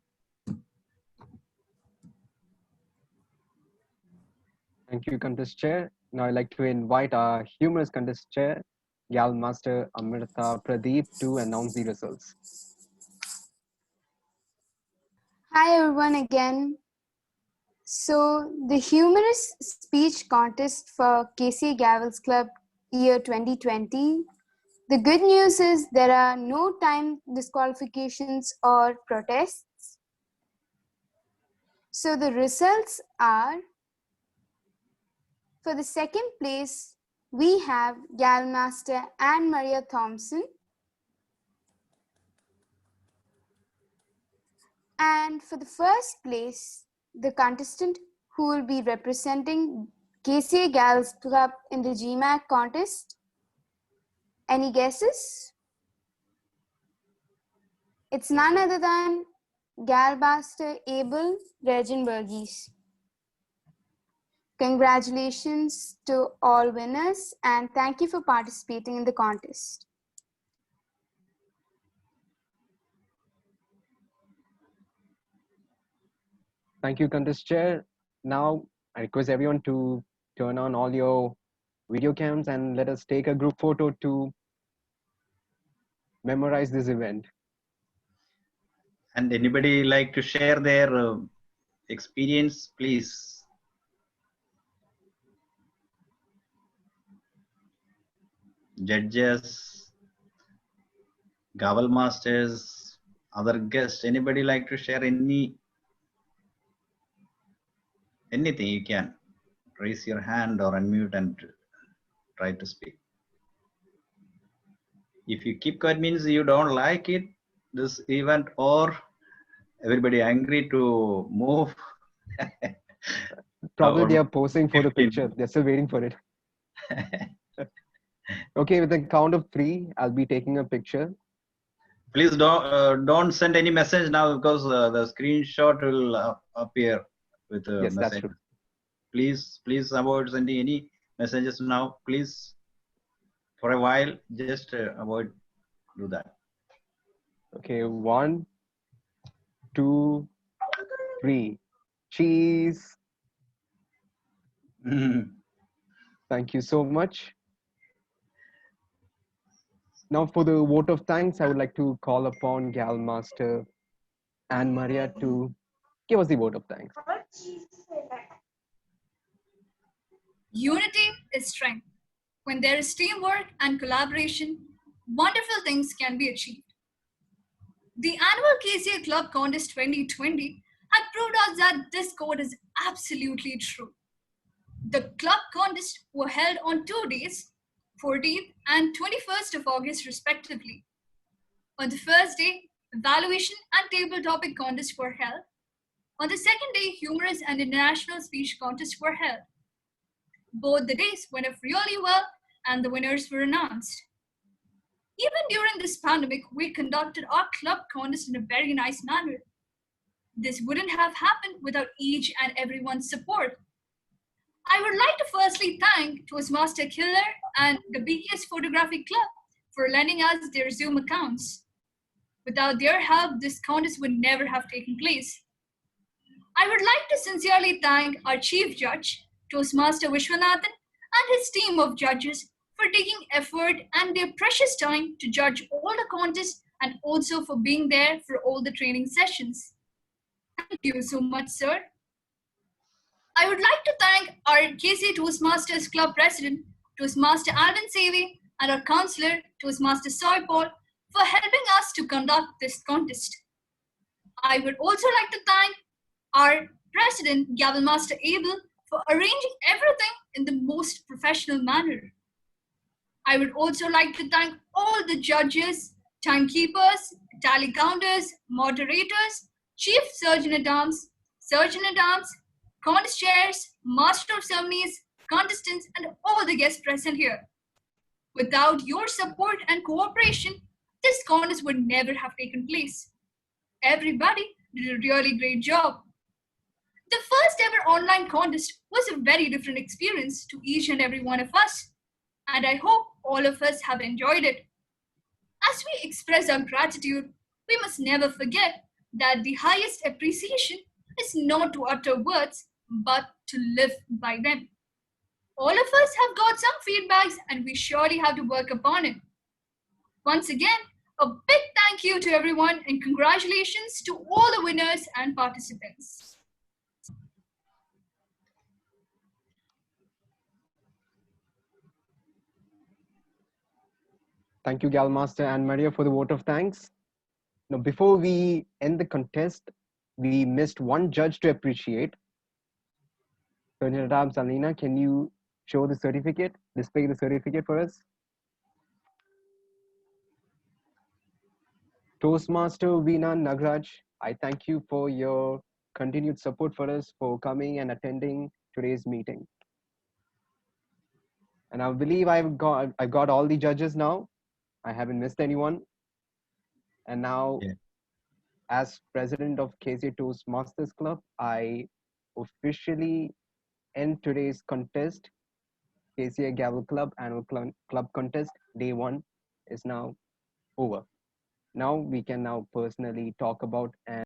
Thank you, contest chair. Now I'd like to invite our humorous contest chair, Gal Master Amrita Pradeep, to announce the results. Hi everyone again. So the humorous speech contest for KCA Gavels Club year 2020. The good news is there are no time disqualifications or protests. So the results are, for the second place, we have Gal Master Anne Maria Thompson. And for the first place, the contestant who will be representing KCA Gals Club in the GMAC contest. Any guesses? It's none other than Galmaster Abel Regenbergis. Congratulations to all winners and thank you for participating in the contest. Thank you, contest chair. Now I request everyone to turn on all your video cams and let us take a group photo to memorize this event. And anybody like to share their experience, please? Judges, Gavel masters, other guests, anybody like to share anything? You can raise your hand or unmute and try to speak. If you keep quiet means you don't like it, this event, or everybody angry to move. Probably they are posing for the picture. They're still waiting for it. Okay, with the count of 3, I'll be taking a picture. Please don't send any message now because the screenshot will appear with a Yes, message. that's true. Please avoid sending any messages now. Please, for a while, just avoid do that. Okay, 1, 2, 3. Cheese. Thank you so much. Now for the vote of thanks, I would like to call upon Gal Master Anne Maria to give us the vote of thanks. Unity is strength. When there is teamwork and collaboration, wonderful things can be achieved. The annual KCA Club Contest 2020 had proved us that this quote is absolutely true. The club contests were held on 2 days, 14th and 21st of August respectively. On the first day, evaluation and table topic contests were held. On the second day, humorous and international speech contests were held. Both the days went off really well and the winners were announced. Even during this pandemic, we conducted our club contest in a very nice manner. This wouldn't have happened without each and everyone's support. I would like to firstly thank Toastmaster Killer and the BKS Photography Club for lending us their Zoom accounts. Without their help, this contest would never have taken place. I would like to sincerely thank our Chief Judge, Toastmaster Vishwanathan, and his team of judges for taking effort and their precious time to judge all the contests and also for being there for all the training sessions. Thank you so much, sir. I would like to thank our KCA Toastmasters Club President, Toastmaster Alvin Sevi, and our counselor, Toastmaster Soy Paul, for helping us to conduct this contest. I would also like to thank our President, Gavel Master Abel, for arranging everything in the most professional manner. I would also like to thank all the judges, timekeepers, tally counters, moderators, chief surgeon-at-arms, contest chairs, master of ceremonies, contestants, and all the guests present here. Without your support and cooperation, this contest would never have taken place. Everybody did a really great job. The first ever online contest was a very different experience to each and every one of us, and I hope all of us have enjoyed it. As we express our gratitude, we must never forget that the highest appreciation is not to utter words, but to live by them. All of us have got some feedbacks and we surely have to work upon it. Once again, a big thank you to everyone and congratulations to all the winners and participants. Thank you, Gal Master and Maria, for the vote of thanks. Now, before we end the contest, we missed one judge to appreciate. Sergeant at Arms Alina, can you show the certificate, display the certificate for us? Toastmaster Veena Nagraj, I thank you for your continued support for us, for coming and attending today's meeting. And I believe I've got all the judges now. I haven't missed anyone. And now, as president of KCA Toastmasters Club, I officially end today's contest. KCA Gavel Club Annual Club Contest Day 1 is now over. Now we can now personally talk about and